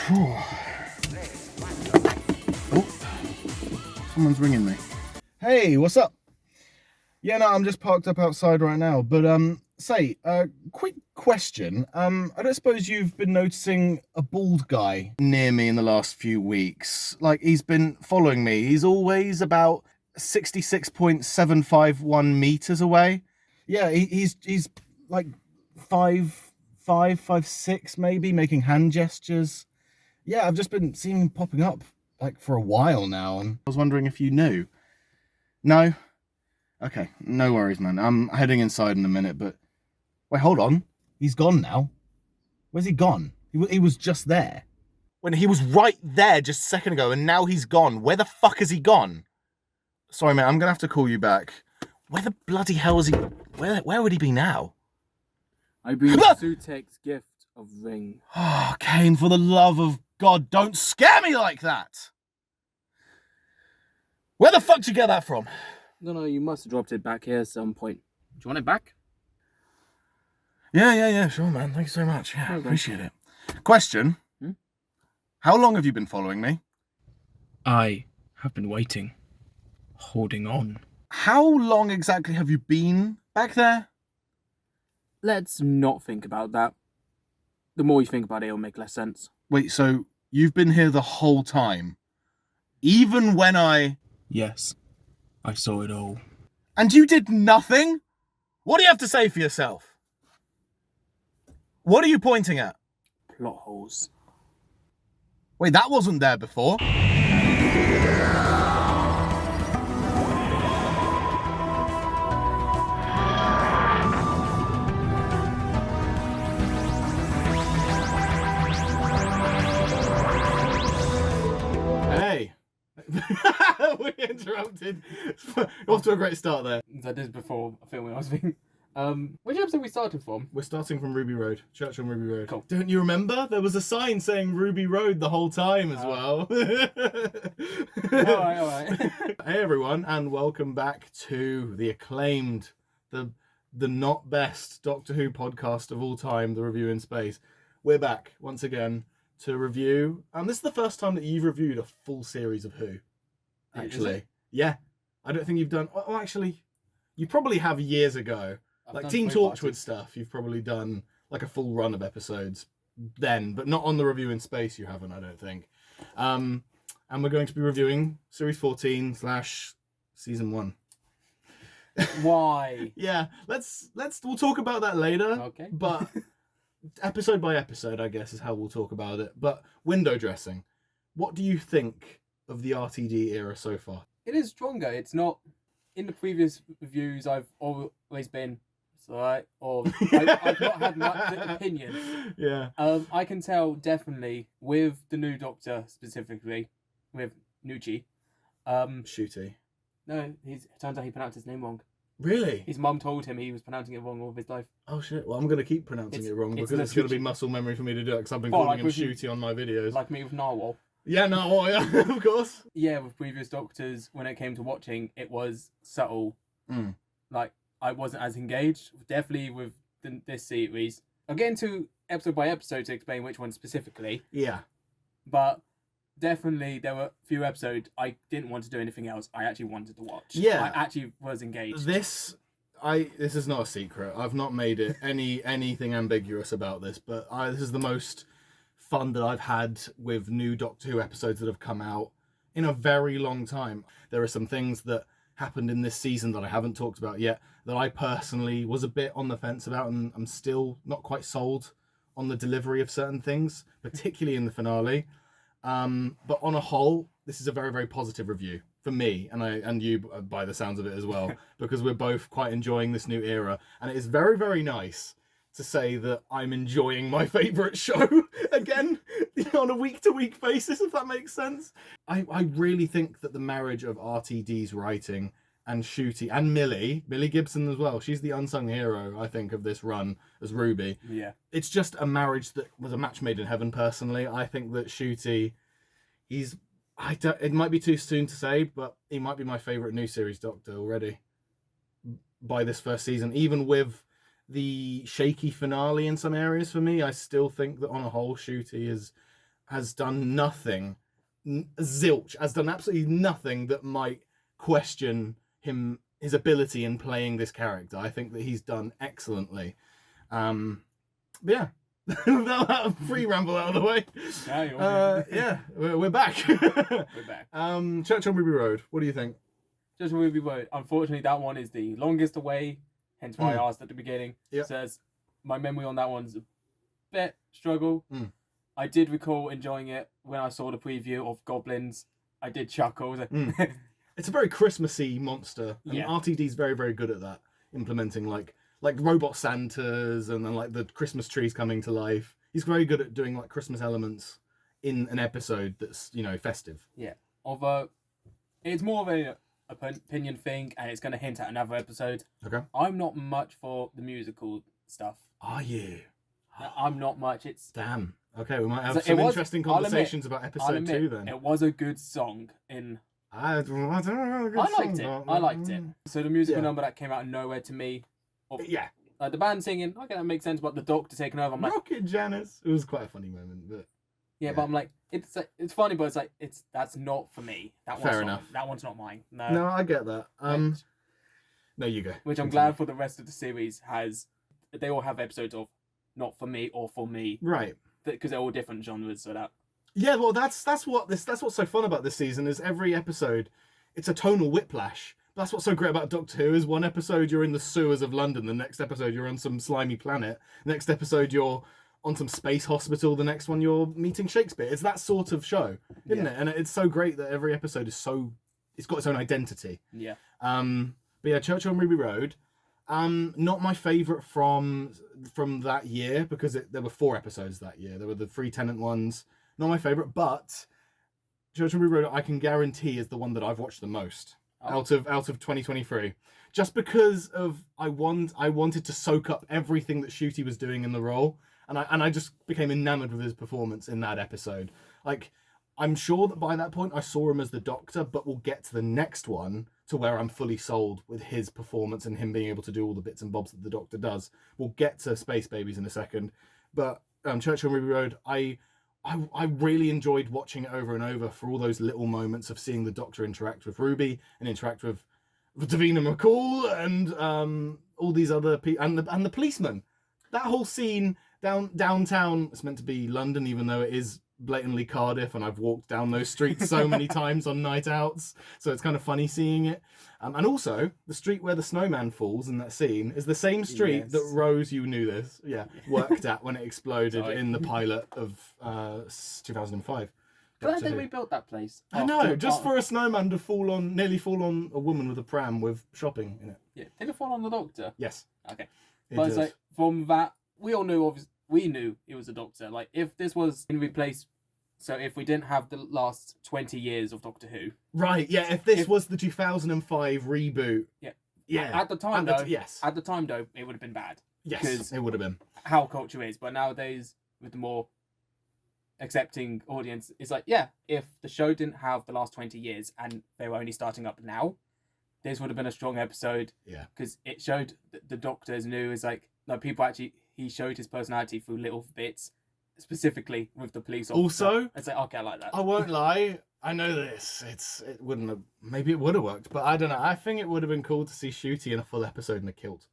Oh, someone's ringing me. Hey, what's up? Yeah, no, I'm just parked up outside right now. But quick question. I don't suppose you've been noticing a bald guy near me in the last few weeks. Like, he's been following me. He's always about 66.751 meters away. Yeah, he's like 5'6" maybe, making hand gestures. Yeah, I've just been seeing him popping up like for a while now, and I was wondering if you knew. No? Okay, no worries, man. I'm heading inside in a minute, but wait, hold on. He's gone now. Where's he gone? He was just there. When he was right there just a second ago, and now he's gone. Where the fuck has he gone? Sorry, mate, I'm gonna have to call you back. Where the bloody hell is he? Where would he be now? I bring Ncuti gift of ring. Oh, Kane, for the love of God, don't scare me like that! Where the fuck did you get that from? No, you must have dropped it back here at some point. Do you want it back? Yeah, sure, man. Thanks so much. Yeah, Okay. Appreciate it. Question. How long have you been following me? I have been waiting. Holding on. How long exactly have you been back there? Let's not think about that. The more you think about it, it'll make less sense. Wait, so you've been here the whole time? Even when Yes, I saw it all. And you did nothing? What do you have to say for yourself? What are you pointing at? Plot holes. Wait, that wasn't there before. Hey. We interrupted. Off to a great start there. That is before filming, I was thinking. Which episode we started from? We're starting from Ruby Road. Church on Ruby Road. Cool. Don't you remember? There was a sign saying Ruby Road the whole time as well. Alright. Hey everyone, and welcome back to the acclaimed, the not best Doctor Who podcast of all time, The Review in Space. We're back once again to review, and this is the first time that you've reviewed a full series of Who. Actually, yeah. I don't think you've done. Well, actually, you probably have years ago. Like Team Torchwood stuff, you've probably done like a full run of episodes then, but not on the Review in Space. You haven't, I don't think. And we're going to be reviewing Series 14 / Season 1. Why? Yeah, we'll talk about that later. Okay. But episode by episode, I guess, is how we'll talk about it. But window dressing. What do you think of the RTD era so far? It is stronger. It's not... In the previous reviews, I've always been... It's alright. Or I've not had much opinion. Yeah. I can tell definitely with the new Doctor specifically, with Ncuti. Ncuti. No, it turns out he pronounced his name wrong. Really? His mum told him he was pronouncing it wrong all of his life. Oh shit, well I'm going to keep pronouncing it wrong because it's going to be muscle memory for me to do it because I've been Well, calling like him Ncuti on my videos. Like me with Narwhal. Yeah, no, yeah, of course. Yeah, with previous Doctors, when it came to watching, it was subtle. Like, I wasn't as engaged. Definitely with this series. I'll get into episode by episode to explain which one specifically. Yeah. But definitely there were a few episodes I didn't want to do anything else. I actually wanted to watch. Yeah. I actually was engaged. This is not a secret. I've not made it anything ambiguous about this, but this is the most fun that I've had with new Doctor Who episodes that have come out in a very long time. There are some things that happened in this season that I haven't talked about yet that I personally was a bit on the fence about, and I'm still not quite sold on the delivery of certain things, particularly in the finale. But on a whole, this is a very, very positive review for me, and you by the sounds of it as well, because we're both quite enjoying this new era, and it is very, very nice to say that I'm enjoying my favourite show again on a week-to-week basis, if that makes sense. I really think that the marriage of RTD's writing and Ncuti and Millie Gibson as well, she's the unsung hero, I think, of this run as Ruby. Yeah. It's just a marriage that was a match made in heaven, personally. I think that Ncuti, it might be too soon to say, but he might be my favourite new series Doctor already by this first season, even with the shaky finale in some areas for me. I still think that on a whole, Ncuti has done nothing, zilch, has done absolutely nothing that might question his ability in playing this character. I think that he's done excellently. But yeah, without that free ramble out of the way, yeah, we're back. We're back. Church on Ruby Road. What do you think? Church on Ruby Road. Unfortunately, that one is the longest away. Hence why I asked at the beginning. Yep. Says my memory on that one's a bit struggle. I did recall enjoying it when I saw the preview of Goblins. I did chuckle. It's a very Christmassy monster, and Yeah. RTD's very, very good at that, implementing like robot Santas and then like the Christmas trees coming to life. He's very good at doing like Christmas elements in an episode that's, you know, festive. Yeah. Although it's more of a opinion thing, and it's going to hint at another episode. Okay. I'm not much for the musical stuff. Are you? I'm not much. It's Damn. Okay, we might have So some it was- interesting I'll admit- conversations about I'll episode admit, 2 then. it was a good song. I liked it. So the musical Yeah. number that came out of nowhere to me, Yeah. the band singing, okay, that makes sense. But the Doctor taking over, I'm like, Rocket Janice. It was quite a funny moment, but yeah, but I'm like, it's funny, but it's like that's not for me. Fair enough. That one's not mine. no, I get that. No, you go. Which I'm glad for the rest of the series they all have episodes of not for me or for me, Right. because they're all different genres. So that Yeah, well, that's what's so fun about this season is every episode, it's a tonal whiplash. That's what's so great about Doctor Who is one episode you're in the sewers of London, the next episode you're on some slimy planet, the next episode you're on some space hospital, the next one you're meeting Shakespeare. It's that sort of show, isn't it? And it's so great that every episode is it's got its own identity. yeah. But yeah, Church on Ruby Road. Not my favourite from that year because there were 4 episodes that year. There were the 3 Tennant ones. Not my favourite, but Church on Ruby Road I can guarantee is the one that I've watched the most out of 2023. Just because of I wanted to soak up everything that Ncuti was doing in the role, and I just became enamored with his performance in that episode. Like, I'm sure that by that point I saw him as the Doctor, but we'll get to the next one to where I'm fully sold with his performance and him being able to do all the bits and bobs that the Doctor does. We'll get to Space Babies in a second, but Church on Ruby Road, I really enjoyed watching it over and over for all those little moments of seeing the Doctor interact with Ruby and interact with Davina McCall and all these other people and the policeman. That whole scene downtown. It's meant to be London, even though it is blatantly Cardiff, and I've walked down those streets so many times on night outs, so it's kind of funny seeing it. And also, the street where the snowman falls in that scene is the same street that Rose, you knew this, worked at when it exploded in the pilot of 2005. Glad they rebuilt that place. I know, just for a snowman to nearly fall on a woman with a pram with shopping in it. Yeah, did it fall on the Doctor? Yes. Okay. But it's like, from that, we all knew, we knew it was a Doctor. Like, if this was in replace, so if we didn't have the last 20 years of Doctor Who. Right, yeah, if this was the 2005 reboot. Yeah. At the time, though, yes. At the time, though, it would have been bad. Yes, it would have been. How culture is. But nowadays, with the more accepting audience, it's like, yeah, if the show didn't have the last 20 years and they were only starting up now, this would have been a strong episode. Yeah. Because it showed the Doctor is new. It's like, people actually, he showed his personality through little bits, specifically with the police officer. Also, it's like, okay, I like that. I won't lie, I know this. It wouldn't have, maybe it would have worked, but I don't know. I think it would have been cool to see Ncuti in a full episode in a kilt.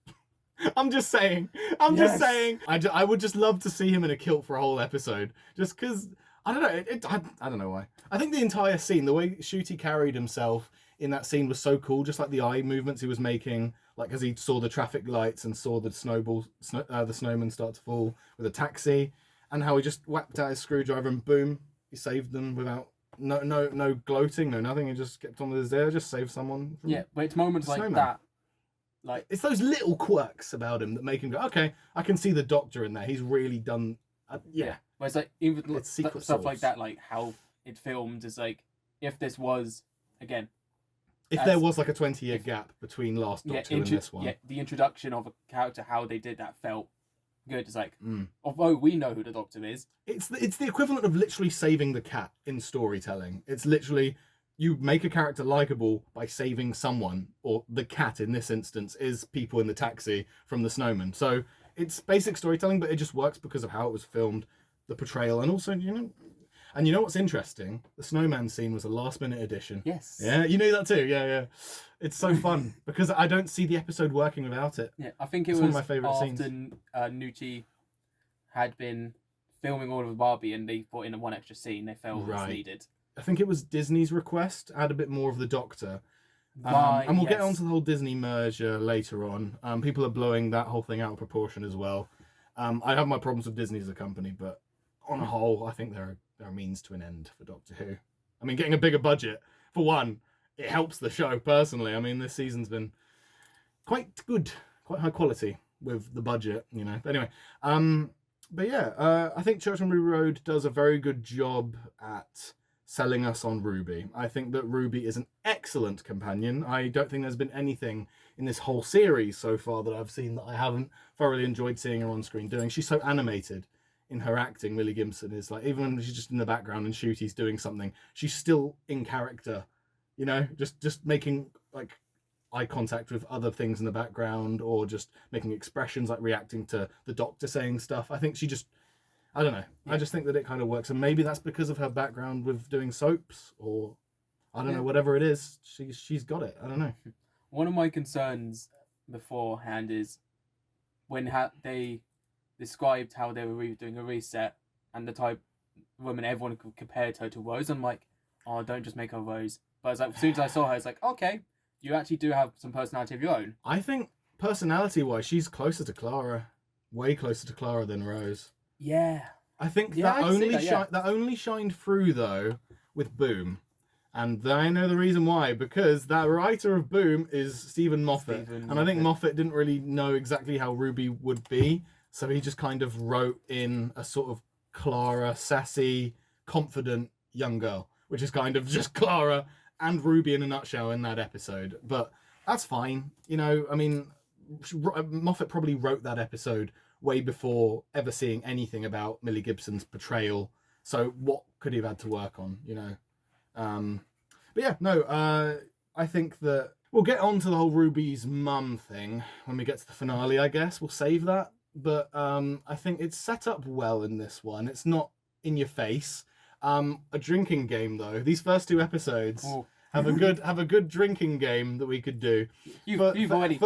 I'm just saying. Just saying. I would just love to see him in a kilt for a whole episode. Just because, I don't know. I don't know why. I think the entire scene, the way Ncuti carried himself in that scene was so cool. Just like the eye movements he was making, like as he saw the traffic lights and saw the the snowman start to fall with a taxi, and how he just whacked out his screwdriver and boom, he saved them without no gloating, no nothing. He just kept on with his there, just saved someone. Yeah, but it's moments like snowman. that. Like, it's those little quirks about him that make him go, okay, I can see the Doctor in there. He's really done, yeah. But it's like, even It's secret stuff like sauce. that, like how it filmed is like, if this was, again, If there was like a 20-year gap between last Doctor and this one. Yeah, the introduction of a character, how they did that felt good. It's like, although we know who the Doctor is. It's the equivalent of literally saving the cat in storytelling. It's literally, you make a character likable by saving someone, or the cat in this instance is people in the taxi from the snowman. So it's basic storytelling, but it just works because of how it was filmed, the portrayal, and also, And you know what's interesting? The snowman scene was a last-minute addition. Yes. Yeah, you knew that too. Yeah, yeah. It's so fun because I don't see the episode working without it. Yeah, I think it It's was one of my favourite after scenes. Ncuti had been filming all of Barbie and they put in one extra scene they felt was Right. needed. I think it was Disney's request. Add a bit more of the Doctor. Right, And we'll get yes. onto the whole Disney merger later on. People are blowing that whole thing out of proportion as well. I have my problems with Disney as a company, but on a whole, I think there are means to an end for Doctor Who. I mean, getting a bigger budget, for one, it helps the show personally. I mean, this season's been quite good, quite high quality with the budget, you know. But anyway, but yeah, I think Church on Ruby Road does a very good job at selling us on Ruby. I think that Ruby is an excellent companion. I don't think there's been anything in this whole series so far that I've seen that I haven't thoroughly enjoyed seeing her on screen doing. She's so animated in her acting. Millie Gibson is like, even when she's just in the background and Ncuti's doing something, she's still in character, you know, just making like eye contact with other things in the background or just making expressions, like reacting to the Doctor saying stuff. I think she just, I don't know. Yeah. I just think that it kind of works. And maybe that's because of her background with doing soaps or I don't know, whatever it is. She's got it. I don't know. One of my concerns beforehand is when they described how they were doing a reset and the type of woman everyone compared her to Rose. I'm like, oh, don't just make her Rose. But it's like, as soon as I saw her, it's like, okay, you actually do have some personality of your own. I think personality-wise, she's closer to Clara. Way closer to Clara than Rose. Yeah. I think that only shined through, though, with Boom. And I know the reason why, because that writer of Boom is Stephen Moffat. And I think Moffat didn't really know exactly how Ruby would be, so he just kind of wrote in a sort of Clara, sassy, confident young girl, which is kind of just Clara and Ruby in a nutshell in that episode. But that's fine. You know, I mean, Moffat probably wrote that episode way before ever seeing anything about Millie Gibson's portrayal. So what could he have had to work on, you know? But yeah, no, I think that we'll get on to the whole Ruby's mum thing when we get to the finale, I guess. We'll save that. But I think it's set up well in this one. It's not in your face. A drinking game, though. These first two episodes have a good drinking game that we could do. You've already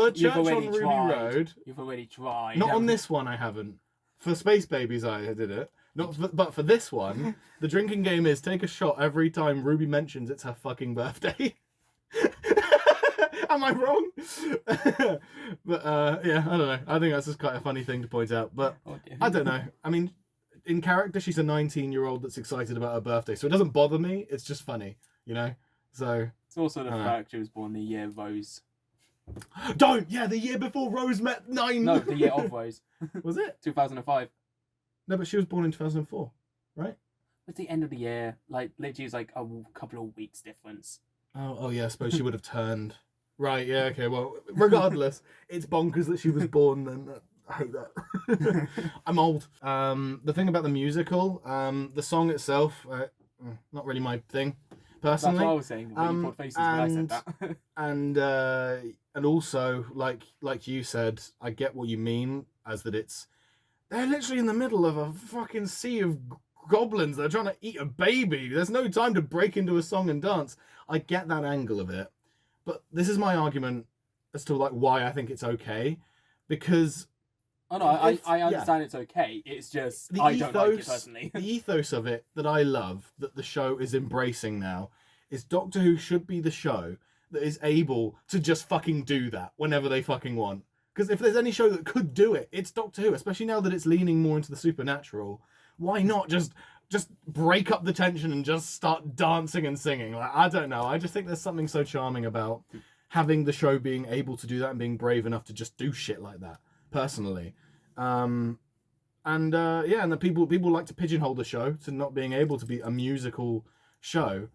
tried. Not on this one, I haven't. For Space Babies, I did it. But for this one, the drinking game is take a shot every time Ruby mentions it's her fucking birthday. Am I wrong? But yeah, I don't know. I think that's just quite a funny thing to point out. But I don't know. I mean, in character, she's a 19-year-old that's excited about her birthday, so it doesn't bother me. It's just funny, you know. So it's also the fact she was born the year Rose. The year before Rose met 9. No, the year of Rose. Was it 2005? No, but she was born in 2004, right? It's the end of the year. Like literally, it's like a couple of weeks difference. Oh yeah. I suppose she would have turned. Right. Yeah. Okay. Well, regardless, it's bonkers that she was born. Then I hate that. I'm old. The thing about the musical, the song itself, not really my thing. Personally, that's what I was saying. When you put faces when I said that. And also, like you said, I get what you mean, as that they're literally in the middle of a fucking sea of goblins. They're trying to eat a baby. There's no time to break into a song and dance. I get that angle of it, but this is my argument as to like why I think it's okay, because. Oh no, I understand it's okay. It's just I don't like it personally. The ethos of it that I love, that the show is embracing now, is Doctor Who should be the show that is able to just fucking do that whenever they fucking want. Because if there's any show that could do it, it's Doctor Who, especially now that it's leaning more into the supernatural. Why not just break up the tension and just start dancing and singing? Like, I don't know. I just think there's something so charming about having the show being able to do that and being brave enough to just do shit like that. Personally, and the people like to pigeonhole the show to not being able to be a musical show.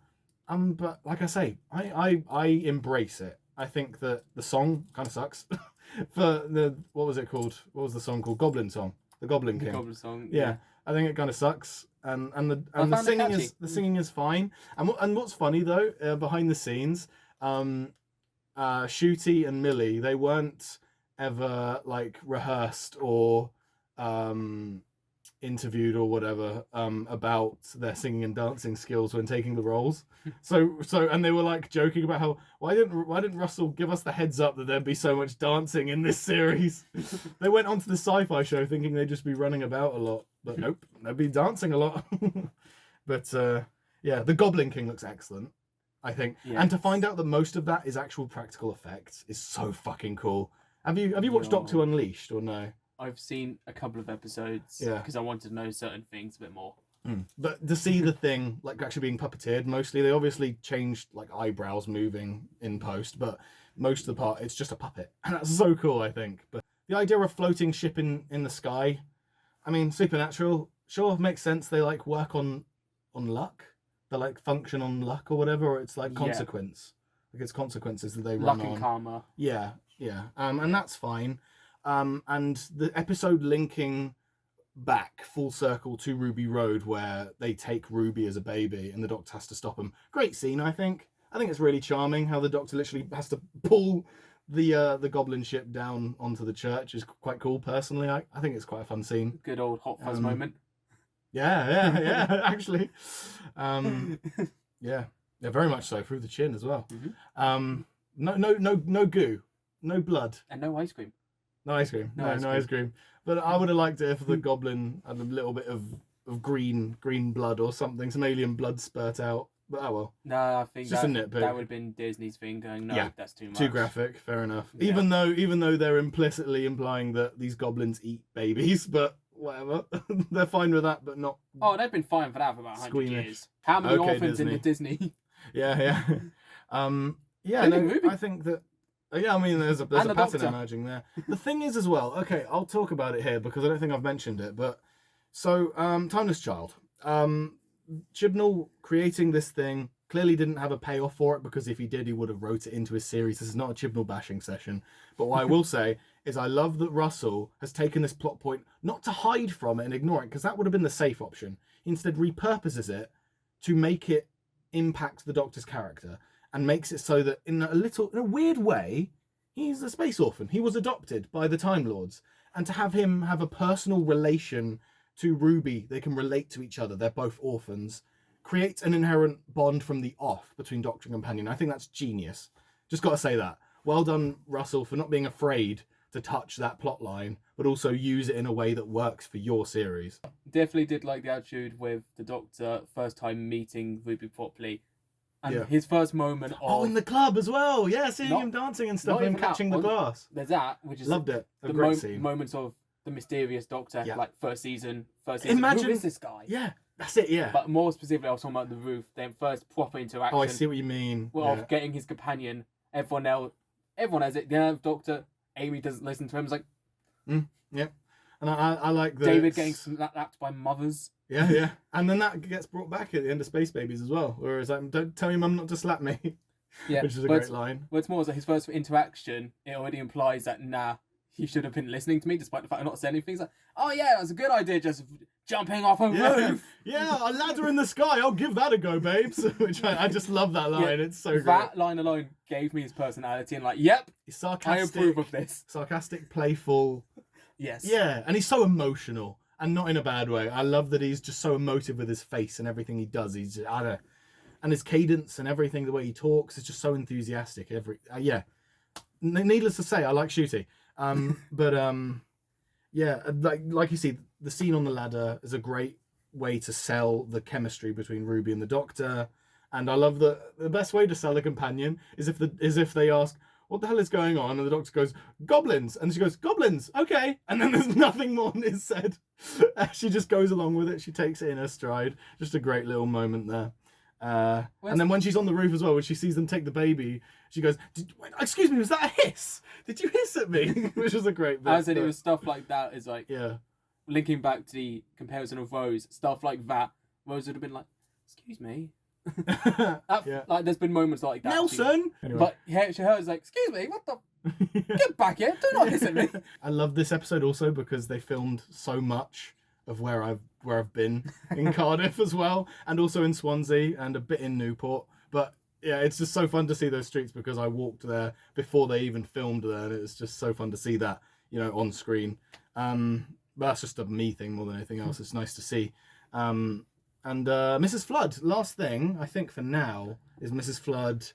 But like I say, I embrace it. I think that the song kind of sucks. For what was it called? What was the song called? Goblin Song, the Goblin King. The Goblin Song. Yeah, I think it kind of sucks. And the singing is fine. And what's funny though, behind the scenes, Ncuti and Millie, they weren't ever like rehearsed or interviewed or whatever about their singing and dancing skills when taking the roles. So and they were like joking about how why didn't Russell give us the heads up that there'd be so much dancing in this series? They went onto the sci-fi show thinking they'd just be running about a lot, but nope, they'd be dancing a lot. But yeah, the Goblin King looks excellent, I think. Yes. And to find out that most of that is actual practical effects is so fucking cool. Have you watched Doctor Who Unleashed or no? I've seen a couple of episodes Yeah. because I wanted to know certain things a bit more. But to see the thing like actually being puppeteered, mostly they obviously changed like eyebrows moving in post, but most of the part it's just a puppet, and that's so cool, I think. But the idea of a floating ship in the sky, I mean, supernatural, sure, makes sense. They like work on luck, they like function on luck or whatever, or it's like consequence, like it's consequences that they run Luck and on. karma. Yeah, and that's fine. And the episode linking back full circle to Ruby Road, where they take Ruby as a baby and the Doctor has to stop them. Great scene, I think. I think it's really charming how the Doctor literally has to pull the goblin ship down onto the church. Is quite cool, personally. I think it's quite a fun scene. Good old Hot Fuzz moment. Yeah, actually. Yeah, very much so, through the chin as well. No goo, no blood, And no ice cream. no ice cream. No ice cream. But I would have liked it if the goblin had a little bit of green blood or something, some alien blood spurt out. But oh well. No, I think It's just a nitpick. that would have been Disney's thing going, no, Yeah, that's too much. Too graphic, fair enough. Yeah. Even though they're implicitly implying that these goblins eat babies, but whatever. They're fine with that, but not. Oh, they've been fine for that for about 100 Squeamish. years. How many Okay, orphans Disney. in the Disney? Yeah. Yeah, Including no, Ruby. I think that. Yeah, I mean, there's a And pattern the Doctor. emerging there. The thing is, as well. Okay, I'll talk about it here because I don't think I've mentioned it. But so, Timeless Child, Chibnall creating this thing clearly didn't have a payoff for it, because if he did, he would have wrote it into his series. This is not a Chibnall bashing session. But what I will say is, I love that Russell has taken this plot point not to hide from it and ignore it, because that would have been the safe option. He instead repurposes it to make it impact the Doctor's character, and makes it so that in a weird way, he's a space orphan. He was adopted by the Time Lords, and to have him have a personal relation to Ruby, they can relate to each other. They're both orphans. Creates an inherent bond from the off between Doctor and companion. I think that's genius. Just got to say that. Well done, Russell, for not being afraid to touch that plot line, but also use it in a way that works for your series. Definitely did like the attitude with the Doctor first time meeting Ruby properly. And Yeah. his first moment of... In the club as well. Yeah, seeing him dancing and stuff, not and him even that, catching the on- glass. There's that, which is Loved it. A the great scene. moments of the mysterious Doctor, Yeah. like first season. Imagine- Who is this guy? Yeah, that's it, yeah. But more specifically, I was talking about the roof. Then first proper interaction. Oh, I see what you mean. Well, Yeah. of getting his companion. Everyone has it. The other Doctor, Amy doesn't listen to him. It's like Yep. And I like that. David getting slapped by mothers. Yeah. And then that gets brought back at the end of Space Babies as well. Whereas like, don't tell your mum not to slap me. Yeah, Which is a but great line. What's more is that his first interaction, it already implies that he should have been listening to me, despite the fact I'm not saying anything. He's like, oh yeah, that's a good idea, just jumping off a roof. Yeah, a ladder in the sky. I'll give that a go, babes. Which I just love that line. Yeah, It's so great. that line alone gave me his personality, and like, yep, He's I sarcastic. approve of this. Sarcastic, playful. Yes. Yeah, and he's so emotional, and not in a bad way. I love that he's just so emotive with his face and everything he does. He's and his cadence and everything, the way he talks is just so enthusiastic. Yeah. Needless to say, I like Ncuti. Yeah, like you see, the scene on the ladder is a great way to sell the chemistry between Ruby and the Doctor, and I love that the best way to sell a companion is if they ask, what the hell is going on? And the Doctor goes, goblins. And she goes, goblins, okay. And then there's nothing more is said. She just goes along with it. She takes it in her stride. Just a great little moment there. And then when she's on the roof as well, when she sees them take the baby, she goes, excuse me, was that a hiss? Did you hiss at me? Which was a great bit. As in, it was stuff like that is like, Yeah. linking back to the comparison of Rose, stuff like that, Rose would have been like, excuse me. Yeah. Like, there's been moments like that. Nelson! Anyway. But she heard like, excuse me, what the? Get back here! Do not hiss at me. I love this episode also because they filmed so much of where I've been in Cardiff as well, and also in Swansea and a bit in Newport. But yeah, it's just so fun to see those streets because I walked there before they even filmed there, and it's just so fun to see that, on screen. that's just a me thing more than anything else. It's nice to see. And Mrs. Flood, last thing I think for now is Mrs. Flood.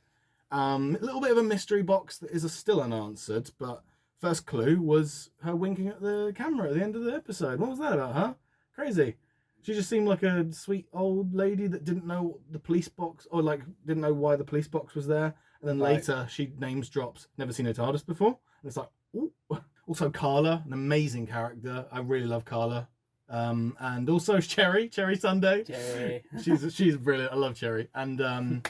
A little bit of a mystery box that is still unanswered, but first clue was her winking at the camera at the end of the episode. What was that about, huh? Crazy. She just seemed like a sweet old lady that didn't know the police box, or like didn't know why the police box was there. And then later she names drops, never seen a TARDIS before. And it's like, ooh. Also Carla, an amazing character. I really love Carla. And also Cherry Sunday. Cherry. She's brilliant. I love Cherry. And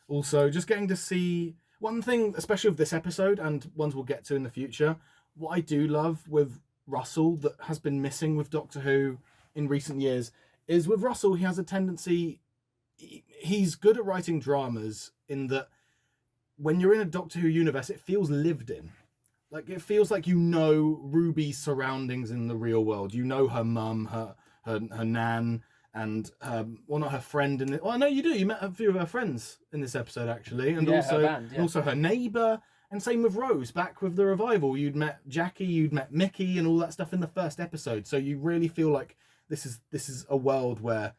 also just getting to see one thing, especially of this episode and ones we'll get to in the future. What I do love with Russell that has been missing with Doctor Who in recent years is with Russell, he has a tendency, he's good at writing dramas in that when you're in a Doctor Who universe, it feels lived in. Like, it feels like you know Ruby's surroundings in the real world. You know her mum, her nan, and not her friend. I know you do. You met a few of her friends in this episode, actually. And her band, also her neighbour. And same with Rose, back with the revival. You'd met Jackie, you'd met Mickey, and all that stuff in the first episode. So you really feel like this is a world where,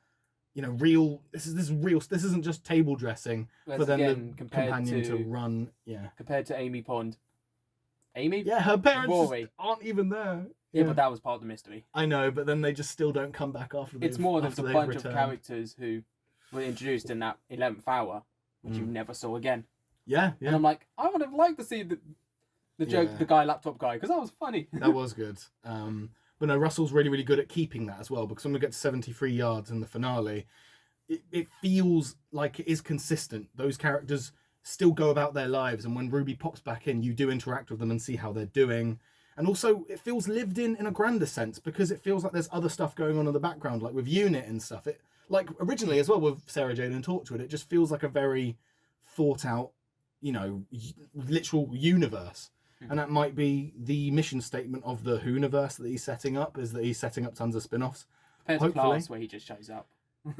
you know, real. This isn't just table dressing for them the companion to run. Yeah. Compared to Amy Pond. Amy? Yeah, her parents aren't even there. Yeah, but that was part of the mystery. I know, but then they just still don't come back after. It's more than a bunch of characters who were introduced in that 11th hour, which you never saw again. Yeah. And I'm like, I would have liked to see the joke, the laptop guy, because that was funny. That was good. But no, Russell's really, really good at keeping that as well, because when we get to 73 yards in the finale, it feels like it is consistent. Those characters still go about their lives, and when Ruby pops back in, you do interact with them and see how they're doing. And also, it feels lived in a grander sense, because it feels like there's other stuff going on in the background, like with Unit and stuff. It, like originally as well with Sarah Jane and Torchwood, it just feels like a very thought out, you know, literal universe. And that might be the mission statement of the Who-niverse that he's setting up, is that he's setting up tons of spin-offs. Compared to Class, where he just shows up.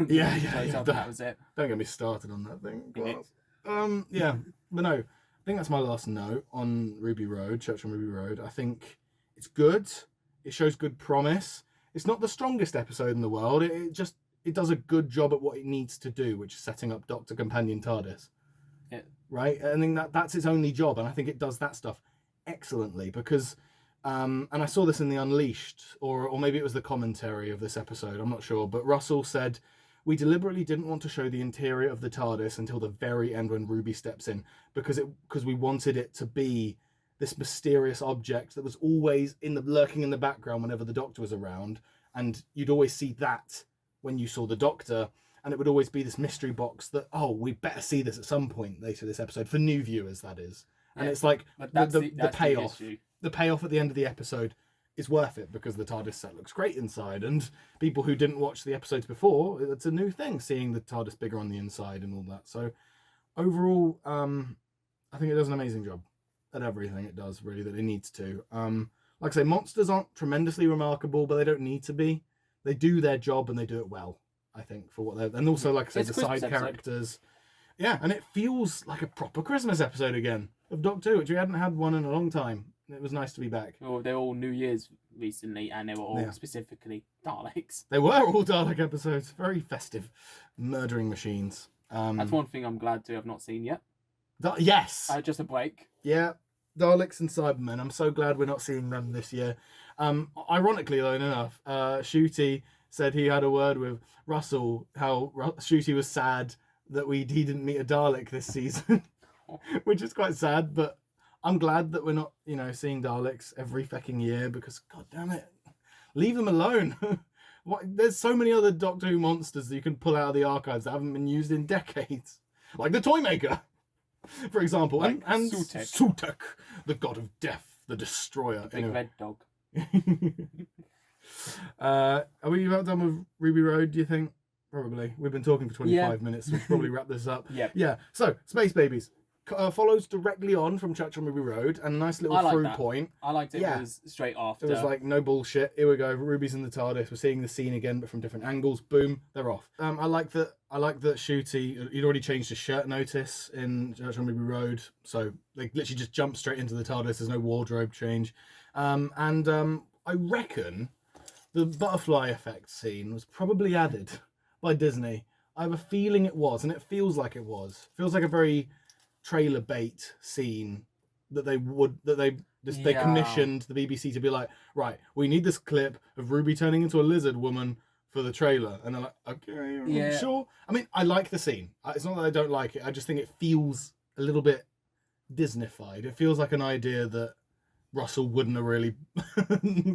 Yeah. That was it. Don't get me started on that thing. Yeah, but no, I think that's my last note on Ruby Road, Church on Ruby Road. I think it's good. It shows good promise. It's not the strongest episode in the world. It does a good job at what it needs to do, which is setting up Doctor Companion TARDIS. Yeah. Right? I think that's its only job, and I think it does that stuff excellently, because and I saw this in the Unleashed, or maybe it was the commentary of this episode, I'm not sure, but Russell said, we deliberately didn't want to show the interior of the TARDIS until the very end when Ruby steps in, because we wanted it to be this mysterious object that was always lurking in the background whenever the Doctor was around, and you'd always see that when you saw the Doctor, and it would always be this mystery box that, oh, we better see this at some point later this episode, for new viewers, that is. And it's like the payoff. The payoff at the end of the episode is worth it, because the TARDIS set looks great inside, and people who didn't watch the episodes before, it's a new thing seeing the TARDIS bigger on the inside and all that. So overall, I think it does an amazing job at everything it does, really, that it needs to. Like I say, monsters aren't tremendously remarkable, but they don't need to be. They do their job, and they do it well, I think, for what they're... And also, like I say, the side characters. Yeah, and it feels like a proper Christmas episode again of Doctor Who, which we hadn't had one in a long time. It was nice to be back. Well, they're all New Year's recently, and they were all specifically Daleks. They were all Dalek episodes. Very festive. Murdering machines. That's one thing I'm glad to have not seen yet. Yes! Just a break. Yeah. Daleks and Cybermen. I'm so glad we're not seeing them this year. Ironically, though, enough, Ncuti said he had a word with Russell, how Ncuti was sad that he didn't meet a Dalek this season. Which is quite sad, but I'm glad that we're not, seeing Daleks every fucking year, because, god damn it, leave them alone. There's so many other Doctor Who monsters that you can pull out of the archives that haven't been used in decades. Like the Toymaker, for example. Like and Sutek. Sutek, the god of death, the destroyer. Big red dog. Are we about done with Ruby Road, do you think? Probably. We've been talking for 25 minutes, so we should probably wrap this up. Yeah. So, Space Babies. Follows directly on from Church on Ruby Road, and a nice little through point. I liked it. It was straight after. It was like, no bullshit. Here we go. Ruby's in the TARDIS. We're seeing the scene again, but from different angles. Boom, they're off. I like that Ncuti, he'd already changed his shirt notice in Church on Ruby Road, so they literally just jump straight into the TARDIS. There's no wardrobe change. I reckon the butterfly effect scene was probably added by Disney. I have a feeling it was, and it feels like it was. Feels like a very trailer bait scene that they commissioned the BBC to be like, right, we need this clip of Ruby turning into a lizard woman for the trailer, and they're like, okay, I'm sure. I mean, I like the scene. It's not that I don't like it. I just think it feels a little bit Disneyfied. It feels like an idea that Russell wouldn't have really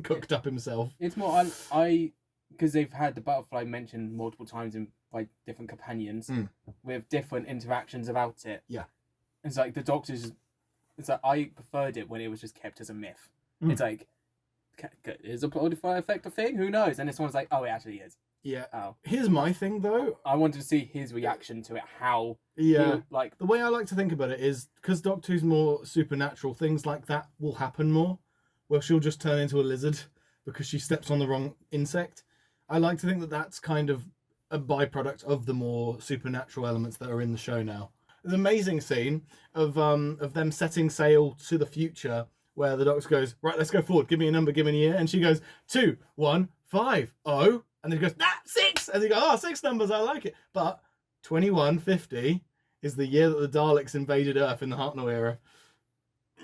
cooked up himself. It's more I because they've had the butterfly mentioned multiple times by different companions with different interactions about it. Yeah, it's like the Doctor's. It's like I preferred it when it was just kept as a myth. It's like, is a butterfly effect a thing? Who knows? And this one's like, oh, it actually is. Yeah. Oh. Here's my thing though. I wanted to see his reaction to it. How? Yeah. Like the way I like to think about it is because Doctor Who's more supernatural. Things like that will happen more. Where she'll just turn into a lizard because she steps on the wrong insect. I like to think that that's kind of a byproduct of the more supernatural elements that are in the show now. There's an amazing scene of them setting sail to the future where the Doctor goes, right, let's go forward. Give me a number, give me a year. And she goes, 2, 1, 5, 0. And then he goes, 6. And he goes, oh, 6 numbers, I like it. But 2150 is the year that the Daleks invaded Earth in the Hartnell era.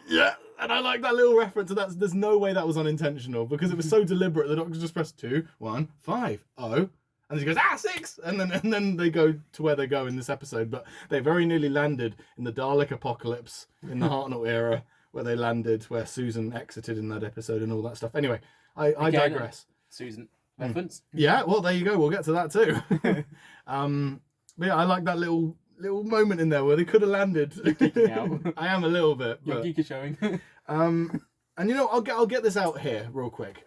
Yeah, and I like that little reference to that. There's no way that was unintentional because it was so deliberate. The Doctor just pressed 2, 1, 5, 0. And he goes, 6! And then they go to where they go in this episode. But they very nearly landed in the Dalek apocalypse in the Hartnell era, where they landed, where Susan exited in that episode and all that stuff. Anyway, I digress. Susan reference. Yeah, well, there you go. We'll get to that too. But yeah, I like that little moment in there where they could have landed. You're geeking out. I am a little bit. Your geek is showing. And you know, I'll get this out here real quick.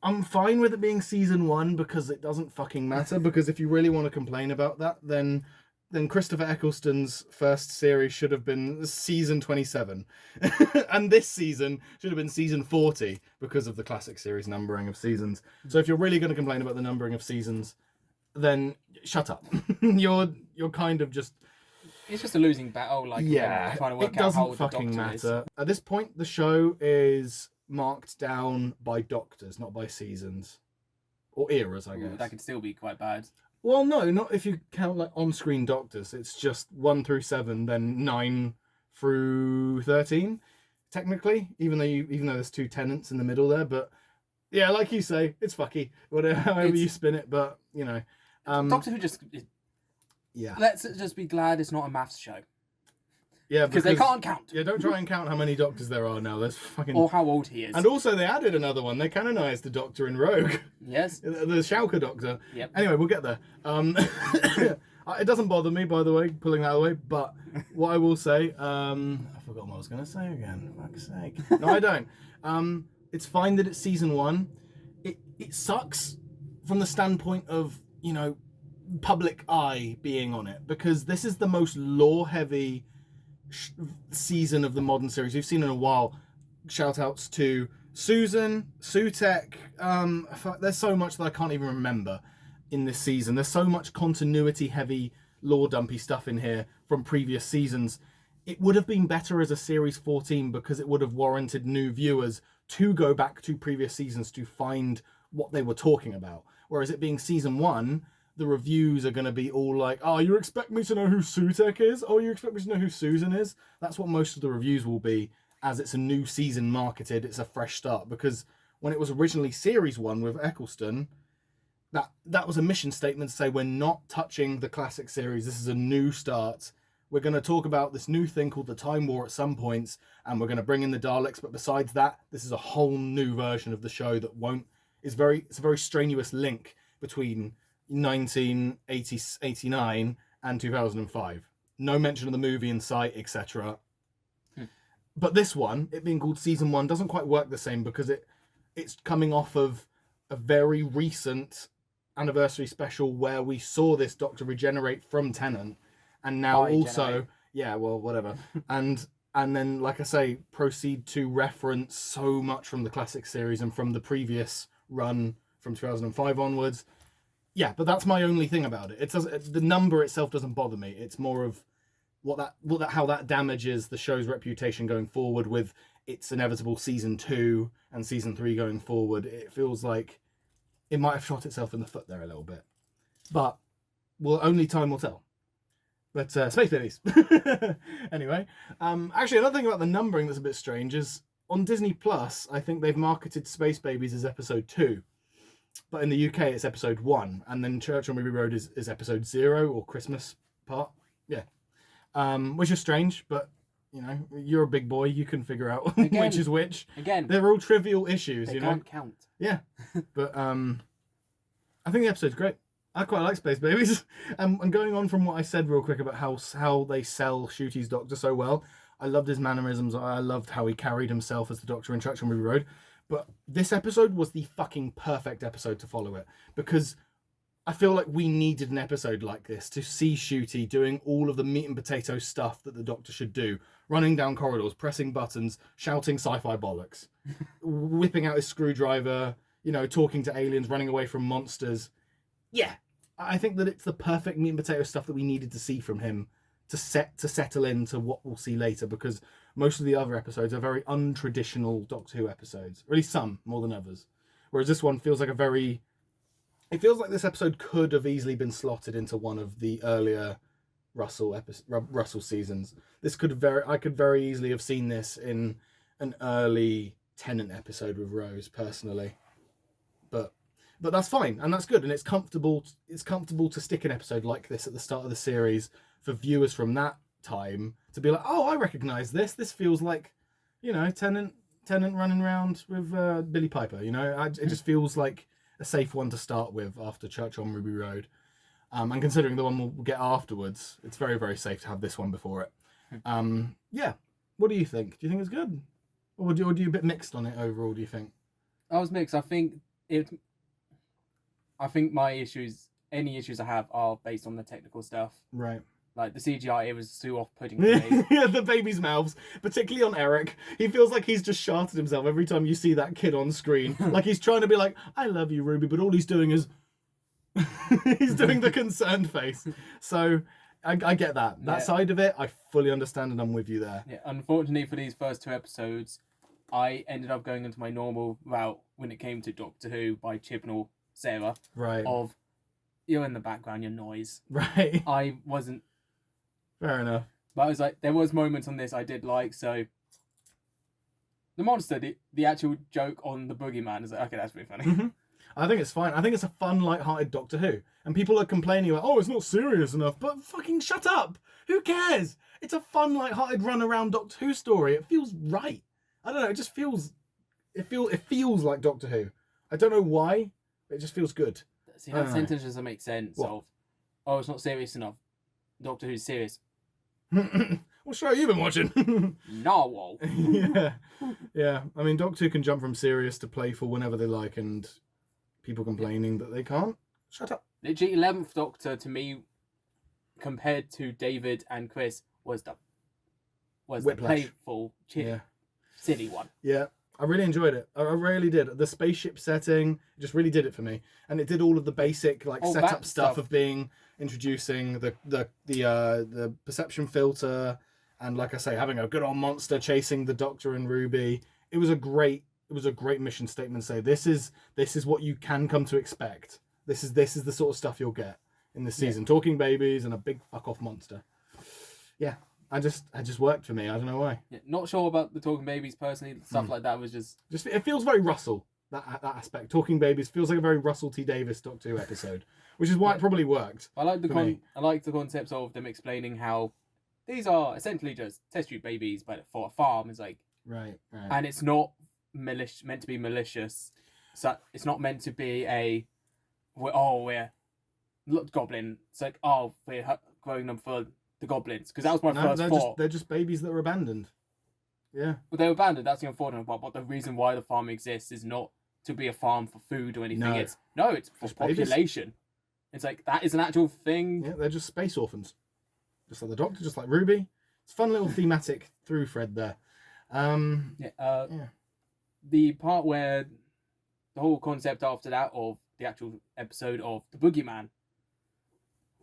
I'm fine with it being season 1 because it doesn't fucking matter. Because if you really want to complain about that, then Christopher Eccleston's first series should have been season 27. And this season should have been season 40 because of the classic series numbering of seasons. So if you're really going to complain about the numbering of seasons, then shut up. You're kind of just... It's just a losing battle. Like, yeah, trying to work it out how doesn't fucking the matter. Doctor is. At this point, the show is marked down by doctors, not by seasons. Or eras, I guess. That could still be quite bad. Well, no, not if you count like on-screen doctors. It's just 1 through 7, then 9 through 13, technically. Even though there's 2 tenants in the middle there, but yeah, like you say, it's fucky. Whatever, however you spin it, but you know, Doctor Who just yeah. Let's just be glad it's not a maths show. Yeah, because they can't count. Yeah, don't try and count how many doctors there are now. There's fucking... Or how old he is. And also they added another one. They canonised the Doctor in Rogue. Yes. The Schalke Doctor. Yep. Anyway, we'll get there. It doesn't bother me, by the way, pulling that away. But what I will say, I forgot what I was going to say again. Fuck's sake. No, I don't. It's fine that it's season 1. It sucks from the standpoint of, you know, public eye being on it. Because this is the most lore-heavy season of the modern series we've seen in a while. Shout outs to Susan, Sutek. There's so much that I can't even remember in this season. There's so much continuity heavy lore dumpy stuff in here from previous seasons. It would have been better as a series 14 because it would have warranted new viewers to go back to previous seasons to find what they were talking about. Whereas it being season 1, the reviews are going to be all like, oh, you expect me to know who Sutek is? Oh, you expect me to know who Susan is? That's what most of the reviews will be, as it's a new season marketed. It's a fresh start. Because when it was originally series 1 with Eccleston, that was a mission statement to say, we're not touching the classic series. This is a new start. We're going to talk about this new thing called the Time War at some points, and we're going to bring in the Daleks. But besides that, this is a whole new version of the show that it's a very strenuous link between 1989 and 2005. No mention of the movie in sight, etc. But this one, it being called season 1, doesn't quite work the same because it's coming off of a very recent anniversary special where we saw this Doctor regenerate from Tennant, and now also yeah, well, whatever. and then, like I say, proceed to reference so much from the classic series and from the previous run from 2005 onwards. Yeah, but that's my only thing about it. The number itself doesn't bother me. It's more of how that damages the show's reputation going forward with it's inevitable season 2 and season 3 going forward, it feels like it might have shot itself in the foot there a little bit. But only time will tell. But Space Babies. Anyway, actually, another thing about the numbering that's a bit strange is on Disney Plus, I think they've marketed Space Babies as episode 2. But in the UK, it's episode 1. And then Church on Ruby Road is episode 0, or Christmas part. Yeah. Which is strange, but, you know, you're a big boy. You can figure out which is which. Again. They're all trivial issues, They you know? can't count. Yeah. But I think the episode's great. I quite like Space Babies. And going on from what I said real quick about how they sell Ncuti's Doctor so well, I loved his mannerisms. I loved how he carried himself as the Doctor in Church on Ruby Road. But this episode was the fucking perfect episode to follow it. Because I feel like we needed an episode like this to see Ncuti doing all of the meat and potato stuff that the Doctor should do. Running down corridors, pressing buttons, shouting sci-fi bollocks. Whipping out his screwdriver, you know, talking to aliens, running away from monsters. Yeah, I think that it's the perfect meat and potato stuff that we needed to see from him to settle into what we'll see later, because most of the other episodes are very untraditional Doctor Who episodes. Really some, more than others. Whereas this one feels like it feels like this episode could have easily been slotted into one of the earlier Russell seasons. I could very easily have seen this in an early Tennant episode with Rose, personally. But that's fine, and that's good, and it's comfortable to stick an episode like this at the start of the series for viewers from that time to be like, oh, I recognise this. This feels like, you know, Tennant running around with Billy Piper. You know, it just feels like a safe one to start with after Church on Ruby Road. And considering the one we'll get afterwards, it's very, very safe to have this one before it. Yeah. What do you think? Do you think it's good? Or do you a bit mixed on it overall, do you think? I was mixed. I think my any issues I have are based on the technical stuff. Right. Like the CGI, it was too off-putting for me. Yeah, the baby's mouths, particularly on Eric. He feels like he's just sharted himself every time you see that kid on screen. Like he's trying to be like, I love you, Ruby, but all he's doing is he's doing the concerned face. So I get that. That side of it, I fully understand, and I'm with you there. Yeah, unfortunately for these first 2 episodes, I ended up going into my normal route when it came to Doctor Who by Chibnall Sarah. Right. Of, you're in the background, your noise. Right. I wasn't... Fair enough. But I was like, there was moments on this I did like, so... The monster, the actual joke on the boogeyman is like, okay, that's pretty funny. Mm-hmm. I think it's fine. I think it's a fun, light-hearted Doctor Who. And people are complaining about, oh, it's not serious enough. But fucking shut up. Who cares? It's a fun, light-hearted run-around Doctor Who story. It feels right. I don't know. It just feels... It feels like Doctor Who. I don't know why, but it just feels good. See, that sentence doesn't make sense What? of, oh, it's not serious enough. Doctor Who's serious. What show have you been watching? Narwhal. Yeah. I mean, Doctor Who can jump from serious to playful whenever they like, and people complaining that they can't. Shut up. Literally, 11th Doctor, to me, compared to David and Chris, was the playful, silly one. Yeah. I really enjoyed it. I really did. The spaceship setting just really did it for me, and it did all of the basic setup stuff of introducing the perception filter, and like I say, having a good old monster chasing the Doctor and Ruby. It was a great mission statement. Say this is what you can come to expect. This is the sort of stuff you'll get in this season. Talking babies and a big fuck off monster. Yeah. It just worked for me. I don't know why. Yeah, not sure about the talking babies personally. Stuff like that was just it feels very Russell, that aspect. Talking babies feels like a very Russell T Davies Doctor Who episode, which is why it probably worked. I like the concepts of them explaining how these are essentially just test tube babies, but for a farm. It's like right. And it's not meant to be malicious. So it's not meant to be we're goblin. It's like, oh, we're growing them for the goblins, because that was my first thought. They're just babies that are abandoned. Yeah. Well, they were abandoned. That's the unfortunate part. But the reason why the farm exists is not to be a farm for food or anything. It's for just population. Babies. It's like that is an actual thing. Yeah, they're just space orphans, just like the Doctor, just like Ruby. It's a fun little thematic through thread there. The part where the whole concept after that of the actual episode of the Boogeyman.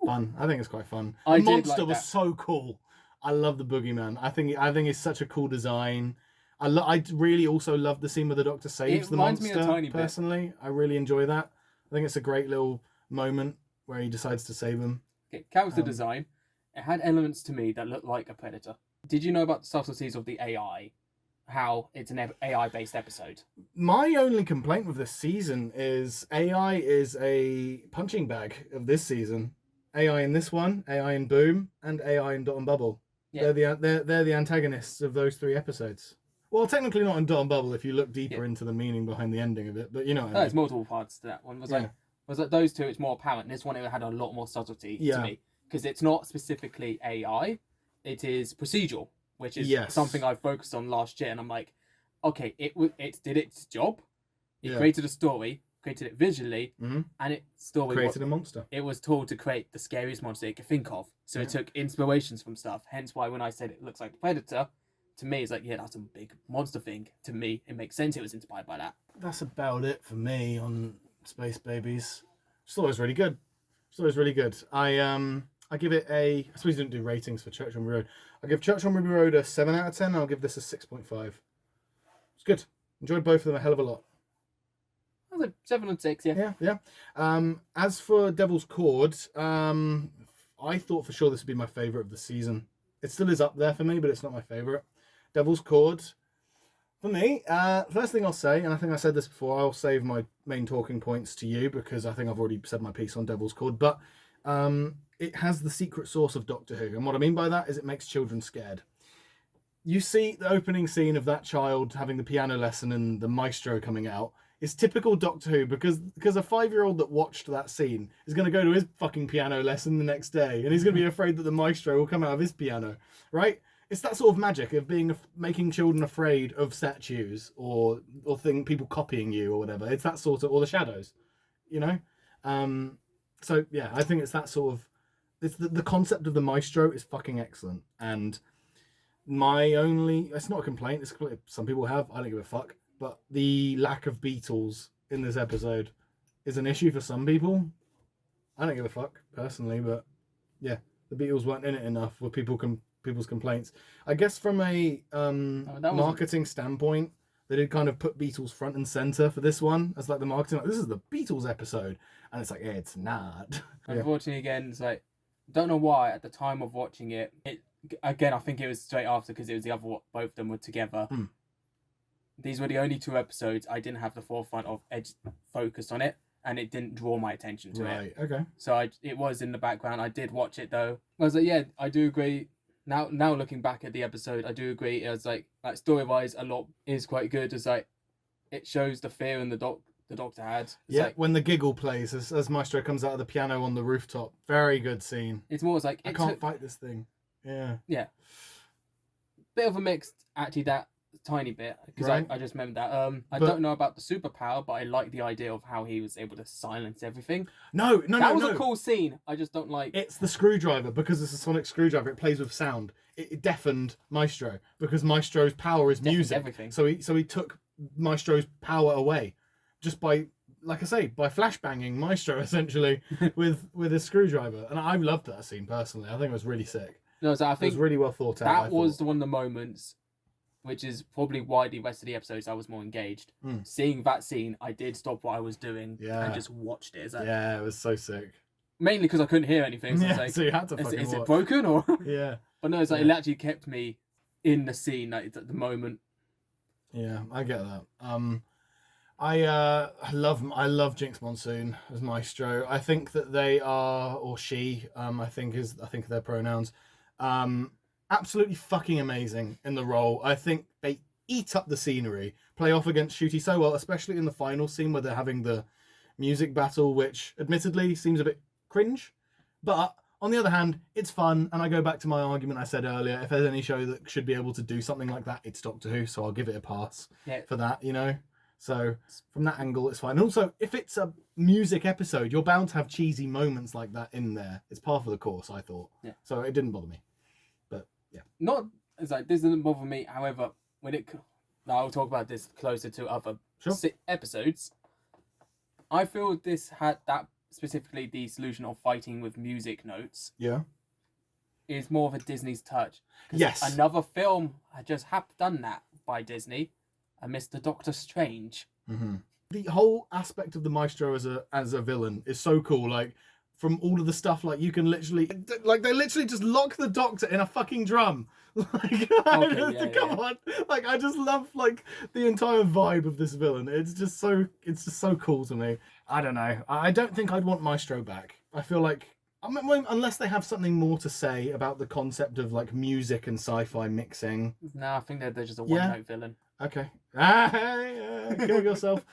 Fun. I think it's quite fun. The monster was so cool. I love the Boogeyman. I think it's such a cool design. I really also love the scene where the Doctor saves It the reminds me monster. a tiny bit. Personally, I really enjoy that. I think it's a great little moment where he decides to save him. Okay, character design. It had elements to me that looked like a Predator. Did you know about the subtleties of the AI? How it's an AI-based episode? My only complaint with this season is AI is a punching bag of this season. AI in this one, AI in Boom, and AI in Dot and Bubble. Yeah. They're the antagonists of those 3 episodes. Well, technically not in Dot and Bubble if you look deeper into the meaning behind the ending of it, but you know what I mean. There's multiple parts to that one. Was like those two, it's more apparent. This one, it had a lot more subtlety to me because it's not specifically AI, it is procedural, which is something I focused on last year, and I'm like, okay, it did its job. It created a story, created it visually, and it story created a monster. It was told to create the scariest monster it could think of. So it took inspirations from stuff. Hence why when I said it looks like the Predator, to me it's like, yeah, that's a big monster thing. To me, it makes sense. It was inspired by that. That's about it for me on Space Babies. Just thought it was really good. I give it a. I suppose you didn't do ratings for Church on Ruby Road. I give Church on Ruby Road a 7 out of 10. And I'll give this a 6.5. It's good. Enjoyed both of them a hell of a lot. I was like 7 and 6, yeah. Yeah. As for Devil's Cord, I thought for sure this would be my favourite of the season. It still is up there for me, but it's not my favourite. Devil's Cord, for me, first thing I'll say, and I think I said this before, I'll save my main talking points to you because I think I've already said my piece on Devil's Cord, but it has the secret sauce of Doctor Who, and what I mean by that is it makes children scared. You see the opening scene of that child having the piano lesson and the maestro coming out. It's typical Doctor Who because a 5-year-old that watched that scene is going to go to his fucking piano lesson the next day and he's going to be afraid that the maestro will come out of his piano, right? It's that sort of magic of making children afraid of statues or people copying you or whatever. It's that sort of, or the shadows, you know? So yeah, I think it's that sort of, it's the concept of the maestro is fucking excellent. And it's not a complaint, it's some people have, I don't give a fuck, but the lack of Beatles in this episode is an issue for some people. I don't give a fuck personally, but yeah, the Beatles weren't in it enough for people's complaints. I guess from a marketing standpoint, they did kind of put Beatles front and center for this one as like the marketing, like, this is the Beatles episode, and it's like, yeah, it's not. Unfortunately, again, it's like, don't know why at the time of watching it, again, I think it was straight after because it was both of them were together. These were the only 2 episodes I didn't have the forefront of focused on it, and it didn't draw my attention to it. Right, okay. So it was in the background. I did watch it though. I was like, yeah, I do agree. Now looking back at the episode, I do agree. It was like story wise, a lot is quite good. It's like it shows the fear and the Doctor had. It's when the giggle plays as Maestro comes out of the piano on the rooftop, very good scene. It's more like I can't fight this thing. Yeah. Bit of a mixed, actually, that tiny bit because right. I just remembered that. I don't know about the superpower, but I like the idea of how he was able to silence everything. No, that was a cool scene. I just don't like. It's the screwdriver because it's a sonic screwdriver. It plays with sound. It deafened Maestro because Maestro's power is music. Everything. So he took Maestro's power away just by, like I say, by flashbanging Maestro essentially with his screwdriver. And I loved that scene personally. I think it was really sick. No, so I think it was really well thought out. That was one of the moments, which is probably why the rest of the episodes I was more engaged. Seeing that scene, I did stop what I was doing and just watched it. It was so sick. Mainly because I couldn't hear anything. So, so you had to fucking is watch. it broken or? Yeah. But no, it's like it actually kept me in the scene at the moment. Yeah, I get that. I love Jinx Monsoon as Maestro. I think that they are, or she, I think their pronouns, absolutely fucking amazing in the role. I think they eat up the scenery, play off against Ncuti so well, especially in the final scene where they're having the music battle, which admittedly seems a bit cringe, but on the other hand, it's fun. And I go back to my argument I said earlier: if there's any show that should be able to do something like that, it's Doctor Who. So I'll give it a pass for that. You know. So from that angle, it's fine. And also, if it's a music episode, you're bound to have cheesy moments like that in there. It's par for the course, I thought. Yeah. So it didn't bother me. But yeah. It's like this doesn't bother me. However, I'll talk about this closer to other episodes. I feel this had that specifically the solution of fighting with music notes. Yeah. is more of a Disney's touch. 'Cause Yes. another film had just done that by Disney, and Mr. Doctor Strange. Mm-hmm. The whole aspect of the Maestro as a villain is so cool. Like, from all of the stuff, like, you can literally, like, they literally just lock the Doctor in a fucking drum. Like, come on. Like, I just love, like, the entire vibe of this villain. It's just so cool to me. I don't know. I don't think I'd want Maestro back. I feel like, unless they have something more to say about the concept of, like, music and sci-fi mixing. No, I think they're just a one-note villain. Okay. Kill yourself.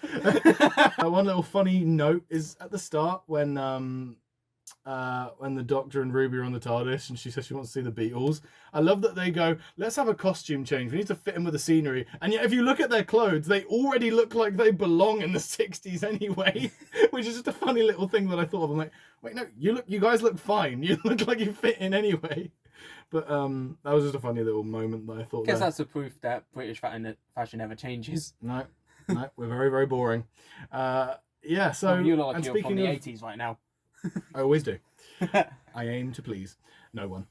One little funny note is at the start when the Doctor and Ruby are on the TARDIS and she says she wants to see the Beatles. I love that they go, let's have a costume change. We need to fit in with the scenery. And yet if you look at their clothes, they already look like they belong in the 60s anyway, which is just a funny little thing that I thought of. I'm like, wait, no, you guys look fine. You look like you fit in anyway. But that was just a funny little moment that I thought. I guess that's the proof that British fashion never changes. No, we're very, very boring. Yeah, so... you look like you're from the 80s right now. I always do. I aim to please no one.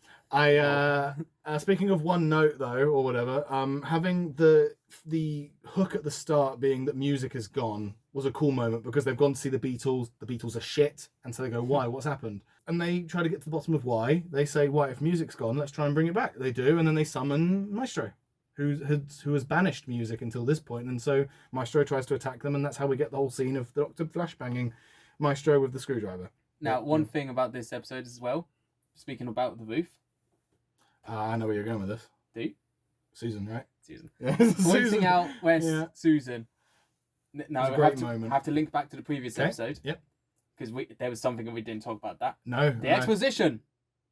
Speaking of one note though, or whatever, having the hook at the start being that music is gone was a cool moment because they've gone to see the Beatles. The Beatles are shit, and so they go, "Why? What's happened?" And they try to get to the bottom of why. They say, "Why? If music's gone, let's try and bring it back." They do, and then they summon Maestro, who has banished music until this point, and so Maestro tries to attack them, and that's how we get the whole scene of the Doctor flashbanging Maestro with the screwdriver. Now, one thing about this episode as well, speaking about the roof. I know where you're going with this. Do you? Susan, right? Susan. Yeah. Pointing out where Susan. Now, we have to link back to the previous episode. Yep. Because there was something that we didn't talk about that. No. The exposition.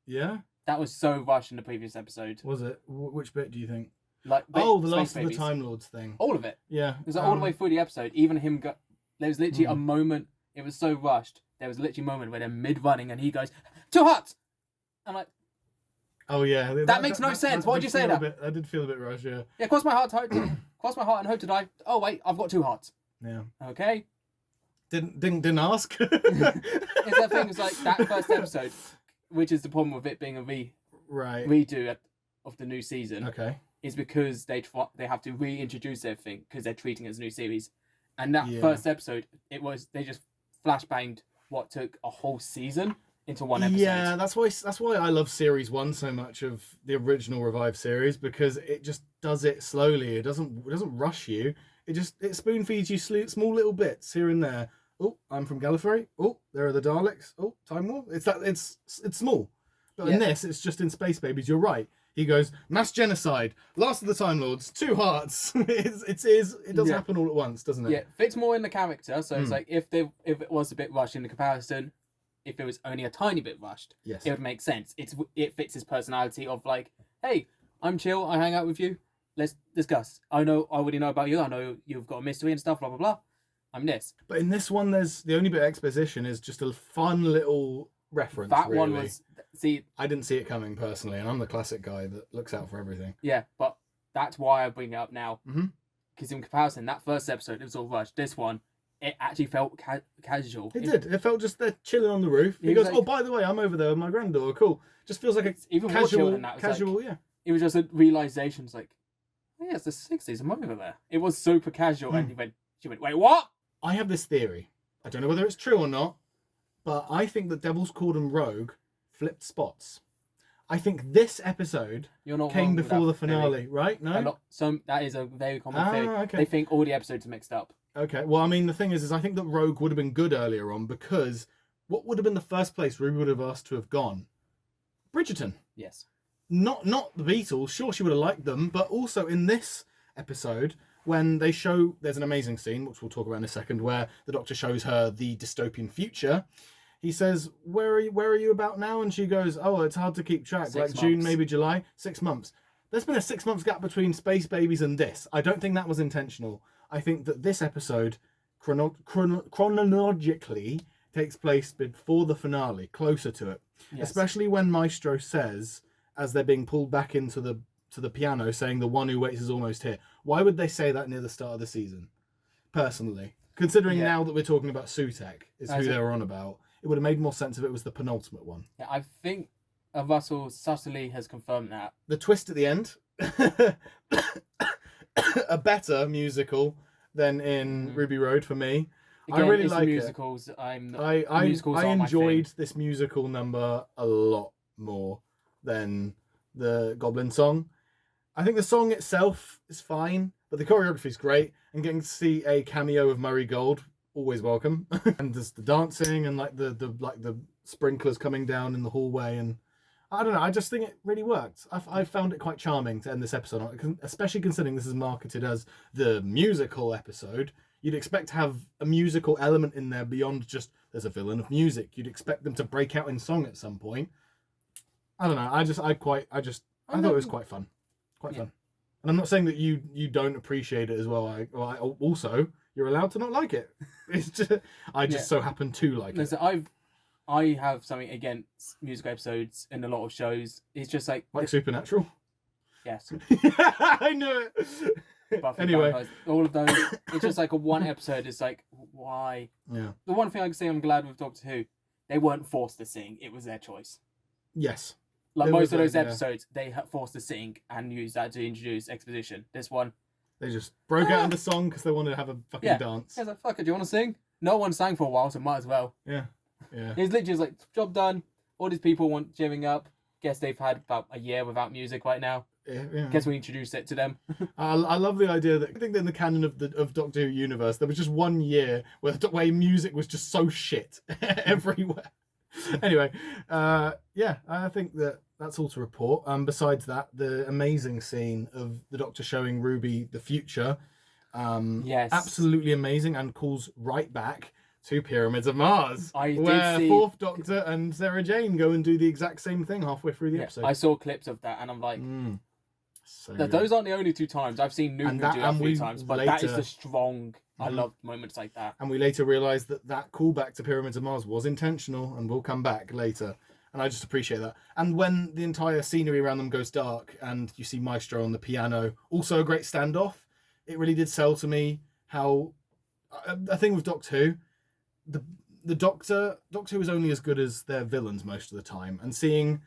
Yeah? That was so rushed in the previous episode. Was it? Which bit do you think? Like, the last of the Time Lords thing. All of it. Yeah. It was all the way through the episode. Even him there was literally a moment. It was so rushed. There was literally a moment where they're mid-running and he goes, "Too hot!" I'm like... Oh, yeah. That makes no sense. Why did you say that? I did feel a bit rushed, yeah. Yeah, cross my heart and hope to die. Oh, wait, I've got 2 hearts. Yeah. Okay. Didn't ask. It's that thing. It's like that first episode, which is the problem with it being a redo of the new season. Okay. Is because they have to reintroduce everything because they're treating it as a new series, and that first episode they just flashbanged what took a whole season into one episode. Yeah, that's why I love series 1 so much of the original Revive series, because it just does it slowly. It doesn't rush you. It spoon feeds you small little bits here and there. Oh, I'm from Gallifrey. Oh, there are the Daleks. Oh, Time War. It's small. But in this, it's just in Space Babies. You're right. He goes, mass genocide, last of the Time Lords, 2 hearts. It does happen all at once, doesn't it? Yeah, fits more in the character. So it's like if it was a bit rushed in the comparison, if it was only a tiny bit rushed, it would make sense. It fits his personality of like, hey, I'm chill, I hang out with you, let's discuss. I already know about you. I know you've got a mystery and stuff, blah blah blah. I'm this. But in this one, there's the only bit of exposition is just a fun little reference. That really. one was I didn't see it coming personally, and I'm the classic guy that looks out for everything. Yeah, but that's why I bring it up now. Because in comparison, that first episode it was all rushed. This one, it actually felt casual. It did. It felt just they're chilling on the roof. He goes, like, "Oh, by the way, I'm over there with my granddaughter. Cool." Just feels like even casual. More chill than that. Casual, yeah. It was just a realization. It's like, oh, yeah, it's the 60s. I'm over there. It was super casual, and she went, "Wait, what?" I have this theory. I don't know whether it's true or not, but I think that Devil's Corden Rogue flipped spots. I think this episode came before the finale, right? No? That is a very common thing. Okay. They think all the episodes are mixed up. Okay, well, I mean, the thing is I think that Rogue would have been good earlier on, because what would have been the first place Ruby would have asked to have gone? Bridgerton. Yes. Not the Beatles. Sure, she would have liked them, but also in this episode, when they show, there's an amazing scene, which we'll talk about in a second, where the Doctor shows her the dystopian future. He says, where are you about now? And she goes, oh, it's hard to keep track. 6 like months. June, maybe July. 6 months. There's been a 6 months gap between Space Babies and this. I don't think that was intentional. I think that this episode chronologically takes place before the finale, closer to it. Yes. Especially when Maestro says, as they're being pulled back into the piano, saying the one who waits is almost here. Why would they say that near the start of the season? Personally, considering now that we're talking about Sutek is who they were on about, it would have made more sense if it was the penultimate one. Yeah, I think Russell subtly has confirmed that. The twist at the end, a better musical than in Ruby Road for me. Again, I really it's like musicals. it. Musicals I are my enjoyed thing. this musical number a lot more than the Goblin song. I think the song itself is fine, but the choreography is great, and getting to see a cameo of Murray Gold, always welcome. And there's the dancing and like the sprinklers coming down in the hallway, and I don't know. I just think it really worked. I found it quite charming to end this episode on, especially considering this is marketed as the musical episode. You'd expect to have a musical element in there beyond just there's a villain of music. You'd expect them to break out in song at some point. I don't know. I thought it was quite fun. Quite fun. And I'm not saying that you don't appreciate it as well. Also, you're allowed to not like it. It's just I just so happen to like it. So I have something against musical episodes in a lot of shows. It's just like Supernatural. Yes. I knew it. Buffy, Anyway, Vampires, all of those. It's just like a one episode. It's like, why? Yeah. The one thing I can say I'm glad with Doctor Who, they weren't forced to sing. It was their choice. Yes. Like There most was of those that, episodes, they forced to sing and use that to introduce exposition. This one, They just broke out into song because they wanted to have a fucking dance. I was like, fuck it, do you want to sing? No one sang for a while, so might as well. Yeah. Yeah. It's literally just like, job done. All these people want cheering up. Guess they've had about a year without music right now. Yeah. Guess we introduced it to them. I love the idea that I think that in the canon of Doctor Who universe, there was just 1 year where music was just so shit everywhere. Anyway, I think that's all to report. Besides that, the amazing scene of the Doctor showing Ruby the future, Yes. absolutely amazing, and calls right back to Pyramids of Mars, I did where see- Fourth Doctor and Sarah Jane go and do the exact same thing halfway through the episode. I saw clips of that and I'm like, So that good. those aren't the only 2 times. I've seen Newton do that a few times, but that is later- the strong. I love moments like that. And we later realised that callback to Pyramids of Mars was intentional, and we'll come back later. And I just appreciate that. And when the entire scenery around them goes dark and you see Maestro on the piano, also a great standoff, it really did sell to me how... a thing with Doctor Who, the Doctor Who is only as good as their villains most of the time. And seeing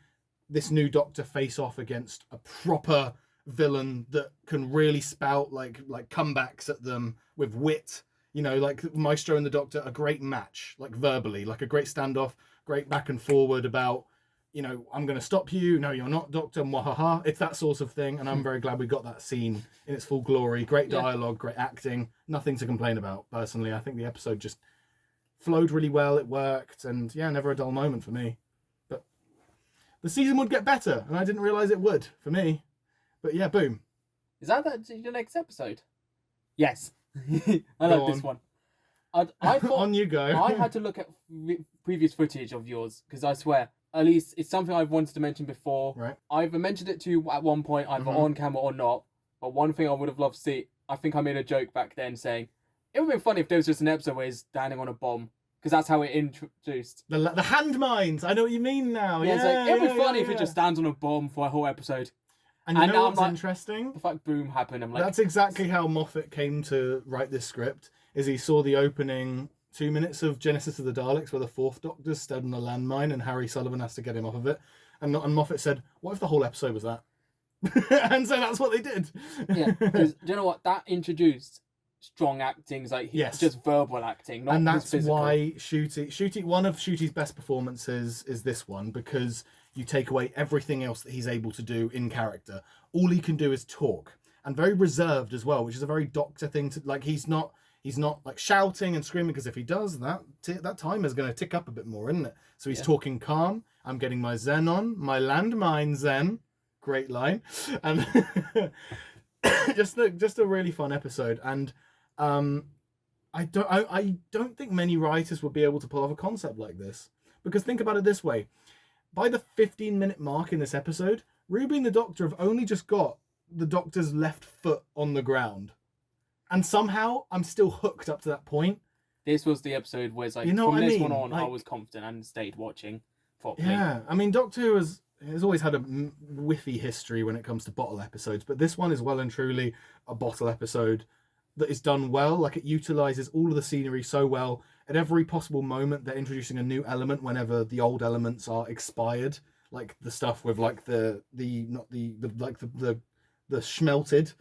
this new Doctor face off against a proper villain that can really spout like comebacks at them with wit, like Maestro and the Doctor, a great match, like verbally, like a great standoff, great back and forward about, I'm going to stop you, no you're not, Doctor, mwahaha. It's that sort of thing, and I'm very glad we got that scene in its full glory. Great dialogue, great acting, nothing to complain about. Personally, I think the episode just flowed really well, it worked, and never a dull moment for me. But the season would get better, and I didn't realise it would, for me. But boom. Is that the next episode? Yes. I like this one. I thought On you go. I had to look at previous footage of yours because I swear, at least it's something I've wanted to mention before. Right. I've mentioned it to you at one point, either on camera or not. But one thing I would have loved to see, I think I made a joke back then saying it would have been funny if there was just an episode where he's standing on a bomb because that's how it introduced. The hand mines. I know what you mean now. Yeah, it's like it would be funny if yeah. it just stands on a bomb for a whole episode. And and know now what's I'm like, interesting? The fact boom happened, I'm like, That's exactly how Moffat came to write this script. Is he saw the opening 2 minutes of Genesis of the Daleks where the Fourth Doctor's stood on a landmine and Harry Sullivan has to get him off of it. And Moffat said, what if the whole episode was that? And so that's what they did. yeah, because do you know what? That introduced strong acting, like just verbal acting, not and his that's physical. why Ncuti, one of Ncuti's best performances is this one, because you take away everything else that he's able to do in character. All he can do is talk, and very reserved as well, which is a very Doctor thing to like. He's not like shouting and screaming, because if he does that, that timer's going to tick up a bit more, isn't it? So he's talking calm. I'm getting my Zen on, my landmine Zen. Great line, and just a really fun episode. And I don't think many writers would be able to pull off a concept like this, because think about it this way: by the 15-minute mark in this episode, Ruby and the Doctor have only just got the Doctor's left foot on the ground, and somehow I'm still hooked up to that point. This was the episode where it's like, from this one on, I was confident and stayed watching properly. Yeah, I mean, Doctor Who has always had a whiffy history when it comes to bottle episodes, but this one is well and truly a bottle episode that is done well. Like, it utilises all of the scenery so well. At every possible moment, they're introducing a new element whenever the old elements are expired. like the stuff with like the not the schmelted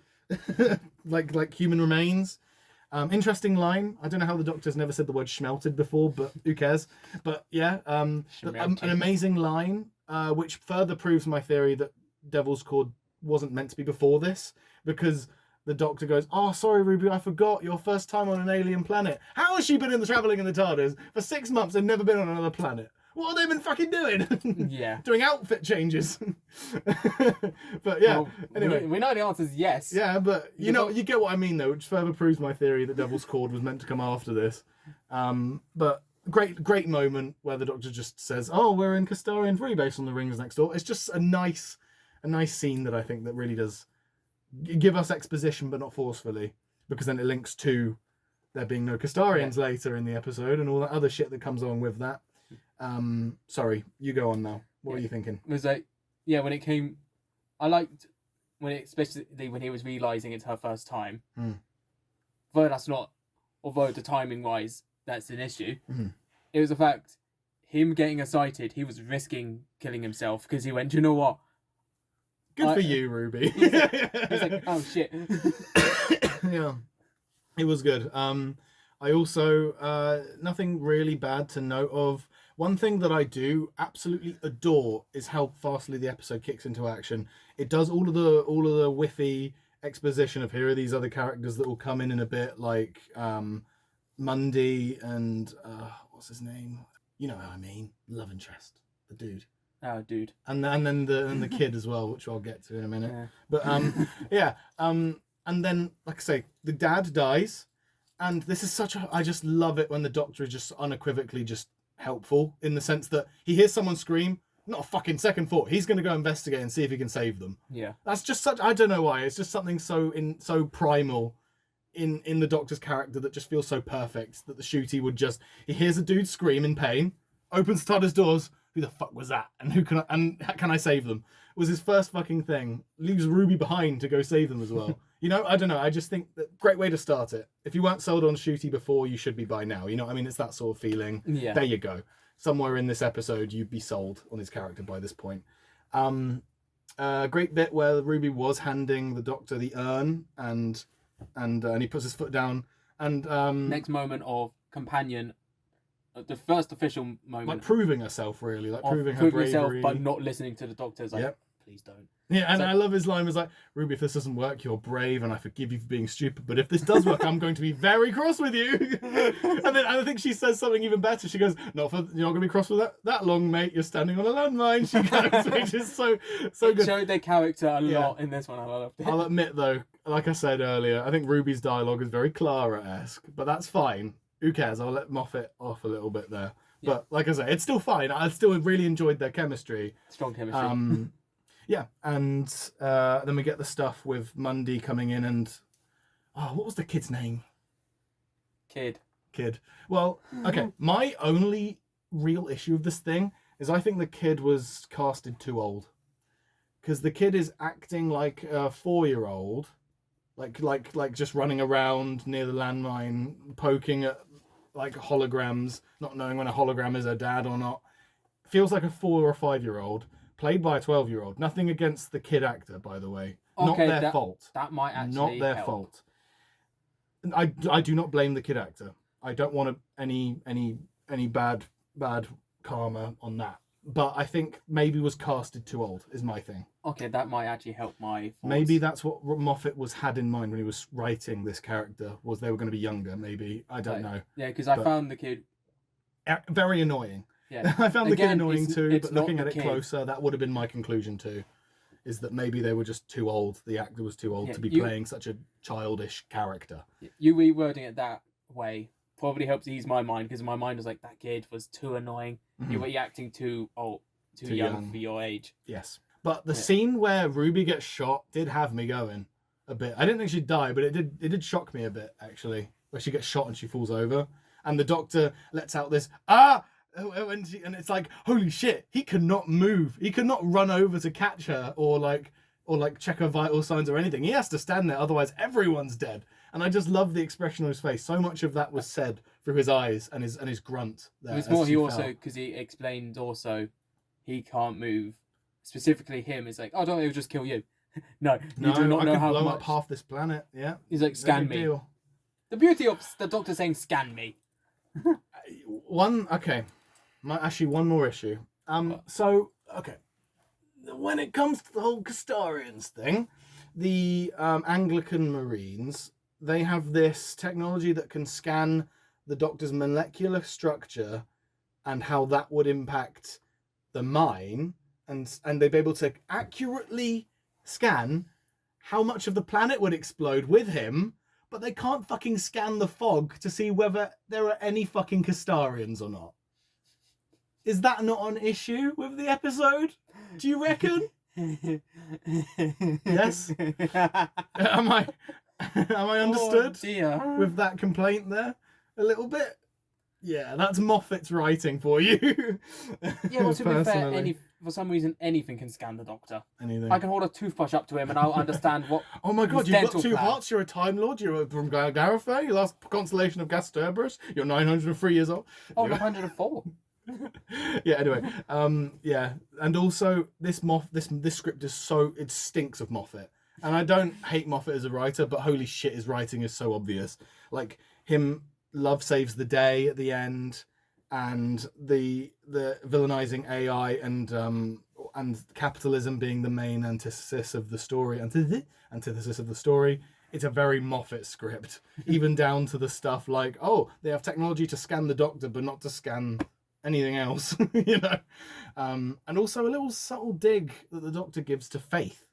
like human remains. Interesting line. I don't know how the Doctor's never said the word schmelted before, but who cares? But yeah, an amazing line, which further proves my theory that Devil's Cord wasn't meant to be before this, because the Doctor goes, "Oh, sorry, Ruby, I forgot your first time on an alien planet. How has she been traveling in the TARDIS for 6 months and never been on another planet? What have they been fucking doing?" Yeah. Doing outfit changes. But yeah, Well, anyway. we know the answer is yes. Yeah, but you get what I mean, though, which further proves my theory that Devil's Cord was meant to come after this. But great moment where the Doctor just says, "Oh, we're in Castarian Free based on the rings next door." It's just a nice scene that I think that really does give us exposition, but not forcefully, because then it links to there being no Castarians later in the episode and all that other shit that comes along with that. Sorry, you go on now. What are you thinking? It was like, yeah, when it came, I liked when it, especially when he was realising it's her first time. Though that's not, although the timing wise, that's an issue. It was the fact, him getting excited, he was risking killing himself because he went, "You know what? Good for you, Ruby." He's like, "Oh shit." Yeah, it was good. I also nothing really bad to note of. One thing that I do absolutely adore is how fastly the episode kicks into action. It does all of the whiffy exposition of here are these other characters that will come in a bit, like Mundy and what's his name? You know what I mean? Love interest, the dude. Oh, dude. And then the kid as well, which I'll get to in a minute. Yeah. But yeah. And then, like I say, the dad dies, and this is I just love it when the Doctor is just unequivocally just helpful, in the sense that he hears someone scream, not a fucking second thought, he's going to go investigate and see if he can save them. Yeah. That's just such, I don't know why, it's just something so primal in the Doctor's character that just feels so perfect, that the Ncuti would just, he hears a dude scream in pain, opens the TARDIS doors, who the fuck was that? And can I save them? Was his first fucking thing. Leaves Ruby behind to go save them as well. You know, I don't know. I just think that great way to start it. If you weren't sold on Ncuti before, you should be by now. You know what I mean? It's that sort of feeling. Yeah. There you go. Somewhere in this episode, you'd be sold on his character by this point. Great bit where Ruby was handing the Doctor the urn, and he puts his foot down. And next moment of companion. The first official moment, like proving herself, really, like proving her bravery, herself, but not listening to the Doctor's like, yep. Please don't. Yeah, and I love his line was like, "Ruby, if this doesn't work, you're brave, and I forgive you for being stupid. But if this does work, I'm going to be very cross with you." And then I think she says something even better. She goes, "You're not going to be cross with that long, mate. You're standing on a landmine." She goes, which is so good. It showed their character a lot in this one. I loved it. I'll admit though, like I said earlier, I think Ruby's dialogue is very Clara-esque, but that's fine. Who cares? I'll let Moffat off a little bit there. Yeah. But like I say, it's still fine. I still really enjoyed their chemistry. Strong chemistry. Yeah, and then we get the stuff with Mundy coming in and... Oh, what was the kid's name? Kid. Well, okay, my only real issue of this thing is I think the kid was casted too old. Because the kid is acting like a 4-year-old. Like just running around near the landmine, poking at like holograms, not knowing when a hologram is her dad or not. Feels like a 4 or 5-year-old, played by a 12-year-old. Nothing against the kid actor, by the way. Okay, not their fault. That might actually not their help. fault. I do not blame the kid actor. I don't want any bad karma on that. But I think maybe was casted too old is my thing. Okay, that might actually help my thoughts. Maybe that's what Moffat had in mind when he was writing this character, was they were going to be younger, maybe. I don't know. Yeah, because I found the kid... very annoying. Yeah. I found the kid annoying too, but looking at it kid. closer, that would have been my conclusion too. Is that maybe they were just too old, the actor was too old to be playing such a childish character. You rewording it that way probably helps ease my mind, because my mind was like, that kid was too annoying. Mm-hmm. You were acting too young for your age. Yes. But the scene where Ruby gets shot did have me going a bit. I didn't think she'd die, but it did shock me a bit, actually, where she gets shot and she falls over. And the Doctor lets out this, and it's like, holy shit, he cannot move. He cannot run over to catch her or check her vital signs or anything. He has to stand there, otherwise everyone's dead. And I just love the expression on his face. So much of that was said through his eyes and his grunt there. It was more because he explained also he can't move. Specifically him, it's like, oh, don't, it'll just kill you. No, No, you do not I know could how blow much. up half this planet. Yeah. He's like, No scan big me. deal. The beauty of the Doctor saying, scan me. Okay. Actually, one more issue. So, okay. When it comes to the whole Castarians thing, the Anglican Marines, they have this technology that can scan the Doctor's molecular structure and how that would impact the mine, and they'd be able to accurately scan how much of the planet would explode with him, but they can't fucking scan the fog to see whether there are any fucking Castarians or not. Is that not an issue with the episode? Do you reckon? Yes? Am I understood with that complaint there? A little bit? Yeah, that's Moffat's writing for you. Yeah, well, to be fair, Personally. for some reason, anything can scan the Doctor. Anything. I can hold a toothbrush up to him and I'll understand what. Oh my god, his you've got dental two plan. hearts, you're a Time Lord, you're from Gallifrey, your last constellation of Gasterberus, you're 903 years old. Oh, 104. Yeah, anyway. Yeah. And also this script is so, it stinks of Moffat. And I don't hate Moffat as a writer, but holy shit, his writing is so obvious. Like him, love saves the day at the end, and the villainizing AI and capitalism being the main antithesis of the story. Antithesis of the story. It's a very Moffat script, even down to the stuff like, oh, they have technology to scan the Doctor, but not to scan anything else, you know. And also a little subtle dig that the Doctor gives to faith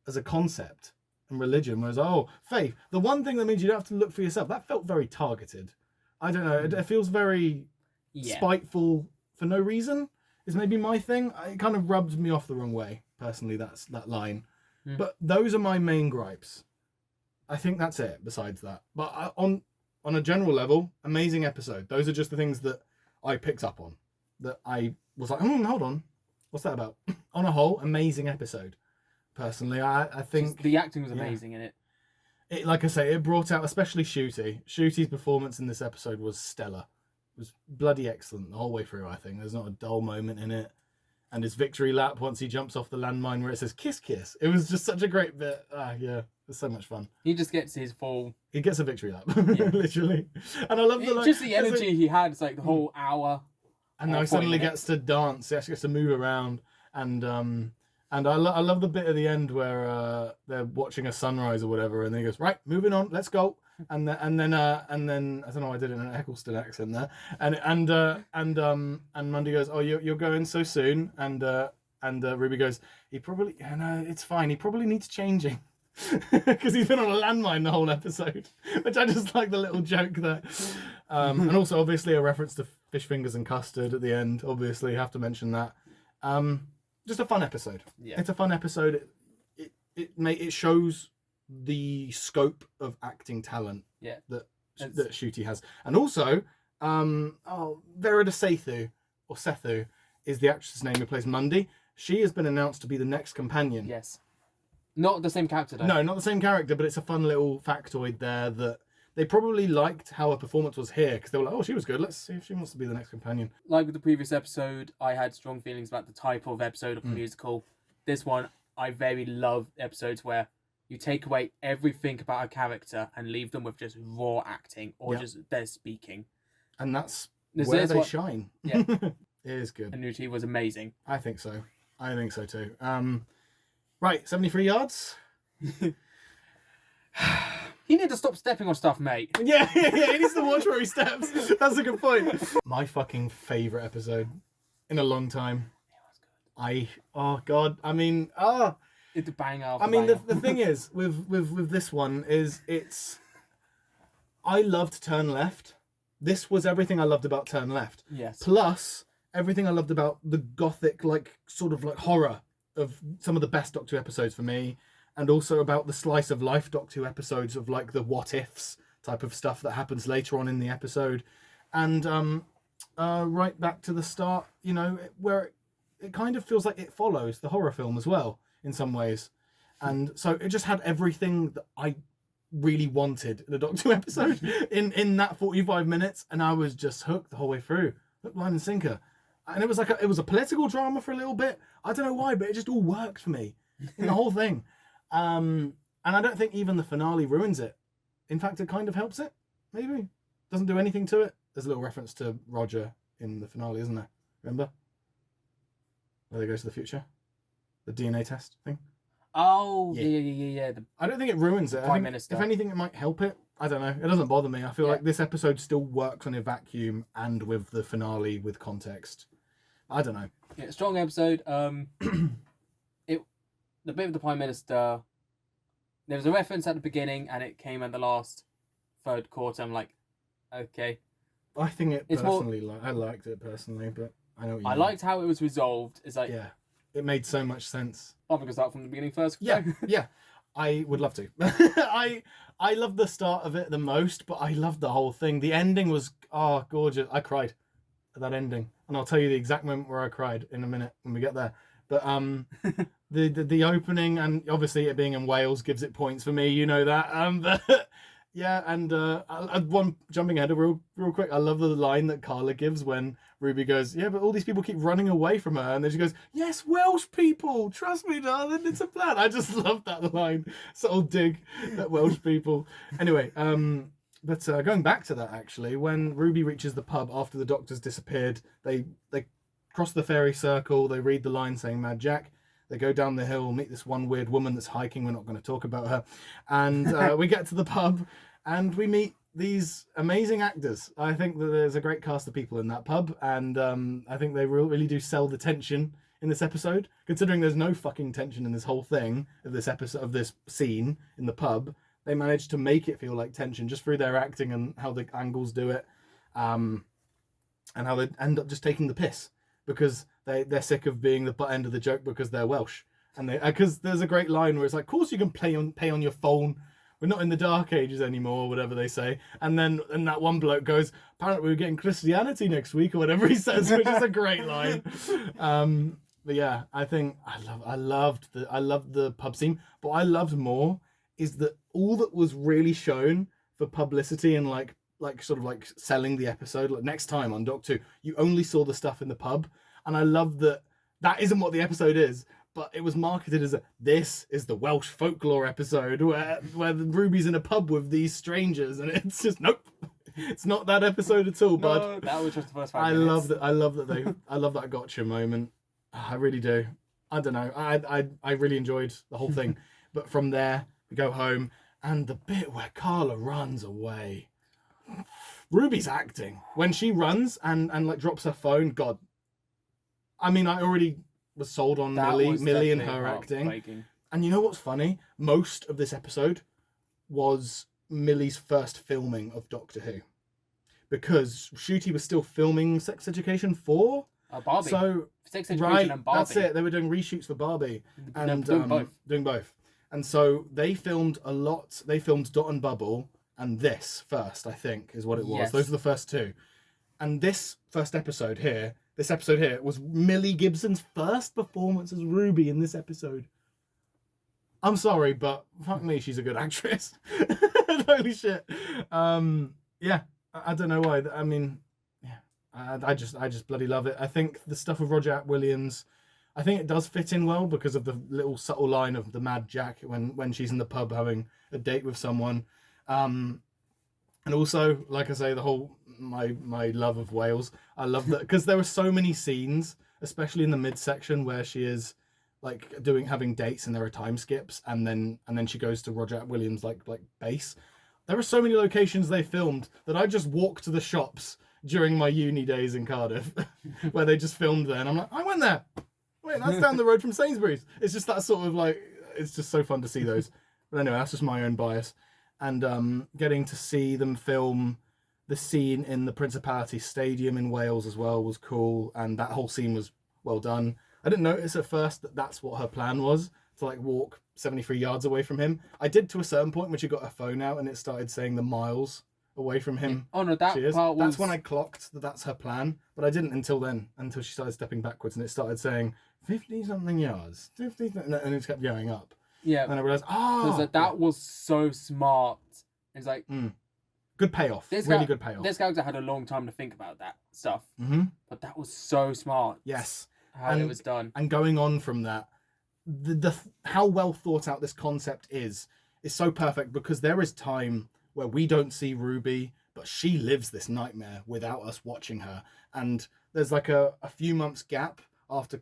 as a concept and religion, whereas, oh, faith, the one thing that means you don't have to look for yourself. That felt very targeted. I don't know. It feels very spiteful for no reason. Is maybe my thing. It kind of rubbed me off the wrong way, personally. That's that line. But those are my main gripes. I think that's it. Besides that, but on a general level, amazing episode. Those are just the things that I picked up on. That I was like, hold on, what's that about? On a whole, amazing episode. Personally, I think just the acting was amazing in it. It, like I say, it brought out, especially Ncuti. Ncuti's performance in this episode was stellar. It was bloody excellent the whole way through, I think. There's not a dull moment in it. And his victory lap once he jumps off the landmine where it says kiss kiss. It was just such a great bit. Yeah, it was so much fun. He just gets his full... He gets a victory lap, literally. And I love the... just the energy he had. It's like the whole hour. And now he suddenly gets to dance. He actually gets to move around. And I love the bit at the end where they're watching a sunrise or whatever, and then he goes, right, moving on, let's go. And then I don't know why I did it in an Eccleston accent there. And Mundy goes, oh, you're going so soon. And Ruby goes, it's fine. He probably needs changing. Because he's been on a landmine the whole episode, which I just like the little joke there. And also obviously a reference to fish fingers and custard at the end. Obviously, have to mention that. Just a fun episode. Yeah. It's a fun episode. It shows the scope of acting talent that Ncuti has. And also, Verida Sethu is the actress name who plays Mundy. She has been announced to be the next companion. Yes. Not the same character, though. No, not the same character, but it's a fun little factoid there that they probably liked how her performance was here, because they were like, oh, she was good. Let's see if she wants to be the next companion. Like with the previous episode, I had strong feelings about the type of episode of the musical. This one, I very love episodes where you take away everything about a character and leave them with just raw acting or just their speaking. And that's where they shine. Yeah. It is good. And Ncuti was amazing. I think so. I think so too. Right, 73 yards. He needs to stop stepping on stuff, mate. Yeah, he needs to watch where he steps. That's a good point. My fucking favourite episode in a long time. It was good. It's a banger. The thing is, with this one, is I loved Turn Left. This was everything I loved about Turn Left. Yes. Plus, everything I loved about the gothic, sort of horror of some of the best Doctor Who episodes for me. And also about the slice of life Doctor Who episodes of the what ifs type of stuff that happens later on in the episode. And right back to the start, where it kind of feels like it follows the horror film as well in some ways. And so it just had everything that I really wanted in a Doctor Who episode in that 45 minutes. And I was just hooked the whole way through. Hook, line and sinker. And it was it was a political drama for a little bit. I don't know why, but it just all worked for me in the whole thing. And I don't think even the finale ruins it. In fact, it kind of helps it. Maybe doesn't do anything to it. There's a little reference to Roger in the finale, isn't there? Remember? Where they go to the future, the DNA test thing. Oh yeah. I don't think it ruins it. Prime Minister. If anything, it might help it. I don't know. It doesn't bother me. I feel like this episode still works on a vacuum and with the finale with context. I don't know. Yeah, strong episode. The bit of the Prime Minister, there was a reference at the beginning and it came at the last third quarter. I'm like, okay. I think it personally, I liked it personally, but I know what you mean. Liked how it was resolved. It's like, yeah, it made so much sense. I think I start from the beginning first. Yeah, yeah. I would love to. I love the start of it the most, but I loved the whole thing. The ending was gorgeous. I cried at that ending, and I'll tell you the exact moment where I cried in a minute when we get there. But the opening, and obviously it being in Wales gives it points for me. You know that. But yeah, and one jumping ahead real quick. I love the line that Carla gives when Ruby goes, "Yeah, but all these people keep running away from her," and then she goes, "Yes, Welsh people, trust me, darling, it's a plan." I just love that line. Subtle dig at Welsh people. Anyway, but going back to that, actually, when Ruby reaches the pub after the doctor's disappeared, they cross the fairy circle. They read the line saying "Mad Jack." They go down the hill, meet this one weird woman that's hiking. We're not going to talk about her. And we get to the pub and we meet these amazing actors. I think that there's a great cast of people in that pub. And I think they really do sell the tension in this episode. Considering there's no fucking tension in this whole thing, of this episode, of this scene in the pub, they managed to make it feel like tension just through their acting and how the angles do it. And how they end up just taking the piss. Because they're sick of being the butt end of the joke because they're Welsh. And because there's a great line where it's like, of course you can pay on your phone. We're not in the dark ages anymore, whatever they say. And then that one bloke goes, apparently we're getting Christianity next week or whatever he says, which is a great line. But yeah, I think I loved the pub scene. But what I loved more is that all that was really shown for publicity and like sort of like selling the episode, like next time on Doc 2, you only saw the stuff in the pub. And I love that isn't what the episode is, but it was marketed as this is the Welsh folklore episode where Ruby's in a pub with these strangers, and it's just nope. It's not that episode at all, bud. No, that was just the first 5 minutes. I love that gotcha moment. I really do. I don't know. I really enjoyed the whole thing. But from there, we go home, and the bit where Carla runs away. Ruby's acting when she runs and like drops her phone. God, I mean, I already was sold on Millie and her acting. And you know what's funny? Most of this episode was Millie's first filming of Doctor Who, because Ncuti was still filming Sex Education 4. Barbie. So Sex Education and Barbie. That's it. They were doing reshoots for Barbie and doing both. And so they filmed a lot. They filmed Dot and Bubble. And this first, I think, is what it was. Yes. Those are the first two. And this episode here was Millie Gibson's first performance as Ruby in this episode. I'm sorry, but fuck me, she's a good actress. Holy shit. Yeah, I don't know why. I mean, yeah, I just bloody love it. I think the stuff with Roger Williams, I think it does fit in well because of the little subtle line of the Mad Jack when she's in the pub having a date with someone. And also, like I say, the whole my love of Wales. I love that because there were so many scenes, especially in the midsection, where she is like having dates and there are time skips, and then she goes to Roger Williams like base. There are so many locations they filmed that I just walked to the shops during my uni days in Cardiff, where they just filmed there, and I'm like, I went there. Wait, that's down the road from Sainsbury's. It's just that sort of like, it's just so fun to see those. But anyway, that's just my own bias. And getting to see them film the scene in the Principality Stadium in Wales as well was cool, and that whole scene was well done. I didn't notice at first that that's what her plan was, to like walk 73 yards away from him. I did to a certain point when she got her phone out and it started saying the miles away from him. Oh no, that part was... That's when I clocked that that's her plan, but I didn't until she started stepping backwards and it started saying 50 something yards, 50, and it just kept going up. Yeah. And I realised, that was so smart. It's like, Good payoff. Really good payoff. This character had a long time to think about that stuff, but that was so smart. Yes. How it was done. And going on from that, the how well thought out this concept is so perfect, because there is time where we don't see Ruby, but she lives this nightmare without us watching her. And there's like a few months gap after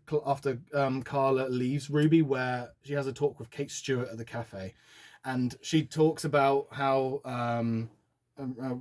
Carla leaves Ruby, where she has a talk with Kate Stewart at the cafe, and she talks about how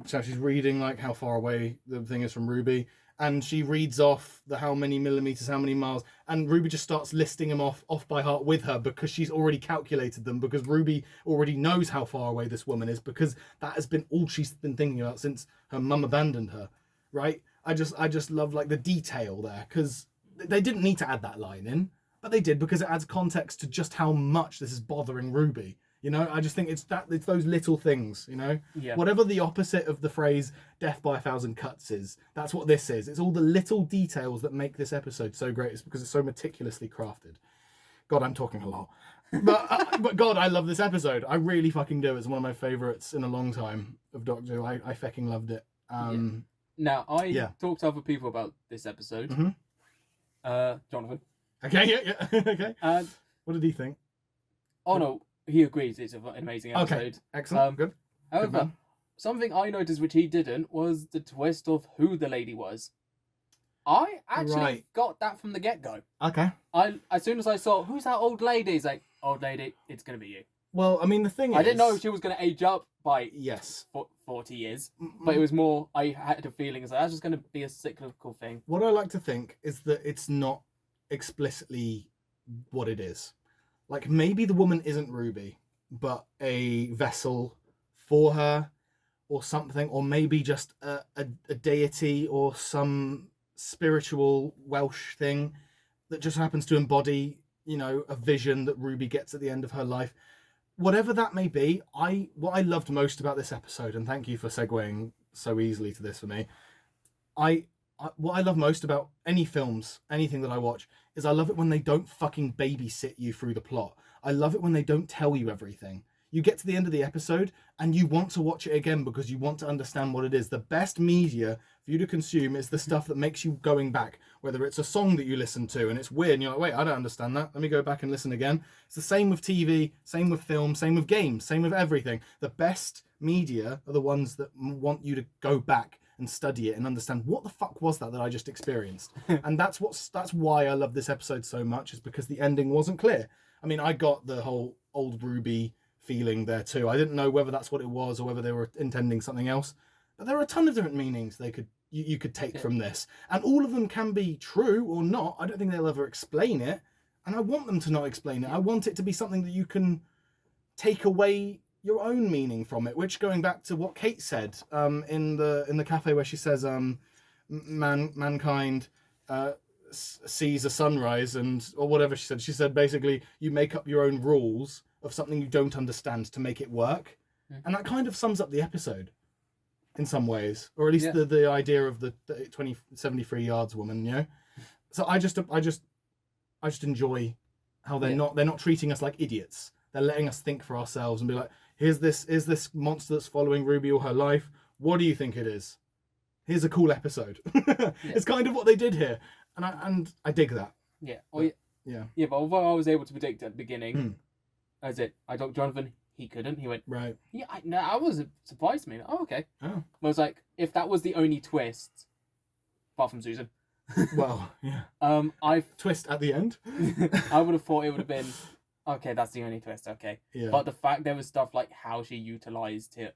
so she's reading like how far away the thing is from Ruby, and she reads off the how many millimeters, how many miles, and Ruby just starts listing them off by heart with her, because she's already calculated them, because Ruby already knows how far away this woman is, because that has been all she's been thinking about since her mum abandoned her, right? I just love like the detail there, because they didn't need to add that line in, but they did, because it adds context to just how much this is bothering Ruby. You know, I just think it's those little things, you know? Yeah. Whatever the opposite of the phrase death by 1,000 cuts is, that's what this is. It's all the little details that make this episode so great. It's because it's so meticulously crafted. God, I'm talking a lot. But God, I love this episode. I really fucking do. It's one of my favourites in a long time of Doctor Who. I fucking loved it. Now, I talked to other people about this episode. Jonathan. Okay, yeah. Okay. What did he think? Oh, no. He agrees it's an amazing episode. Okay, excellent, good. However, something I noticed which he didn't was the twist of who the lady was. I actually got that from the get-go. Okay. As soon as I saw, who's that old lady? It's like, old lady, it's going to be you. Well, I mean, the thing is... I didn't know she was going to age up by 40 years, but it was more, I had a feeling, it's like, that's just going to be a cyclical thing. What I like to think is that it's not explicitly what it is. Like, maybe the woman isn't Ruby, but a vessel for her or something, or maybe just a deity or some spiritual Welsh thing that just happens to embody, you know, a vision that Ruby gets at the end of her life. Whatever that may be, what I loved most about this episode, and thank you for segueing so easily to this for me, what I love most about any films, anything that I watch, is I love it when they don't fucking babysit you through the plot. I love it when they don't tell you everything. You get to the end of the episode and you want to watch it again because you want to understand what it is. The best media for you to consume is the stuff that makes you going back, whether it's a song that you listen to and it's weird and you're like, wait, I don't understand that. Let me go back and listen again. It's the same with TV, same with film, same with games, same with everything. The best media are the ones that want you to go back and study it and understand what the fuck was that I just experienced. And that's why I love this episode so much, is because the ending wasn't clear. I mean, I got the whole old Ruby feeling there too. I didn't know whether that's what it was or whether they were intending something else. But there are a ton of different meanings you could take from this. And all of them can be true or not. I don't think they'll ever explain it. And I want them to not explain it. I want it to be something that you can take away your own meaning from it, which, going back to what Kate said in the cafe where she says mankind sees a sunrise, or whatever she said basically you make up your own rules of something you don't understand to make it work. And that kind of sums up the episode in some ways, or at least the idea of the 73 yards woman, you know. So I just enjoy how they're not treating us like idiots. They're letting us think for ourselves and be like, here's this monster that's following Ruby all her life. What do you think it is? Here's a cool episode. It's kind of what they did here, and I dig that. Yeah. But although I was able to predict at the beginning, I told Jonathan he couldn't. He went right. Yeah, I was surprised to me. Oh, okay. Oh. I was like, if that was the only twist, apart from Susan. Well, yeah. I twist at the end. I would have thought it would have been. Okay, that's the only twist. Okay, yeah. But the fact there was stuff like how she utilized it.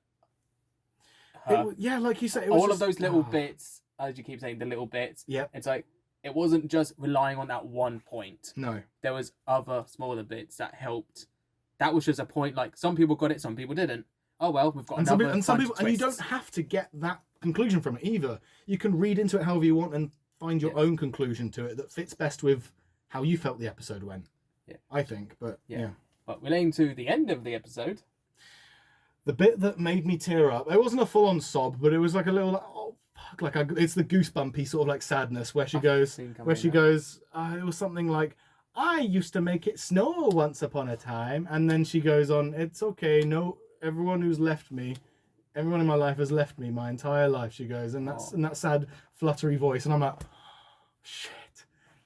Like you said, it was all just, of those little bits, as you keep saying, the little bits. Yeah. It's like it wasn't just relying on that one point. No. There was other smaller bits that helped. That was just a point. Like some people got it, some people didn't. Oh well, we've got another. And some people, and you don't have to get that conclusion from it either. You can read into it however you want and find your own conclusion to it that fits best with how you felt the episode went. Yeah, I think, but yeah. But relating to the end of the episode, the bit that made me tear up, it wasn't a full-on sob, but it was like a little, like, oh fuck, it's the goosebumpy sort of like sadness where she goes, it was something like, I used to make it snow once upon a time, and then she goes on, it's okay, no, everyone who's left me Everyone in my life has left me my entire life, she goes, and that's in that sad, fluttery voice, and I'm like, shit.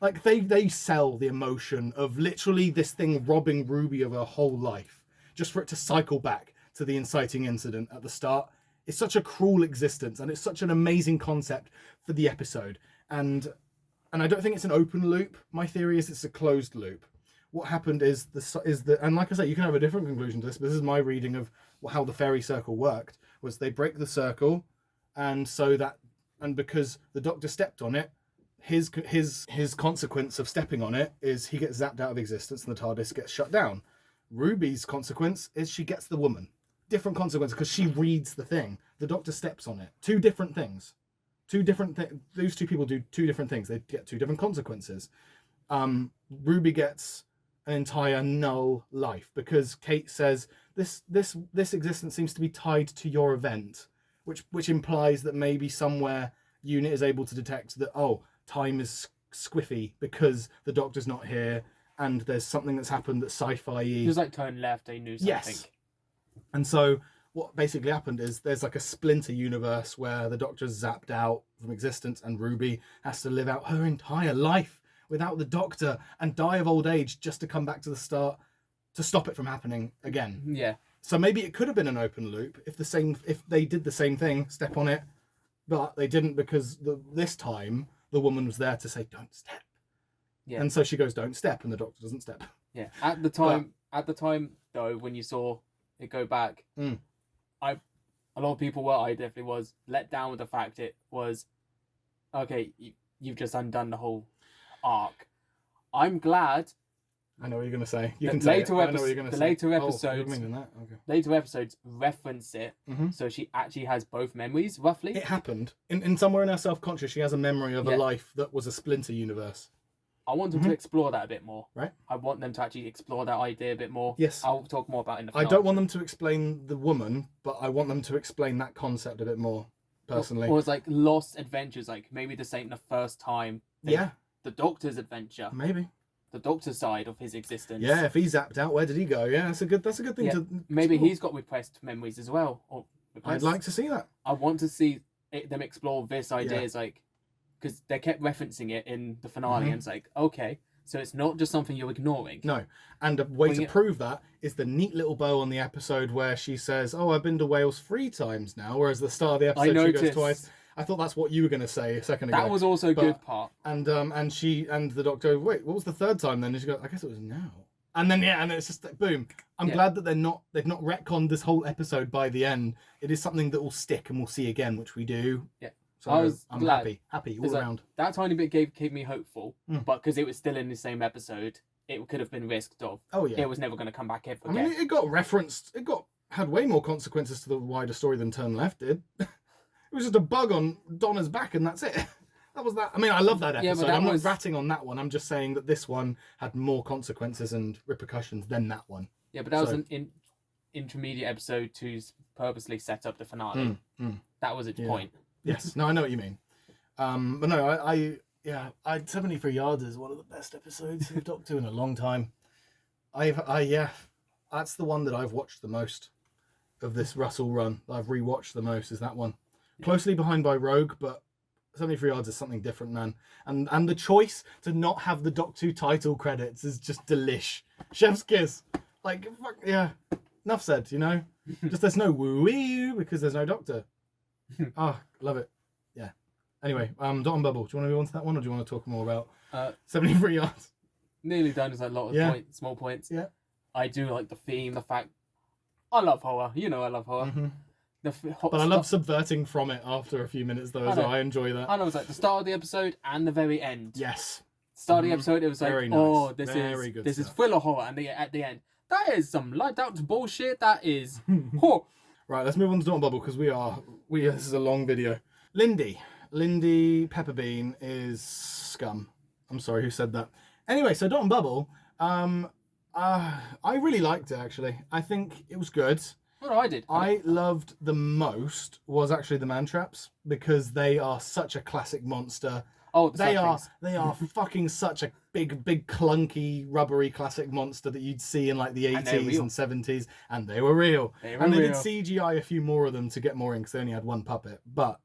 Like, they sell the emotion of literally this thing robbing Ruby of her whole life, just for it to cycle back to the inciting incident at the start. It's such a cruel existence, and it's such an amazing concept for the episode. And I don't think it's an open loop. My theory is it's a closed loop. What happened is and like I say, you can have a different conclusion to this, but this is my reading of how the fairy circle worked. Was they break the circle, and because the Doctor stepped on it, his consequence of stepping on it is he gets zapped out of existence and the TARDIS gets shut down. Ruby's consequence is she gets the woman. Different consequence because she reads the thing. The Doctor steps on it. Two different things. Those two people do two different things. They get two different consequences. Ruby gets an entire null life because Kate says this existence seems to be tied to your event, which implies that maybe somewhere UNIT is able to detect that time is squiffy because the Doctor's not here and there's something that's happened that's sci-fi-y. It was like turn left, they knew something. Yes. And so what basically happened is there's like a splinter universe where the Doctor's zapped out from existence and Ruby has to live out her entire life without the Doctor and die of old age just to come back to the start to stop it from happening again. Yeah. So maybe it could have been an open loop if they did the same thing, step on it, but they didn't because this time the woman was there to say don't step. Yeah. And so she goes don't step and the Doctor doesn't step. Yeah. At the time though, when you saw it go back, a lot of people I definitely was let down with the fact it was okay, you've just undone the whole arc. I'm glad. I know what you're going to say. You can say it. I know what you're going to say. Later episodes, you're meaning that? Okay. Later episodes reference it, so she actually has both memories, roughly. It happened. In somewhere in her self-conscious, she has a memory of a life that was a splinter universe. I want them to explore that a bit more. Right. I want them to actually explore that idea a bit more. Yes. I'll talk more about it in the finale. I don't want them to explain the woman, but I want them to explain that concept a bit more, personally. Or it's like lost adventures, like maybe this ain't the first time. The Doctor's adventure. Maybe. The Doctor's side of his existence. Yeah, if he zapped out, where did he go? Yeah, that's a good thing to maybe explore. He's got repressed memories as well. I'd like to see that. I want to see them explore this idea, because they kept referencing it in the finale, and it's like, okay, so it's not just something you're ignoring. No, and a way to prove that is the neat little bow on the episode where she says, I've been to Wales 3 times now, whereas the start of the episode she goes twice. I thought that's what you were going to say a second ago. That was also a good part. And the Doctor, wait, what was the third time then? And she goes, I guess it was now. And then and it's just like, boom. I'm glad that they've not retconned this whole episode by the end. It is something that will stick and we'll see again, which we do. Yeah. So I'm glad. happy all around. That tiny bit kept me hopeful, but because it was still in the same episode, it could have been risked of. Oh yeah. It was never going to come back ever again. I mean, it got referenced. Had way more consequences to the wider story than Turn Left did. It was just a bug on Donna's back, and that's it. That was that. I mean, I love that episode. I'm not ratting on that one. I'm just saying that this one had more consequences and repercussions than that one. Yeah, but that was an intermediate episode to purposely set up the finale. That was its point. Yes. No, I know what you mean. But no, 73 Yards is one of the best episodes of Doctor Who in a long time. That's the one that I've watched the most of this Russell run. I've rewatched the most is that one. Closely behind by Rogue, but 73 Yards is something different, man. And the choice to not have the Doctor Who title credits is just delish. Chef's kiss. Like, fuck, yeah. Enough said, you know? Just there's no woo-wee because there's no Doctor. Love it. Yeah. Anyway, Dot and Bubble. Do you want to go on to that one or do you want to talk more about 73 Yards? Nearly done. There's a lot of small points. Yeah. I do like the theme, the fact... I love horror. You know I love horror. But I love subverting from it after a few minutes though, so I enjoy that. I know, it's like the start of the episode and the very end. Yes. Start of the episode, it was like, very nice. This is full of horror, and at the end, that is some light out bullshit. That is, Right, let's move on to Dot and Bubble because this is a long video. Lindy Pepperbean is scum. I'm sorry, who said that? Anyway, so Dot and Bubble, I really liked it actually. I think it was good. What I did. I loved the most was actually the man traps because they are such a classic monster. Oh, the They are things. they are fucking such a big clunky rubbery classic monster that you'd see in like the And they're 80s real. and 70s, and they were real. They were And they did real. CGI a few more of them to get more in because they only had one puppet, but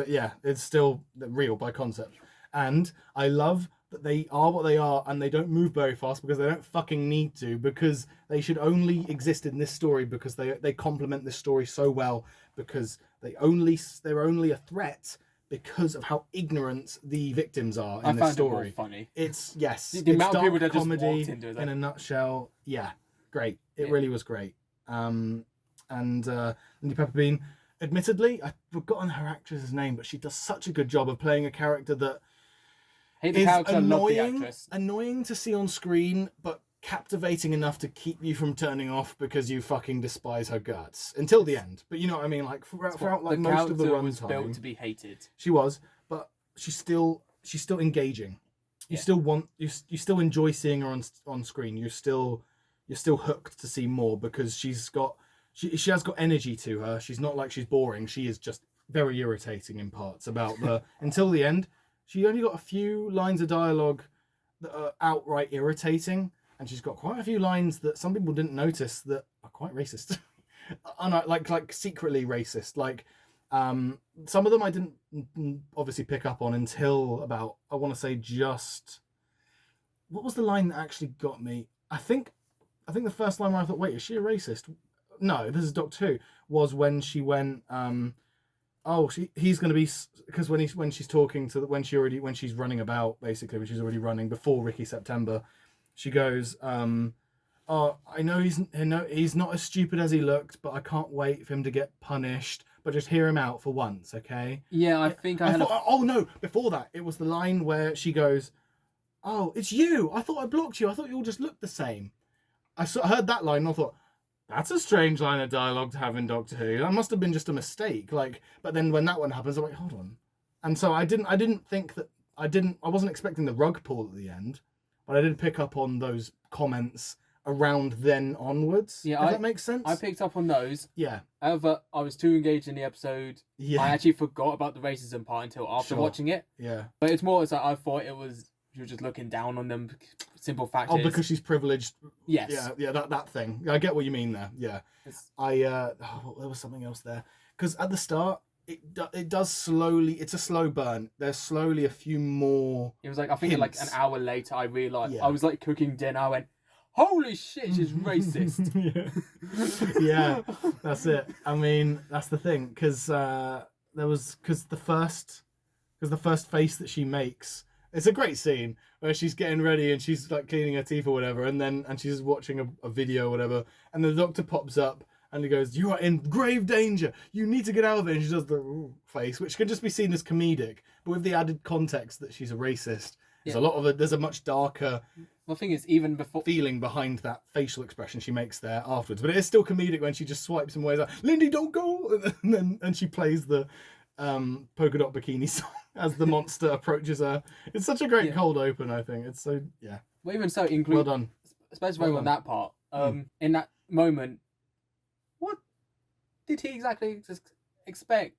yeah, it's still real by concept. And I love that they are what they are, and they don't move very fast because they don't fucking need to, because they should only exist in this story because they complement this story so well, because they're only a threat because of how ignorant the victims are in I this found story. it more funny. It's yes, The it's amount of people dark that just comedy walked into it, in a nutshell. Yeah, great. It really was great. And Lindy Pepperbean, admittedly, I've forgotten her actress's name, but she does such a good job of playing a character that Hate the is character, love the actress. annoying to see on screen, but captivating enough to keep you from turning off because you fucking despise her guts until the end. But you know what I mean, like throughout like the most of the character was built runtime, to be hated. she was, but she's still engaging. You Yeah. still want you still enjoy seeing her on screen. You're still hooked to see more because she has got energy to her. She's not like she's boring. She is just very irritating in parts about the until the end. She only got a few lines of dialogue that are outright irritating, and she's got quite a few lines that some people didn't notice that are quite racist. like secretly racist. Like some of them I didn't obviously pick up on until about, I want to say, just what was the line that actually got me? I think the first line where I thought, wait, is she a racist? No, this is Doctor Who. Was when she went, he's going to be, because when she's talking to when she's running about, basically when she's already running before Ricky September, she goes, oh, I know he's not as stupid as he looked, but I can't wait for him to get punished. But just hear him out for once, okay? Yeah, I think I had thought, oh no, before that, it was the line where she goes, oh, it's you. I thought I blocked you. I thought you all just looked the same. I heard that line and I thought, that's a strange line of dialogue to have in Doctor Who. That must have been just a mistake. Like, but then when that one happens, I'm like, hold on. And so I didn't think that I wasn't expecting the rug pull at the end, but I did pick up on those comments around then onwards. Yeah, if that makes sense. I picked up on those. Yeah. However, I was too engaged in the episode. Yeah. I actually forgot about the racism part until after watching it. Yeah. But it's more as like I thought it was, you were just looking down on them. Simple fact is, because she's privileged. Yes. Yeah, that thing. I get what you mean there. Yeah. There was something else there. Because at the start, it does slowly, it's a slow burn. There's slowly a few more. It was like, I think like an hour later, I realised, I was like cooking dinner, I went, holy shit, she's racist. Yeah, that's it. I mean, that's the thing, because the first face that she makes, it's a great scene where she's getting ready and she's like cleaning her teeth or whatever, and she's watching a video or whatever, and the doctor pops up and he goes, "You are in grave danger. You need to get out of it." And she does the face, which can just be seen as comedic, but with the added context that she's a racist, there's a lot of it. There's a much darker. The thing is, even before feeling behind that facial expression she makes there afterwards, but it is still comedic when she just swipes him away. Like, Lindy, don't go, and she plays the polka dot bikini song as the monster approaches her. It's such a great cold open. I think it's so Well, even so, well done. Especially on that part. In that moment, what did he exactly expect?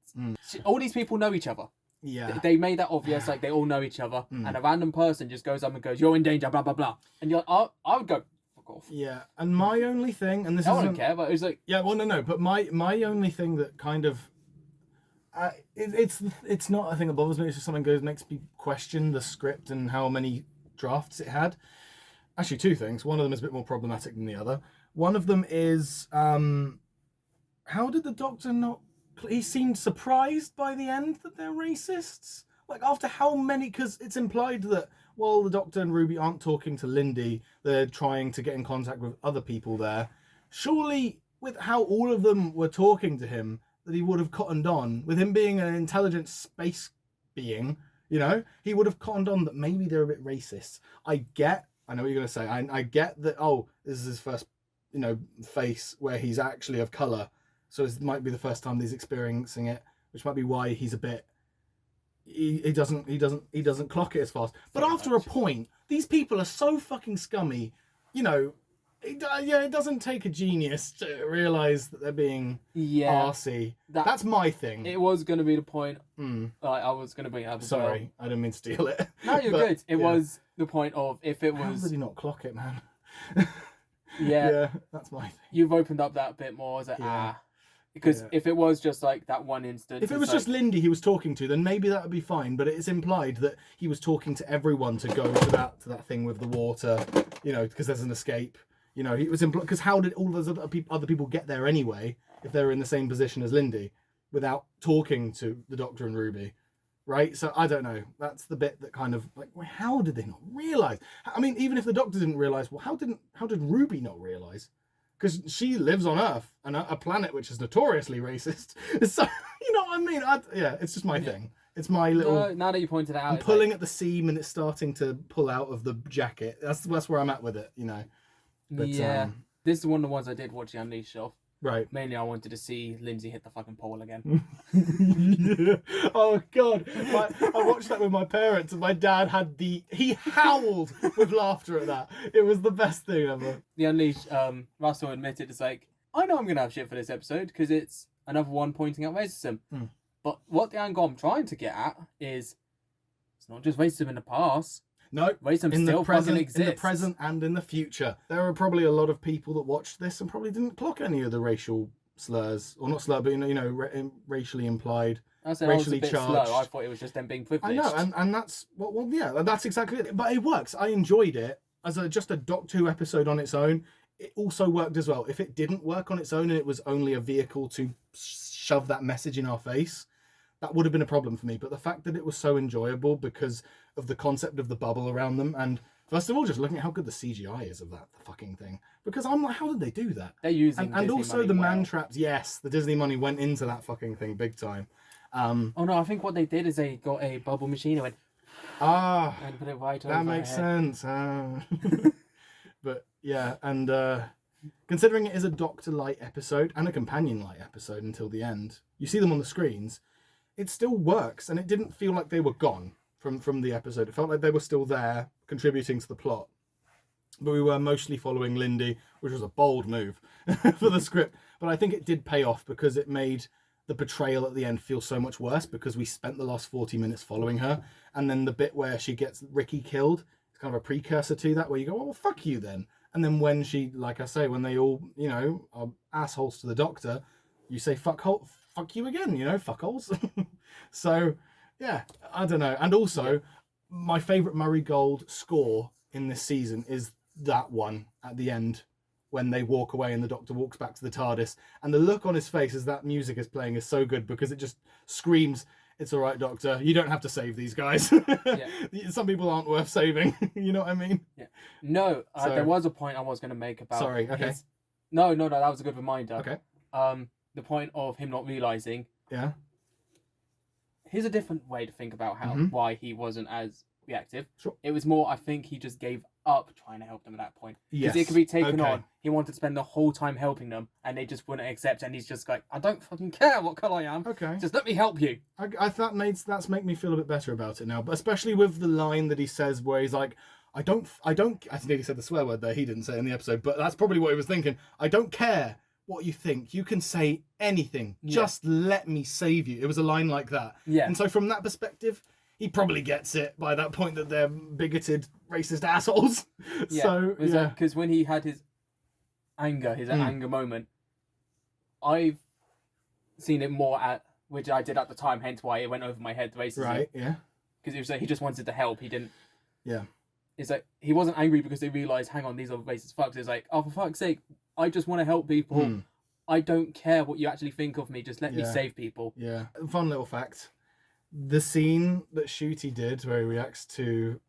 All these people know each other. Yeah, they made that obvious, like they all know each other, and a random person just goes up and goes, "You're in danger," blah blah blah, and you're like, I would go, fuck off. Yeah, and my only thing, and this I don't care, but it was like, yeah, well, no, but my only thing that kind of, it's not a thing that bothers me. It's just something that makes me question the script and how many drafts it had. Actually, two things. One of them is a bit more problematic than the other. One of them is, how did the Doctor not? He seemed surprised by the end that they're racists. Like, after how many? Because it's implied that while the Doctor and Ruby aren't talking to Lindy, they're trying to get in contact with other people there. Surely, with how all of them were talking to him, that he would have cottoned on. With him being an intelligent space being, you know, he would have cottoned on that maybe they're a bit racist. I know what you're going to say. I get that, this is his first, face where he's actually of colour. So it might be the first time he's experiencing it, which might be why he's a bit. He doesn't clock it as fast. But after a point, these people are so fucking scummy. it doesn't take a genius to realise that they're being Yeah, arsey. That's my thing. it was going to be the point. I was going to bring it up as well. Sorry, I didn't mean to steal it. No, you're good. It was the point of if it How was. did he not clock it, man? Yeah, that's my thing. you've opened up that bit more. As because if it was just like that one instance, if it was just Lindy he was talking to, then maybe that would be fine. But it's implied that he was talking to everyone to go to that thing with the water, because there's an escape. He was because how did all those other people get there anyway if they were in the same position as Lindy without talking to the Doctor and Ruby, right? So I don't know. That's the bit that kind of like, well, how did they not realise? I mean, even if the Doctor didn't realise, well, how did Ruby not realise? Because she lives on Earth, and a planet which is notoriously racist. So, you know what I mean? It's just my thing. It's my little... No, now that you pointed it out... I'm pulling at the seam, and it's starting to pull out of the jacket. That's where I'm at with it, But, this is one of the ones I did watch the Unleashed of. Right. Mainly I wanted to see Lindsay hit the fucking pole again. Oh, God. I watched that with my parents, and my dad he howled with laughter at that. It was the best thing ever. The Unleashed, Russell admitted, it's like, I know I'm going to have shit for this episode, because it's another one pointing out racism. But what the angle I'm trying to get at is, it's not just racism in the past. No, racism in still the present, fucking exists. in the present and in the future. There are probably a lot of people that watched this and probably didn't clock any of the racial slurs, or not slur, but racially implied, I said racially I was a bit charged. slow. I thought it was just them being privileged. I know, and that's that's exactly it. But it works. I enjoyed it as just a Doctor Who episode on its own. It also worked as well. If it didn't work on its own and it was only a vehicle to shove that message in our face, that would have been a problem for me. But the fact that it was so enjoyable because of the concept of the bubble around them, and first of all, just looking at how good the CGI is of that fucking thing. Because I'm like, how did they do that? They're using and Disney also money the well. man traps. Yes, the Disney money went into that fucking thing big time. Oh no, I think what they did is they got a bubble machine and went and put it right over that makes her head. sense. But yeah, and considering it is a Doctor Light episode and a Companion Light episode until the end, you see them on the screens. It still works, and it didn't feel like they were gone from the episode. It felt like they were still there, contributing to the plot. But we were mostly following Lindy, which was a bold move for the script. But I think it did pay off because it made the betrayal at the end feel so much worse because we spent the last 40 minutes following her. And then the bit where she gets Ricky killed, it's kind of a precursor to that, where you go, oh, well, fuck you then. And then when she, like I say, when they all, are assholes to the Doctor, you say, fuck you again, fuckholes. So, yeah, I don't know. And also, my favourite Murray Gold score in this season is that one at the end when they walk away and the Doctor walks back to the TARDIS. And the look on his face as that music is playing is so good because it just screams, it's all right, Doctor. You don't have to save these guys. Some people aren't worth saving. You know what I mean? Yeah. No, there was a point I was going to make about... Sorry, okay. No, that was a good reminder. Okay. The point of him not realising... Yeah. Here's a different way to think about why he wasn't as reactive. Sure. It was more, I think he just gave up trying to help them at that point. Yes. Because it could be taken on. He wanted to spend the whole time helping them, and they just wouldn't accept. And he's just like, I don't fucking care what colour I am. Okay. Just let me help you. That's make me feel a bit better about it now. But especially with the line that he says where he's like, I think he said the swear word there. He didn't say it in the episode, but that's probably what he was thinking. I don't care what you think. You can say anything. Yeah. Just let me save you. It was a line like that. Yeah. And so from that perspective, he probably gets it by that point that they're bigoted, racist assholes. Yeah. So, because when he had his anger moment, I've seen it more at, which I did at the time, hence why it went over my head, the racism. Right, yeah. Because it was like he just wanted to help. He didn't... Yeah. It's like, he wasn't angry because they realised, hang on, these are racist fucks. It's like, oh, for fuck's sake, I just want to help people. I don't care what you actually think of me. Just let me save people. Yeah. Fun little fact. The scene that Ncuti did where he reacts to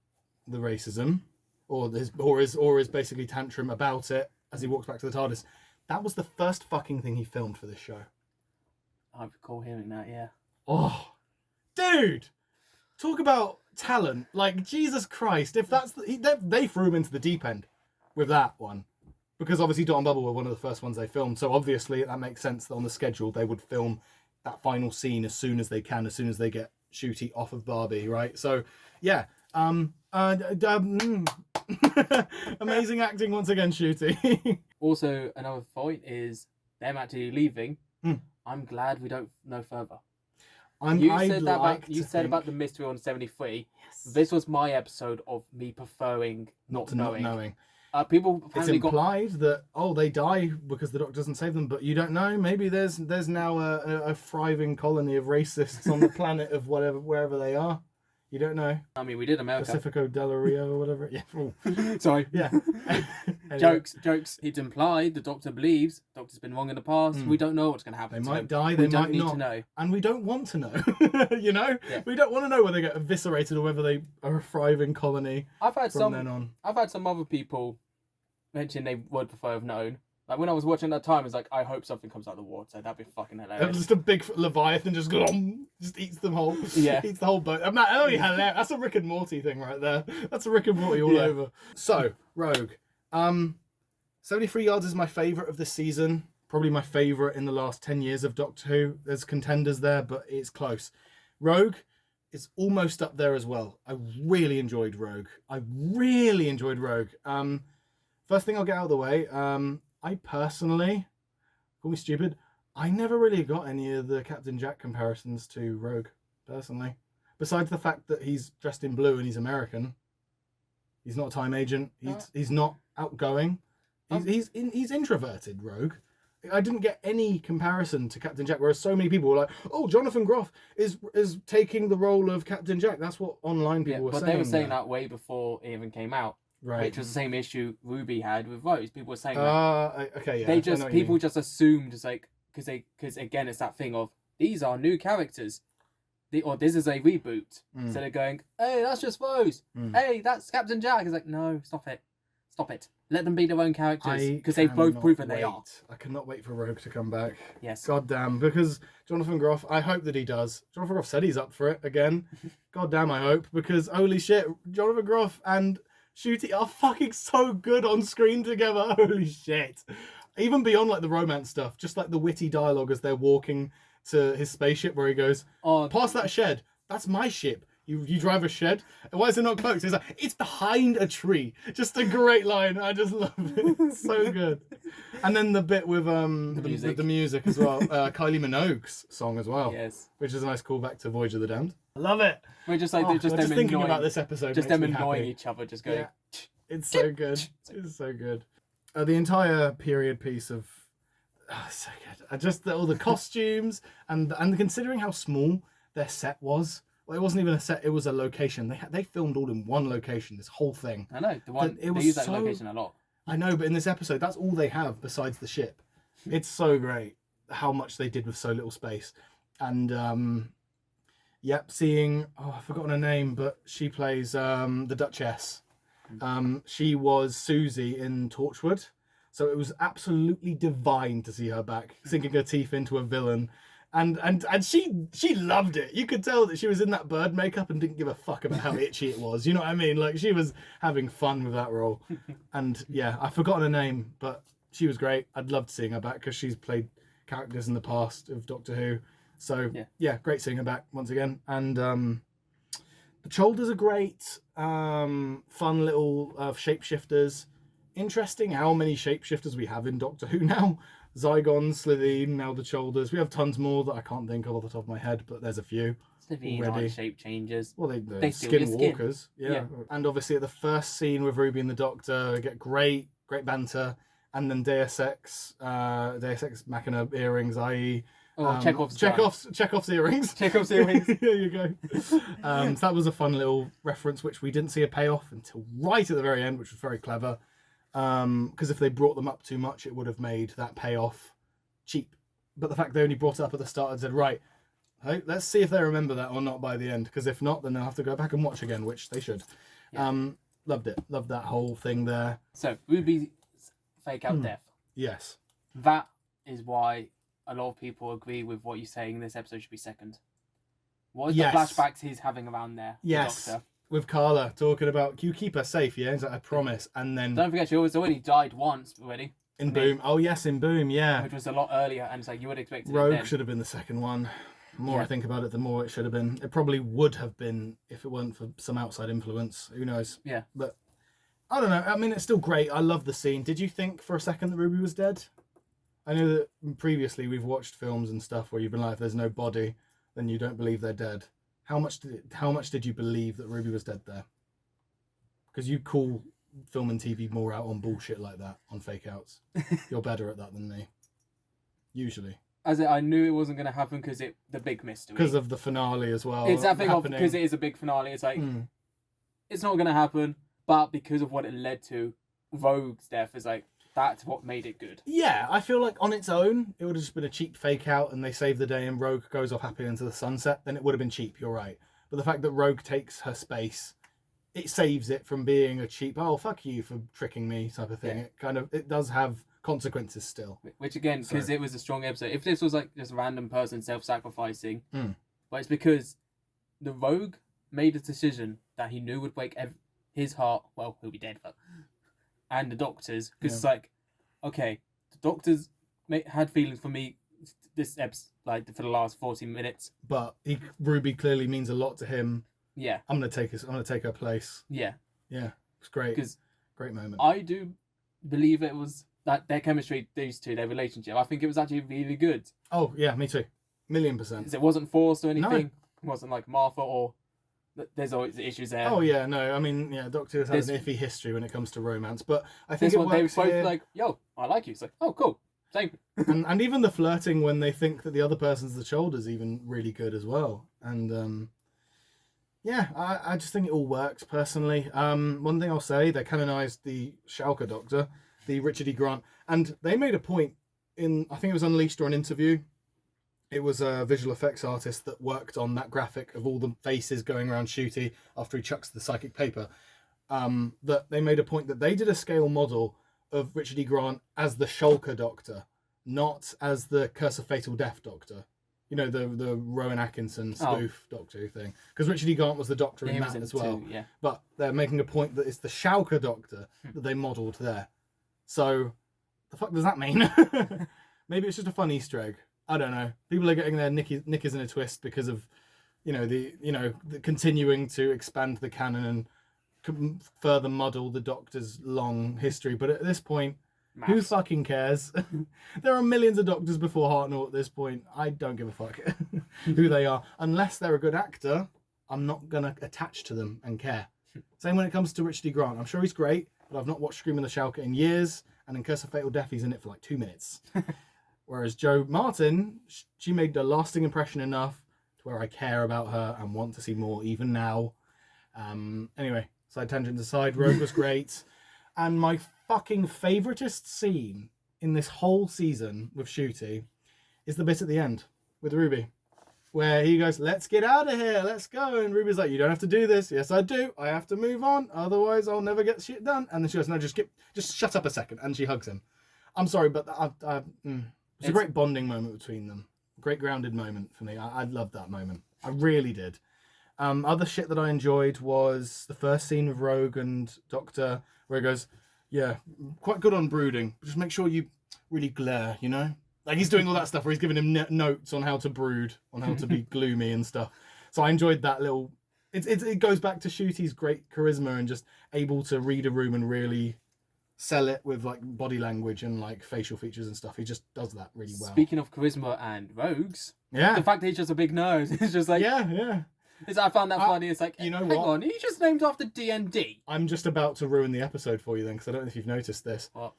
the racism or his basically tantrum about it as he walks back to the TARDIS, that was the first fucking thing he filmed for this show. I recall hearing that, yeah. Oh, dude! Talk about talent. Like, Jesus Christ. If that's... they threw him into the deep end with that one. Because obviously Dot and Bubble were one of the first ones they filmed. So obviously that makes sense that on the schedule they would film that final scene as soon as they can, as soon as they get Ncuti off of Barbie, right? So, yeah. Amazing acting once again, Ncuti. Also, another point is them actually leaving. Mm. I'm glad we don't know further. I'd like You to said about think- the mystery on 73. Yes. This was my episode of me preferring not not knowing. knowing. People It's apparently got implied that they die because the Doctor doesn't save them, but you don't know. Maybe there's now a thriving colony of racists on the planet of wherever they are. You don't know. I mean, we did America. Pacifico del Rio or whatever. Yeah. Ooh. Sorry. Yeah. Anyway, Jokes. It's implied the Doctor believes. Doctor's been wrong in the past. Mm. We don't know what's going to happen. They to might them. die. We They don't might need not. to know. And we don't want to know. You know. Yeah. We don't want to know whether they get eviscerated or whether they are a thriving colony I've had from then on. I've had some other people mention they would prefer have known. Like when I was watching that time, it's like I hope something comes out of the water. That'd be fucking hilarious. Just a big Leviathan just eats them whole. Yeah. Eats the whole boat. That'd be hilarious. That's a Rick and Morty thing right there. That's a Rick and Morty all Yeah. over. So, Rogue. 73 Yards is my favourite of this season. Probably my favourite in the last 10 years of Doctor Who. There's contenders there, but it's close. Rogue is almost up there as well. I really enjoyed Rogue. First thing I'll get out of the way. I personally, call me stupid, I never really got any of the Captain Jack comparisons to Rogue, personally. Besides the fact that he's dressed in blue and he's American. He's not a time agent. He's not outgoing. He's introverted, Rogue. I didn't get any comparison to Captain Jack, whereas so many people were like, "Oh, Jonathan Groff is taking the role of Captain Jack." That's what online people were saying. But they were saying that way before it even came out. Right. Which was the same issue Ruby had with Rose. People were saying that. Okay, yeah. People just assumed, just like, because again, it's that thing of, these are new characters. Or this is a reboot. Mm. So they're going, hey, that's just Rose. Mm. Hey, that's Captain Jack. It's like, no, stop it. Let them be their own characters. Because they've both cannot proven they wait. are. I cannot wait for Rogue to come back. Yes. God damn, because Jonathan Groff, I hope that he does. Jonathan Groff said he's up for it again. God damn, I hope, because holy shit, Jonathan Groff and Ncuti are fucking so good on screen together. Holy shit. Even beyond like the romance stuff, just like the witty dialogue as they're walking to his spaceship where he goes, past that shed, that's my ship. You drive a shed? Why is it not cloaked? He's like, it's behind a tree. Just a great line. I just love it. It's so good. And then the bit with the music as well. Kylie Minogue's song as well. Yes. Which is a nice callback to Voyage of the Damned. I love it. We're just like, just them thinking annoying, about this episode. just makes them me annoying happy. each other, just going. Yeah. It's so good. It's so good. The entire period piece of so good. All the costumes and considering how small their set was. Well, it wasn't even a set; it was a location. They filmed all in one location. This whole thing. I know they use that location a lot. I know, but in this episode, that's all they have besides the ship. It's so great how much they did with so little space, and seeing I've forgotten her name, but she plays the Duchess. She was Susie in Torchwood, so it was absolutely divine to see her back, sinking her teeth into a villain. And she loved it. You could tell that she was in that bird makeup and didn't give a fuck about how itchy it was. You know what I mean? Like, she was having fun with that role. And yeah, I've forgotten her name, but she was great. I'd love to seeing her back because she's played characters in the past of Doctor Who. So yeah, great seeing her back once again. And the Cholders are great. Fun little shapeshifters. Interesting how many shapeshifters we have in Doctor Who now. Zygon, Slitheen, now the Cholders. We have tons more that I can't think of off the top of my head, but there's a few. Slitheen already. aren't shape changes. Well, they're steal your skin. skinwalkers. Yeah. And obviously at the first scene with Ruby and the Doctor, we get great banter. And then Deus Ex Machina earrings, i.e. Chekhov's earrings. Chekhov's earrings. There you go. So that was a fun little reference, which we didn't see a payoff until right at the very end, which was very clever. Because if they brought them up too much, it would have made that payoff cheap. But the fact they only brought it up at the start and said, right, hey, let's see if they remember that or not by the end. Because if not, then they'll have to go back and watch again, which they should. Yeah. Loved it. Loved that whole thing there. So, Ruby's fake out death. Yes. That is why a lot of people agree with what you're saying. This episode should be second. What is the flashbacks he's having around there? Yes. The Doctor? With Carla talking about, you keep her safe, yeah? He's like, I promise. And then Don't forget, she already died once already. in Boom. Oh, yes, in Boom, yeah. Which was a lot earlier, and it's like you would expect it Rogue then. should have been the second one. The more I think about it, the more it should have been. It probably would have been if it weren't for some outside influence. Who knows? Yeah. But I don't know. I mean, it's still great. I love the scene. Did you think for a second that Ruby was dead? I know that previously we've watched films and stuff where you've been like, if there's no body, then you don't believe they're dead. How much did you believe that Ruby was dead there? Because you call film and TV more out on bullshit like that, on fake outs. You're better at that than me. Usually. I knew it wasn't going to happen because the big mystery. Because of the finale as well. It's that thing of, because it is a big finale. It's like, it's not going to happen, but because of what it led to, Rogue's death is like, that's what made it good. Yeah, I feel like on its own, it would have just been a cheap fake out and they save the day and Rogue goes off happily into the sunset, then it would have been cheap, you're right. But the fact that Rogue takes her space, it saves it from being a cheap, oh, fuck you for tricking me type of thing. Yeah. It does have consequences still. Which again, because it was a strong episode. If this was like just a random person self-sacrificing, but it's because the Rogue made a decision that he knew would break his heart. Well, he'll be dead, but and the Doctors, because it's like, okay, the Doctors had feelings for me this episode, like for the last 40 minutes. But Ruby clearly means a lot to him. Yeah, I'm gonna take her place. Yeah, it's great. Because great moment. I do believe it was that their chemistry, these two, their relationship. I think it was actually really good. Oh yeah, me too. 1,000,000%. It wasn't forced or anything. No. It wasn't like Martha or. There's always issues there. Oh yeah, no, I mean, yeah, Doctor Who has an iffy history when it comes to romance, but I think this it one, they were works both here. like, "Yo, I like you." It's like, "Oh, cool, same." and even the flirting when they think that the other person's the shoulder is even really good as well. And yeah, I just think it all works personally. One thing I'll say, they canonised the Schalke Doctor, the Richard E. Grant, and they made a point in, I think it was Unleashed or an interview. It was a visual effects artist that worked on that graphic of all the faces going around Ncuti after he chucks the psychic paper. That they made a point that they did a scale model of Richard E. Grant as the Schalke Doctor, not as the Curse of Fatal Death Doctor. You know, the Rowan Atkinson spoof Doctor Who thing. Because Richard E. Grant was the Doctor in that as well. Yeah. But they're making a point that it's the Schalke Doctor that they modelled there. So, the fuck does that mean? Maybe it's just a fun Easter egg. I don't know. People are getting their knickers in a twist because of, the continuing to expand the canon and further muddle the Doctor's long history. But at this point, who fucking cares? There are millions of Doctors before Hartnell at this point. I don't give a fuck who they are. Unless they're a good actor, I'm not going to attach to them and care. Same when it comes to Richard E. Grant. I'm sure he's great, but I've not watched Scream of the Schalke in years. And in Curse of Fatal Death, he's in it for like 2 minutes. Whereas Jo Martin, she made a lasting impression enough to where I care about her and want to see more even now. Anyway, side tangent aside, Rogue was great. And my fucking favouriteest scene in this whole season with Ncuti is the bit at the end with Ruby. Where he goes, let's get out of here, let's go. And Ruby's like, you don't have to do this. Yes, I do. I have to move on. Otherwise, I'll never get shit done. And then she goes, no, just shut up a second. And she hugs him. I'm sorry, but it's a great bonding moment between them. Great grounded moment for me. I loved that moment. I really did. Other shit that I enjoyed was the first scene with Rogue and Doctor, where he goes, yeah, quite good on brooding. Just make sure you really glare, you know? Like he's doing all that stuff where he's giving him notes on how to brood, on how to be gloomy and stuff. So I enjoyed that little... It goes back to Ncuti's great charisma and just able to read a room and really sell it with like body language and like facial features and stuff. He just does that really well. Speaking of charisma and rogues, yeah, the fact that he's just a big nose, it's just like yeah. I found that funny. It's like, you know hang what? on, he just named after D&D. I'm just about to ruin the episode for you then, because I don't know if you've noticed this. What?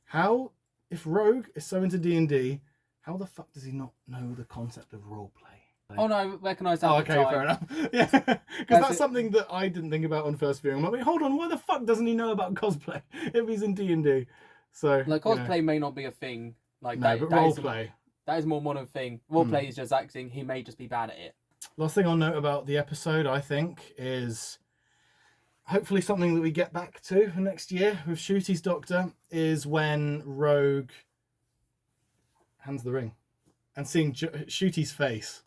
How, if Rogue is so into D&D, how the fuck does he not know the concept of roleplay? Like... Oh no, I recognise that. Okay, fair enough. Yeah, because that's something that I didn't think about on first viewing. I'm like, wait, hold on, why the fuck doesn't he know about cosplay if he's in D&D? So like cosplay may not be a thing. Like no, but roleplay. That is a more modern thing. Roleplay is just acting. He may just be bad at it. Last thing I'll note about the episode, I think, is hopefully something that we get back to next year with Ncuti's Doctor is when Rogue hands the ring. And seeing Ncuti's face,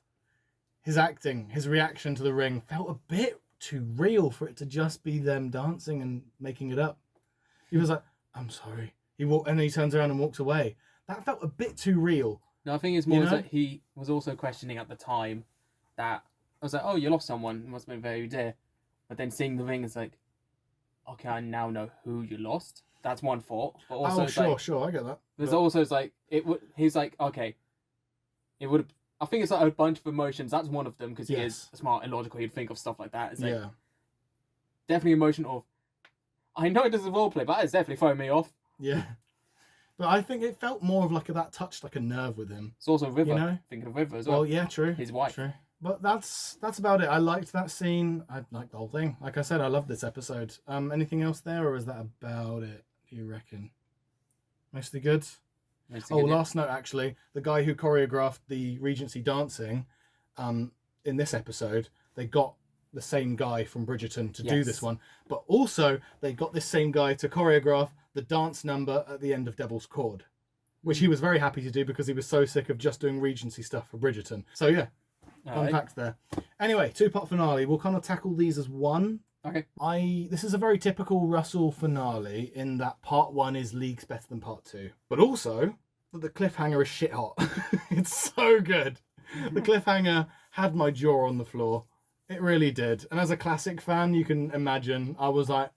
his acting, his reaction to the ring felt a bit too real for it to just be them dancing and making it up. He was like, I'm sorry. And then he turns around and walks away. That felt a bit too real. No, I think it's more that he was also questioning at the time that I was like, oh, you lost someone. It must have been very dear. But then seeing the ring, it's like, okay, I now know who you lost. That's one thought. But also, Oh, it's sure, like, sure, I get that. there's But- also it's like it would. He's like, okay, it would. I think it's like a bunch of emotions. That's one of them because he is Yes. smart and logical. He'd think of stuff like that. It's like, yeah. definitely emotion of. I know it doesn't roleplay, but that is definitely throwing me off. Yeah. But I think it felt more of like that touched like a nerve with him. It's also River. You know? Thinking of River as well. Well, yeah, true. His wife. True. But that's about it. I liked that scene. I liked the whole thing. Like I said, I love this episode. Anything else there, or is that about it? Do you reckon? Mostly good. Mostly Oh, good, yeah. last note actually, the guy who choreographed the Regency dancing, in this episode, they got the same guy from Bridgerton to do Yes. this one, but also they got this same guy to choreograph the dance number at the end of Devil's Chord, which he was very happy to do because he was so sick of just doing Regency stuff for Bridgerton. So yeah, fun Alright. facts there. Anyway, 2-part finale. We'll kind of tackle these as one. Okay. This is a very typical Russell finale in that part 1 is leagues better than part 2, but also that the cliffhanger is shit hot. It's so good. The cliffhanger had my jaw on the floor. It really did. And as a classic fan, you can imagine I was like,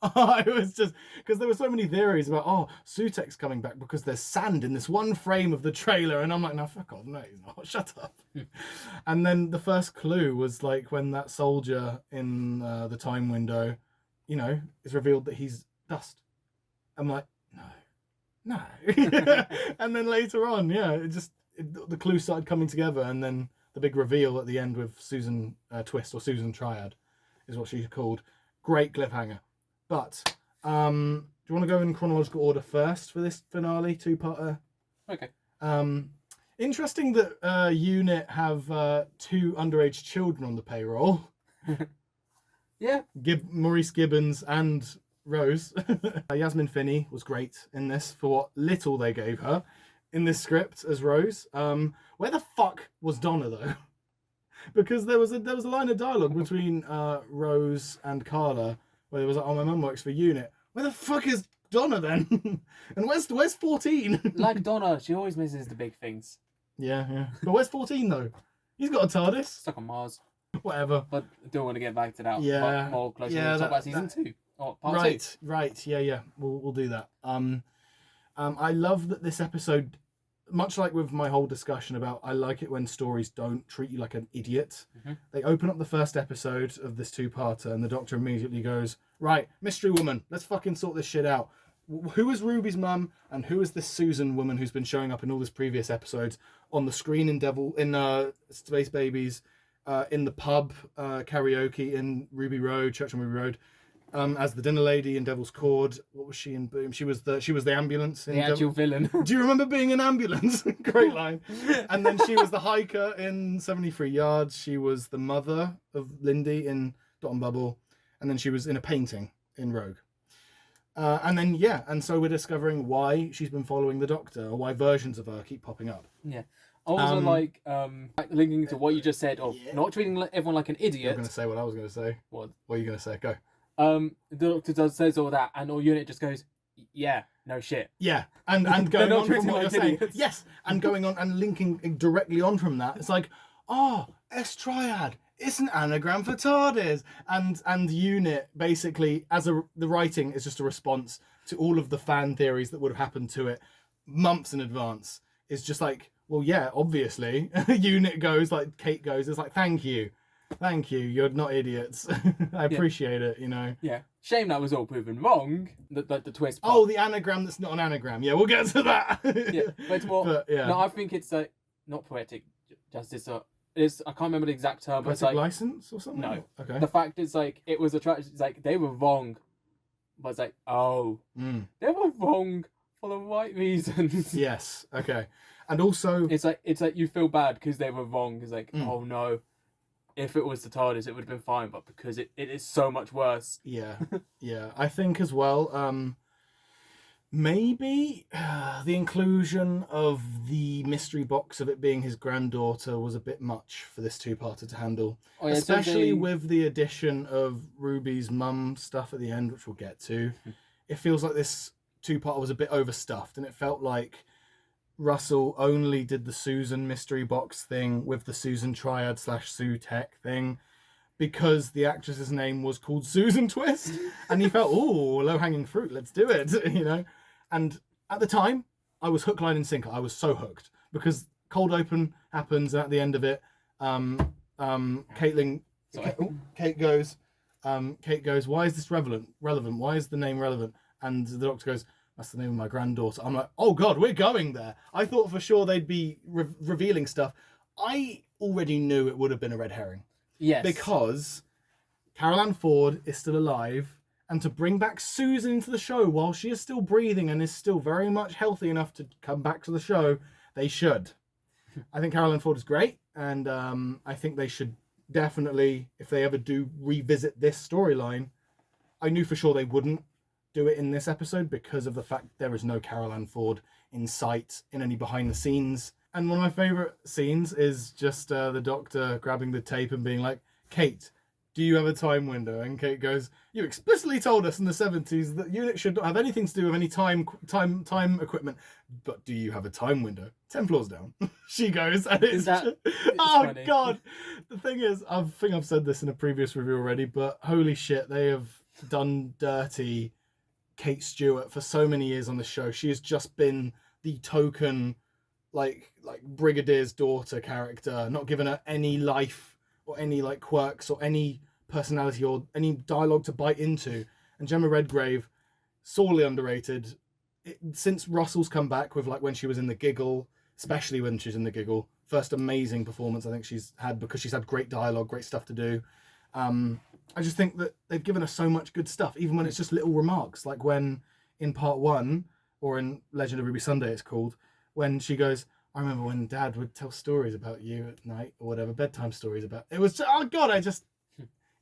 I was just, because there were so many theories about, oh, Sutek's coming back because there's sand in this one frame of the trailer. And I'm like, no, fuck off. No, he's not. Shut up. And then the first clue was like when that soldier in the time window, you know, is revealed that he's dust. I'm like, no. And then later on, yeah, the clue started coming together. And then the big reveal at the end with Susan Twist, or Susan Triad is what she's called. Great cliffhanger. But do you want to go in chronological order first for this finale 2-parter? Okay. Interesting that Unit have 2 underage children on the payroll. Yeah. Maurice Gibbons and Rose. Yasmin Finney was great in this for what little they gave her in this script as Rose. Where the fuck was Donna though? Because there was a line of dialogue between Rose and Carla where it was like, oh, my mum works for Unit. Where the fuck is Donna then? And where's 14? Like Donna, she always misses the big things. Yeah. But where's 14 though? He's got a TARDIS. Stuck on Mars. Whatever. But I don't want to get back to that. Yeah. But more closely. Yeah, We'll talk about that- season 2. Or part 2. Right. Yeah. We'll do that. I love that this episode, much like with my whole discussion about, I like it when stories don't treat you like an idiot. Mhm. They open up the first episode of this 2-parter and the Doctor immediately goes, right, mystery woman, let's fucking sort this shit out. Who is Ruby's mum and who is this Susan woman who's been showing up in all these previous episodes on the screen in Space Babies, in the pub karaoke in Ruby Road, Church on Ruby Road, as the dinner lady in Devil's Chord. What was she in Boom? She was the ambulance in The actual villain. Do you remember being an ambulance? Great line. And then she was the hiker in 73 Yards. She was the mother of Lindy in Dot and Bubble. And then she was in a painting in Rogue. And so we're discovering why she's been following the Doctor, or why versions of her keep popping up. Yeah. Also, like linking to what you just said of Yeah. not treating everyone like an You're idiot. going to say what I was going to say. What? What are you going to say? Go. The Doctor says all that, and all Unit just goes, yeah, no shit. Yeah, and They're going not on from treating what you're like saying. idiots. Yes, and going on and linking directly on from that. It's like, oh, S Triad. It's an anagram for TARDIS. And Unit, basically, the writing is just a response to all of the fan theories that would have happened to it months in advance. It's just like, well, yeah, obviously. Unit goes, like Kate goes, it's like, thank you. You're not idiots. I appreciate it, you know. Yeah. Shame that was all proven wrong. The twist. Part. Oh, the anagram that's not an anagram. Yeah, we'll get to that. Yeah, but it's more. But, yeah. No, I think it's not poetic justice. It's I can't remember the exact term, but it's Poetic like license or something? No. Okay. the fact is like it was a tragedy. It's like they were wrong, but it's like they were wrong for the right reasons. Yes. Okay. And also, It's like you feel bad because they were wrong. It's like oh no, if it was the TARDIS, it would have been fine, but because it is so much worse. yeah. I think as well, maybe the inclusion of the mystery box of it being his granddaughter was a bit much for this 2-parter to handle. Oh, yeah, Especially with the addition of Ruby's mum stuff at the end, which we'll get to. It feels like this 2-parter was a bit overstuffed, and it felt like Russell only did the Susan mystery box thing with the Susan Triad / Sue Tech thing, because the actress's name was called Susan Twist, and he felt, oh, low-hanging fruit, let's do it, you know. And at the time, I was hook, line, and sinker. I was so hooked because cold open happens, and at the end of it, Caitlin, Kate goes, why is this relevant? Why is the name relevant? And the doctor goes, that's the name of my granddaughter. I'm like, oh God, we're going there. I thought for sure they'd be revealing stuff. I already knew it would have been a red herring. Yes. Because Carol Ann Ford is still alive, and to bring back Susan into the show while she is still breathing and is still very much healthy enough to come back to the show, they should. I think Carol Ann Ford is great, and I think they should definitely, if they ever do revisit this storyline, I knew for sure they wouldn't do it in this episode because of the fact there is no Carol Ann Ford in sight in any behind the scenes. And one of my favourite scenes is just the doctor grabbing the tape and being like, Kate, do you have a time window? And Kate goes, you explicitly told us in the 70s that units should not have anything to do with any time equipment. But do you have a time window? 10 floors down. She goes, and it's oh funny. God. The thing is, I think I've said this in a previous review already, but holy shit, they have done dirty Kate Stewart for so many years on the show. She has just been the token like Brigadier's daughter character, not given her any life or any like quirks or any personality or any dialogue to bite into. And Gemma Redgrave, sorely underrated. Since Russell's come back with like when she was in The Giggle, especially when she's in The Giggle, first amazing performance I think she's had because she's had great dialogue, great stuff to do. I just think that they've given us so much good stuff, even when it's just little remarks, like when in part 1 or in Legend of Ruby Sunday it's called, when she goes, I remember when Dad would tell stories about you at night or whatever, bedtime stories about it. Was oh God,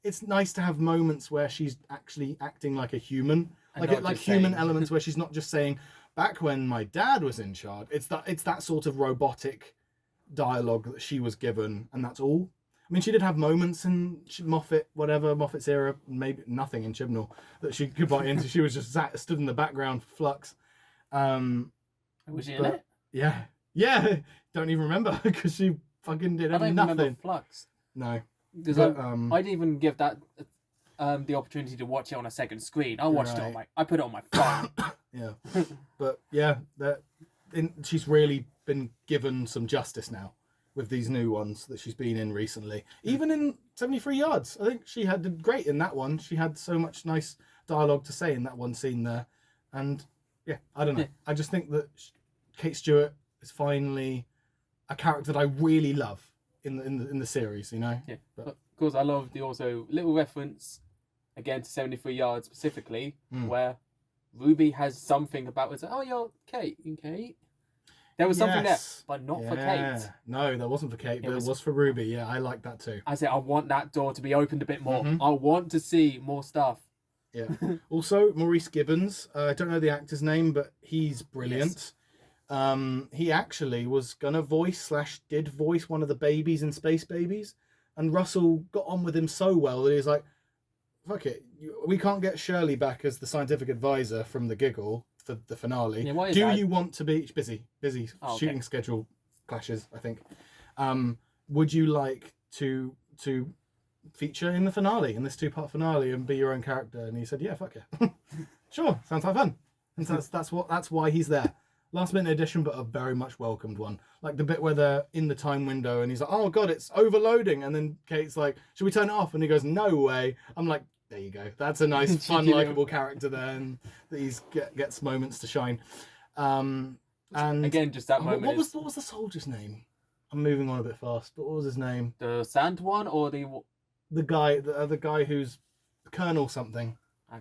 it's nice to have moments where she's actually acting like a human, like human elements where she's not just saying back when my dad was in charge. It's that sort of robotic dialogue that she was given, and that's all. I mean, she did have moments in Moffat's era, maybe nothing in Chibnall that she could bite into. She was just stood in the background for Flux. Was she in it? Yeah. Don't even remember because she fucking did nothing. Remember Flux. No. Because I didn't even give that the opportunity to watch it on a second screen. I watched it I put it on my phone. Yeah. But yeah, she's really been given some justice now with these new ones that she's been in recently. Even in 73 Yards, I think she did great in that one. She had so much nice dialogue to say in that one scene there. And yeah, I don't know. I just think that Kate Stewart is finally a character that I really love in the series, you know? Yeah. But of course, I love the also little reference, again, to 73 Yards specifically, where Ruby has something about it. Oh, you're Kate. There was something there, but not for Kate. No, there wasn't for Kate, but it was for Ruby. Yeah, I like that too. I said, I want that door to be opened a bit more. I want to see more stuff. Yeah. Also, Maurice Gibbons. I don't know the actor's name, but he's brilliant. Yes. He actually was gonna did voice one of the babies in Space Babies, and Russell got on with him so well that he was like, "Fuck it, we can't get Shirley back as the scientific advisor from The Giggle for the finale. Yeah, why is Do that? you want to be busy shooting schedule clashes? I think. Would you like to feature in the finale, in this 2-part finale, and be your own character?" And he said, "Yeah, fuck yeah, sure, sounds like fun." And so that's why he's there. Last minute addition, but a very much welcomed one. Like the bit where they're in the time window and he's like, "Oh God, it's overloading," and then Kate's like, "Should we turn it off?" And he goes, "No way." I'm like, there you go. That's a nice, fun, likable character there, and that gets moments to shine. And again, just that moment. What was the soldier's name? I'm moving on a bit fast, but what was his name? The sand one or the guy who's Colonel something?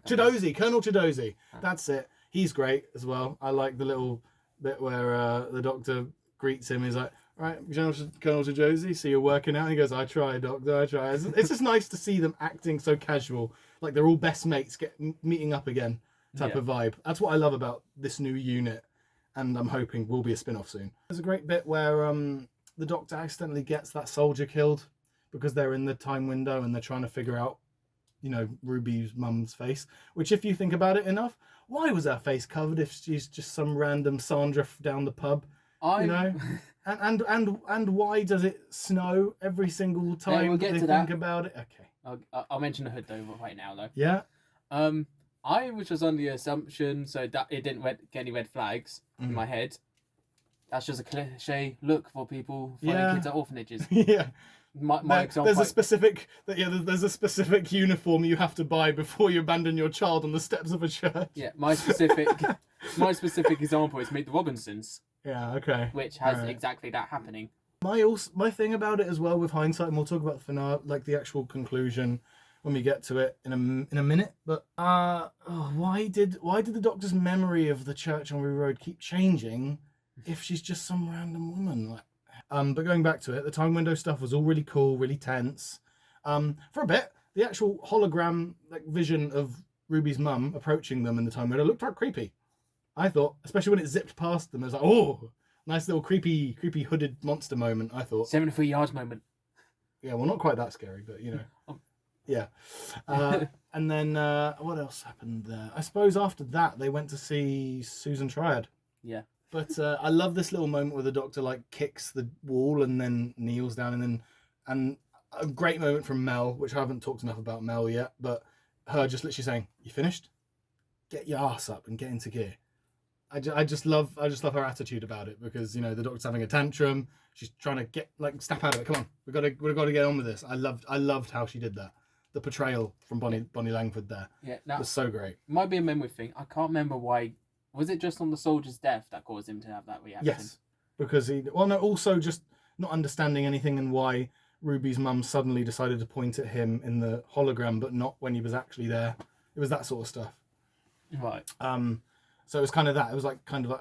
Chidozi, Colonel Chidozi. That's it. He's great as well. I like the little bit where the doctor greets him. He's like, "Right, Colonel Chidozi, so you're working out?" And he goes, "I try, doctor, I try." It's just nice to see them acting so casual, like they're all best mates, meeting up again type of vibe. That's what I love about this new unit, and I'm hoping will be a spin-off soon. There's a great bit where the doctor accidentally gets that soldier killed because they're in the time window and they're trying to figure out, Ruby's mum's face. Which, if you think about it enough, why was her face covered if she's just some random Sandra down the pub? And why does it snow every single time they think about it? Okay. I'll mention the hood though right now though. Yeah. I was just under the assumption so that it didn't get any red flags in my head. That's just a cliche look for people finding kids at orphanages. Yeah. My example. There's a specific uniform you have to buy before you abandon your child on the steps of a church. Yeah, my specific example is Meet the Robinsons. Yeah, okay. Which has exactly that happening. My thing about it as well with hindsight, and we'll talk about the finale, like the actual conclusion when we get to it in a minute. But why did the Doctor's memory of the church on Ruby Road keep changing if she's just some random woman? Like, but going back to it, the time window stuff was all really cool, really tense. For a bit, the actual hologram like vision of Ruby's mum approaching them in the time window looked quite creepy. I thought, especially when it zipped past them, it was like, oh, nice little creepy hooded monster moment. I thought 7 3 yards moment. Yeah, well, not quite that scary, but you know, yeah. And then what else happened there? I suppose after that they went to see Susan Triad. Yeah. But I love this little moment where the Doctor like kicks the wall and then kneels down and a great moment from Mel, which I haven't talked enough about Mel yet, but her just literally saying, "You finished? Get your ass up and get into gear." I just love her attitude about it because you know the Doctor's having a tantrum. She's trying to get like snap out of it. Come on, we've got to get on with this. I loved how she did that. The portrayal from Bonnie Langford there was so great. Might be a memory thing. I can't remember why. Was it just on the soldier's death that caused him to have that reaction? Yes, because also just not understanding anything and why Ruby's mum suddenly decided to point at him in the hologram, but not when he was actually there. It was that sort of stuff. Right. So it was kind of that. It was like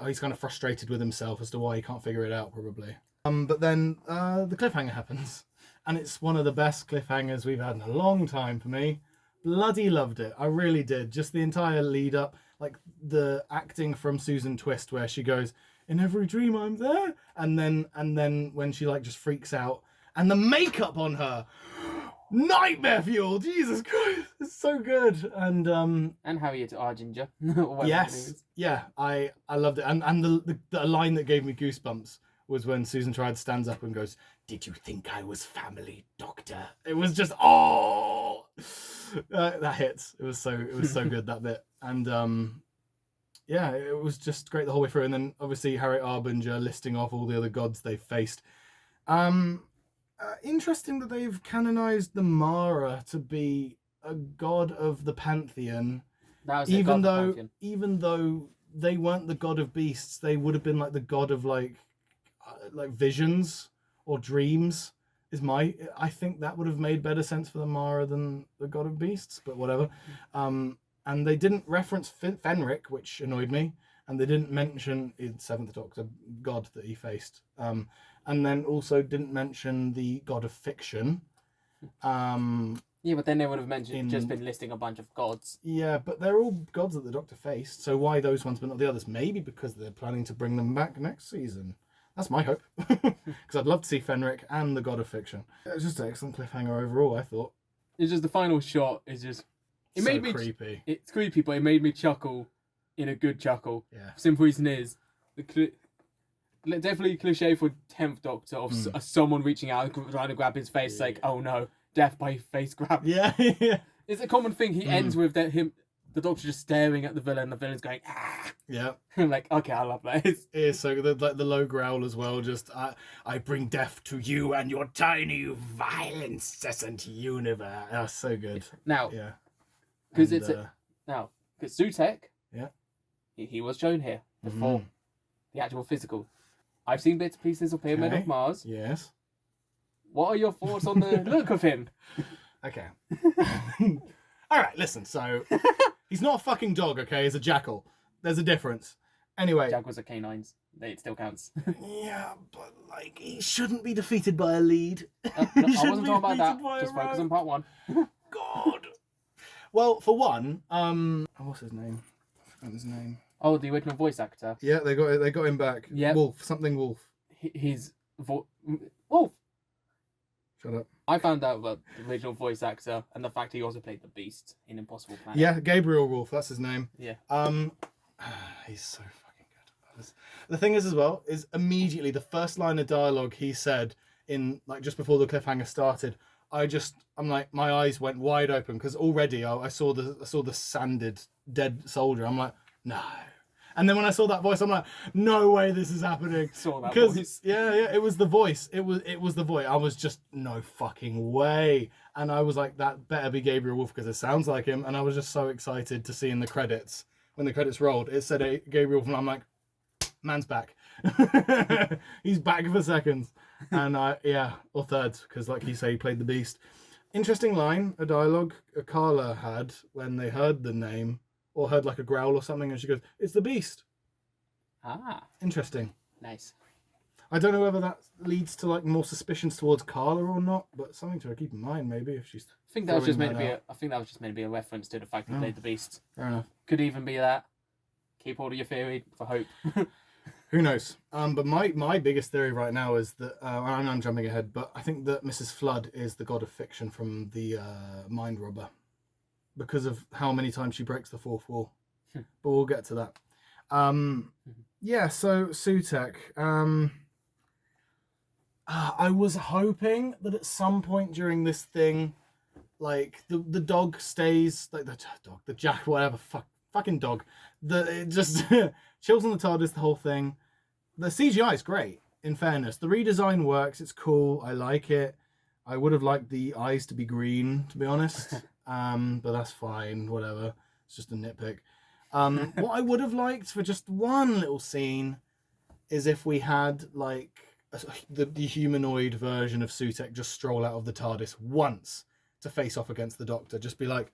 he's kind of frustrated with himself as to why he can't figure it out, probably. But then the cliffhanger happens, and it's one of the best cliffhangers we've had in a long time for me. Bloody loved it. I really did. Just the entire lead up, like the acting from Susan Twist, where she goes, "In every dream I'm there," and then when she like just freaks out, and the makeup on her. Nightmare fuel, Jesus Christ, it's so good. And Harriet Arginger. Yes, yeah, I loved it. And the line that gave me goosebumps was when Susan Triad stands up and goes, "Did you think I was family, Doctor?" It was just that hits. It was so good, that bit. And yeah, it was just great the whole way through. And then obviously Harriet Arbinger listing off all the other gods they've faced. Interesting that they've canonized the Mara to be a god of the pantheon, even though they weren't the god of beasts. They would have been like the god of like visions or dreams. I think that would have made better sense for the Mara than the god of beasts, but whatever. And they didn't reference Fenric, which annoyed me, and they didn't mention the Seventh Doctor god that he faced. And then also didn't mention the god of fiction. Yeah, but then they would have just been listing a bunch of gods. Yeah, but they're all gods that the Doctor faced, so why those ones but not the others? Maybe because they're planning to bring them back next season. That's my hope. Because I'd love to see Fenric and the god of fiction. It was just an excellent cliffhanger overall, I thought. It's just the final shot is just... It made me creepy. It's creepy, but it made me chuckle in a good chuckle. Yeah. Simple reason is... Definitely cliche for 10th Doctor of someone reaching out and trying to grab his face, like, oh no, death by face grab. Yeah, yeah. It's a common thing. He ends with the Doctor just staring at the villain, the villain's going, ah. Yeah. I'm like, okay, I love that. It is so good. Like the low growl as well, just, I bring death to you and your tiny, vile, incessant universe. Oh, so good. Now, yeah. Because because Sutek, yeah, he was shown here before the actual physical. I've seen bits and pieces of Pyramid of Mars. Yes. What are your thoughts on the look of him? Okay. All right, listen. So he's not a fucking dog, okay? He's a jackal. There's a difference. Anyway. Jackals are canines. It still counts. Yeah, but like he shouldn't be defeated by a lead. No, I wasn't talking about that. Just focus on part one. God. Well, for one, what's his name? I forgot his name. Oh, the original voice actor. Yeah, they got him back. Yeah. Wolf. He's Wolf. Shut up. I found out about the original voice actor and the fact he also played the Beast in Impossible Planet. Yeah, Gabriel Wolf. That's his name. Yeah. He's so fucking good. The thing is, as well, is immediately the first line of dialogue he said in like just before the cliffhanger started. I'm like, my eyes went wide open because already I saw the sanded dead soldier. I'm like, no. And then when I saw that voice, I'm like, no way this is happening. Saw that Because voice. yeah, it was the voice. It was the voice. I was just, no fucking way. And I was like, that better be Gabriel Wolf because it sounds like him. And I was just so excited to see in the credits, when the credits rolled, it said Gabriel Wolf, and I'm like, man's back. He's back for seconds. And or thirds, because like you say, he played the Beast. Interesting line, a dialogue Carla had when they heard the name, or heard like a growl or something, and she goes, "It's the Beast." Ah, Interesting. nice. I don't know whether that leads to like more suspicions towards Carla or not, but something to keep in mind maybe if she's. I think that was just throwing meant to be. that I think that was just meant to be a reference to the fact that he played the Beast. Fair enough. Could even be that. Keep hold of your theory for hope. Who knows? But my biggest theory right now is that I'm jumping ahead, but I think that Mrs. Flood is the god of fiction from the Mind Robber, because of how many times she breaks the fourth wall. But we'll get to that. Yeah. So Sutek. I was hoping that at some point during this thing, like the dog stays, like the jack, whatever, fucking dog, it just chills on the TARDIS the whole thing. The CGI is great, in fairness. The redesign works, it's cool, I like it. I would have liked the eyes to be green, to be honest. But that's fine, whatever. It's just a nitpick. What I would have liked for just one little scene is if we had like the humanoid version of Sutek just stroll out of the TARDIS once to face off against the Doctor. Just be like,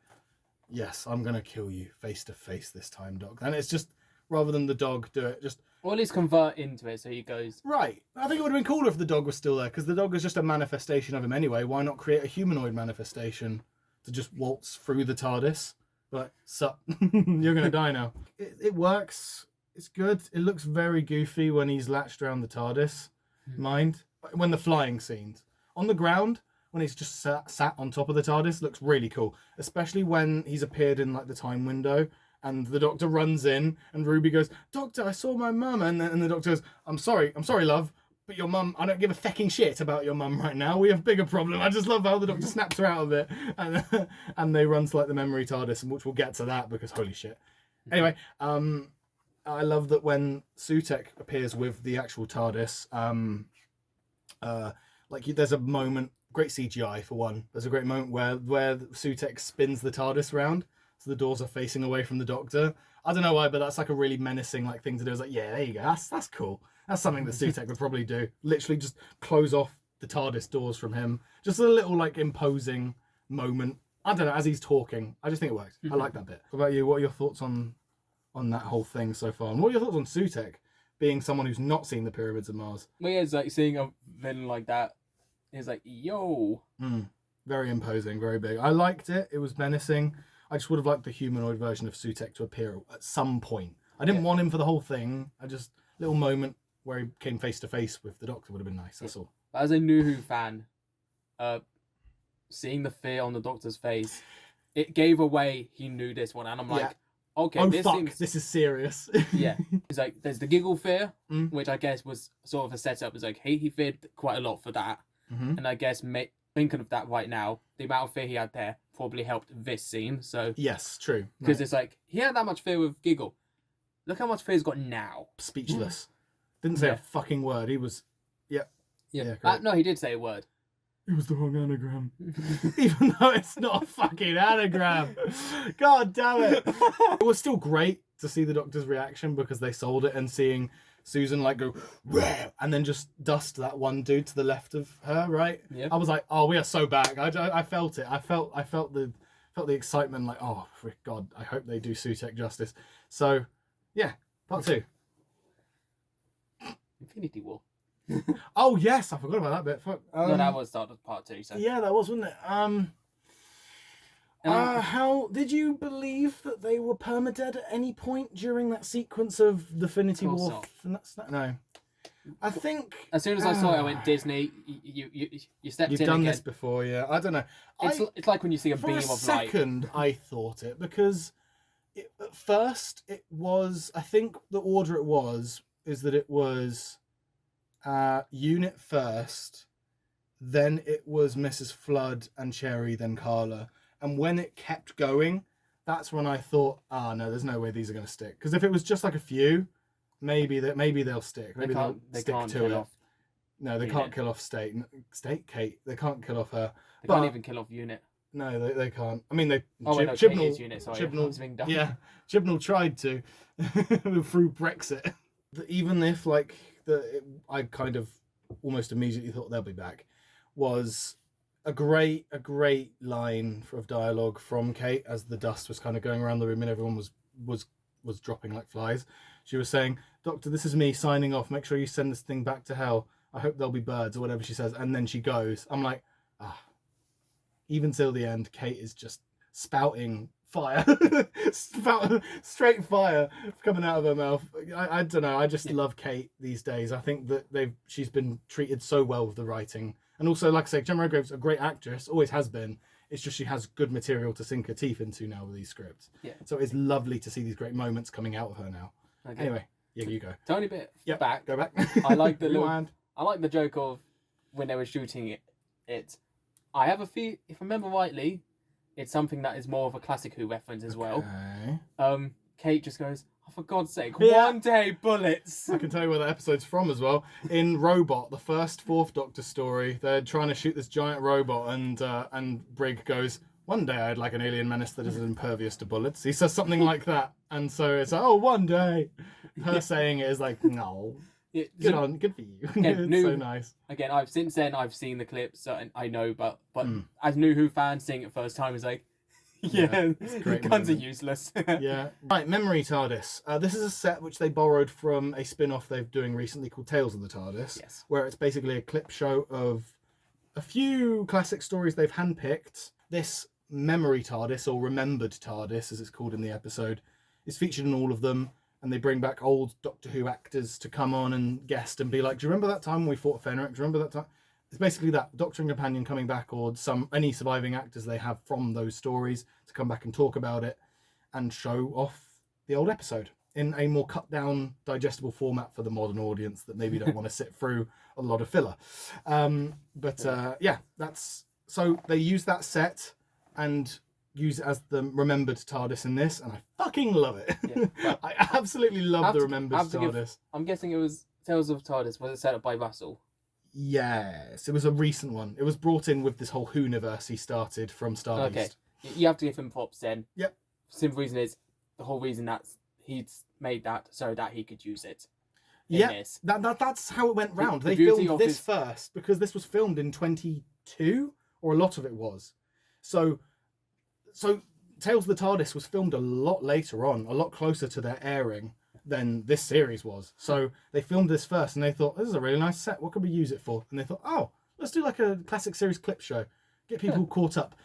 yes, I'm going to kill you face to face this time, Doc. And it's just, rather than the dog do it, just... Or at least convert into it so he goes... Right. I think it would have been cooler if the dog was still there, because the dog is just a manifestation of him anyway. Why not create a humanoid manifestation to just waltz through the TARDIS? Like, sup, you're going to die now. It works. It's good. It looks very goofy when he's latched around the TARDIS. Mind? When the flying scenes. On the ground, when he's just sat on top of the TARDIS, looks really cool. Especially when he's appeared in like the time window and the Doctor runs in and Ruby goes, "Doctor, I saw my mum." And the Doctor goes, I'm sorry, love, but your mum, I don't give a fecking shit about your mum right now. We have bigger problem. I just love how the Doctor snaps her out of it. And they run to like the memory TARDIS, which we'll get to that because holy shit. Anyway, I love that when Sutek appears with the actual TARDIS, there's a moment, great CGI for one. There's a great moment where Sutek spins the TARDIS round, so the doors are facing away from the Doctor. I don't know why, but that's like a really menacing like thing to do. It's like, yeah, there you go. That's cool. That's something that Sutek would probably do. Literally just close off the TARDIS doors from him. Just a little like imposing moment. I don't know, as he's talking. I just think it works. I like that bit. What about you? What are your thoughts on that whole thing so far? And what are your thoughts on Sutek being someone who's not seen the Pyramids of Mars? Well, yeah, it's like seeing a villain like that. It's like, yo. Very imposing, very big. I liked it. It was menacing. I just would have liked the humanoid version of Sutek to appear at some point. I didn't want him for the whole thing. I just, little moment where he came face to face with the Doctor would have been nice. That's all. As a New Who fan, seeing the fear on the Doctor's face, it gave away he knew this one. And I'm like, okay, oh, this fuck, seems... this is serious. Yeah. It's like, there's the giggle fear, which I guess was sort of a setup. It's like, hey, he feared quite a lot for that. And I guess thinking of that right now, the amount of fear he had there probably helped this scene. So yes, true. Because it's like, he had that much fear with Giggle. Look how much fear he's got now. Speechless. Didn't say a fucking word. He was... Yeah. No, he did say a word. It was the wrong anagram. Even though it's not a fucking anagram. God damn it. It was still great to see the Doctor's reaction because they sold it, and seeing Susan like go, "Rah!" and then just dust that one dude to the left of her, right? Yep. I was like, oh, we are so back. I felt it. I felt the excitement, like, oh, for God, I hope they do Sutek justice. So, yeah, part 2. Infinity War. Oh yes, I forgot about that bit. Fuck. No, that was start of part 2. So yeah, that was, wasn't it? How did you believe that they were permadead at any point during that sequence of the Infinity War? No, I think as soon as I saw it, I went Disney. You stepped you've in. done again. this before, yeah. I don't know. It's like when you see a for beam a of light. second, I thought it because at first it was. I think the order is that it was unit first, then it was Mrs. Flood and Cherry, then Carla. And when it kept going, that's when I thought, no, there's no way these are going to stick. Because if it was just like a few, maybe they'll stick. Maybe they'll stick to it. No, they can't kill off Kate. They can't kill off her. They can't even kill off Unit. No, they can't. I mean, Kate is Unit. Sorry, Chibnall tried to through Brexit. Even if I kind of almost immediately thought they'll be back, was a great line of dialogue from Kate as the dust was kind of going around the room and everyone was dropping like flies. She was saying, "Doctor, this is me signing off. Make sure you send this thing back to hell. I hope there'll be birds," or whatever she says. And then she goes. I'm like, even till the end, Kate is just spouting fire, straight fire coming out of her mouth. I don't know. I just love Kate these days. I think that she's been treated so well with the writing, and also, like I say, Gemma Redgrave's a great actress, always has been. It's just she has good material to sink her teeth into now with these scripts. Yeah. So it's lovely to see these great moments coming out of her now. Okay. Anyway, you go. Tiny bit back. Go back. I like the I like the joke of when they were shooting it. I have a feel, if I remember rightly, it's something that is more of a classic Who reference as well. Kate just goes, "Oh, for God's sake, one day bullets." I can tell you where that episode's from as well. In Robot, the first Fourth Doctor story, they're trying to shoot this giant robot, and Brig goes, "One day I'd like an alien menace that is impervious to bullets." He says something like that, and so it's like, "Oh, one day." Her saying it is like, "No." Yeah, good for you. Again, it's so nice. Again, I've seen the clips, so I know, but as new Who fans seeing it first time is like, guns are useless. Yeah. Right, Memory TARDIS. This is a set which they borrowed from a spin-off they're doing recently called Tales of the TARDIS. Yes. Where it's basically a clip show of a few classic stories they've handpicked. This Memory TARDIS, or Remembered TARDIS, as it's called in the episode, is featured in all of them. And they bring back old Doctor Who actors to come on and guest and be like, "Do you remember that time when we fought Fenric? Do you remember that time?" It's basically that Doctor and Companion coming back, or any surviving actors they have from those stories to come back and talk about it and show off the old episode in a more cut down, digestible format for the modern audience that maybe don't want to sit through a lot of filler. That's so they use that set and use it as the Remembered TARDIS in this, and I fucking love it. Yeah, I absolutely love the Remembered TARDIS. I'm guessing it was Tales of TARDIS. Was it set up by Russell? Yes, it was a recent one. It was brought in with this whole Who-niverse he started from Starbase. Okay, you have to give him props then. Yep. Simple reason is, the whole reason that he's made that so that he could use it. Yeah, that's how it went round. They filmed this first, because this was filmed in 22, or a lot of it was. So Tales of the TARDIS was filmed a lot later on, a lot closer to their airing than this series was. So they filmed this first and they thought, "This is a really nice set. What could we use it for?" And they thought, "Oh, let's do like a classic series clip show. Get people caught up."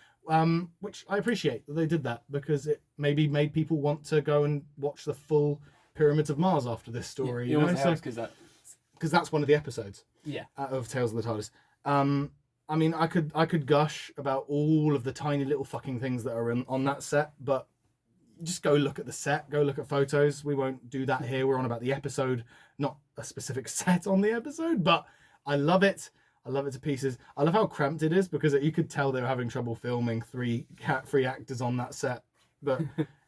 Which I appreciate that they did that, because it maybe made people want to go and watch the full Pyramids of Mars after this story. Yeah, because that's one of the episodes. Yeah. Of Tales of the TARDIS. I mean, I could gush about all of the tiny little fucking things that are on that set, but just go look at the set, go look at photos. We won't do that here. We're on about the episode, not a specific set on the episode, but I love it. I love it to pieces. I love how cramped it is, because you could tell they were having trouble filming three actors on that set, but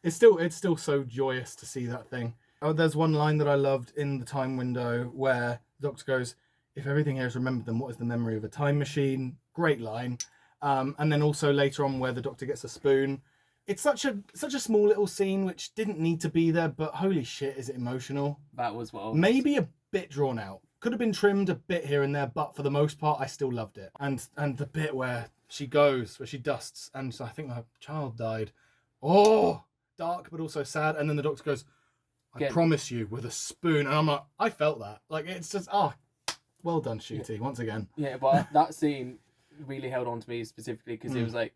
it's still so joyous to see that thing. Oh, there's one line that I loved in the time window where the Doctor goes, "If everything here is remembered, then what is the memory of a time machine?" Great line. And then also later on where the Doctor gets a spoon. It's such a small little scene which didn't need to be there, but holy shit, is it emotional. That was well. Maybe a bit drawn out. Could have been trimmed a bit here and there, but for the most part, I still loved it. And the bit where she dusts, and I think her child died. Oh, dark, but also sad. And then the Doctor goes, "I promise you," with a spoon. And I'm like, I felt that. Like, it's just, well done, Ncuti, once again. Yeah, but that scene really held on to me specifically, because it was like,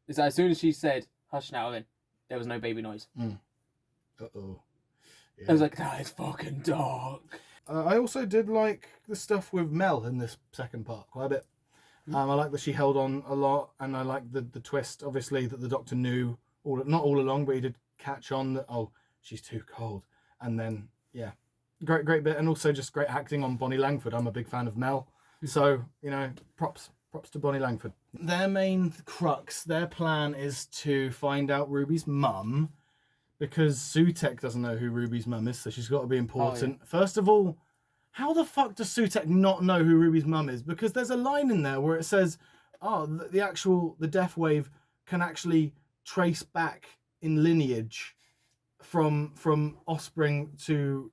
it's like, as soon as she said, "Hush now," then there was no baby noise. Uh-oh. Yeah. I was like, that is fucking dark. I also did like the stuff with Mel in this second part quite a bit. I like that she held on a lot, and I like the twist, obviously, that the Doctor knew, not all along, but he did catch on that, oh, she's too cold. And then, great bit, and also just great acting on Bonnie Langford. I'm a big fan of Mel, so props to Bonnie Langford. Their main crux, their plan is to find out Ruby's mum, because Sutek doesn't know who Ruby's mum is, so she's got to be important. First of all, how the fuck does Sutek not know who Ruby's mum is? Because there's a line in there where it says, the death wave can actually trace back in lineage from offspring to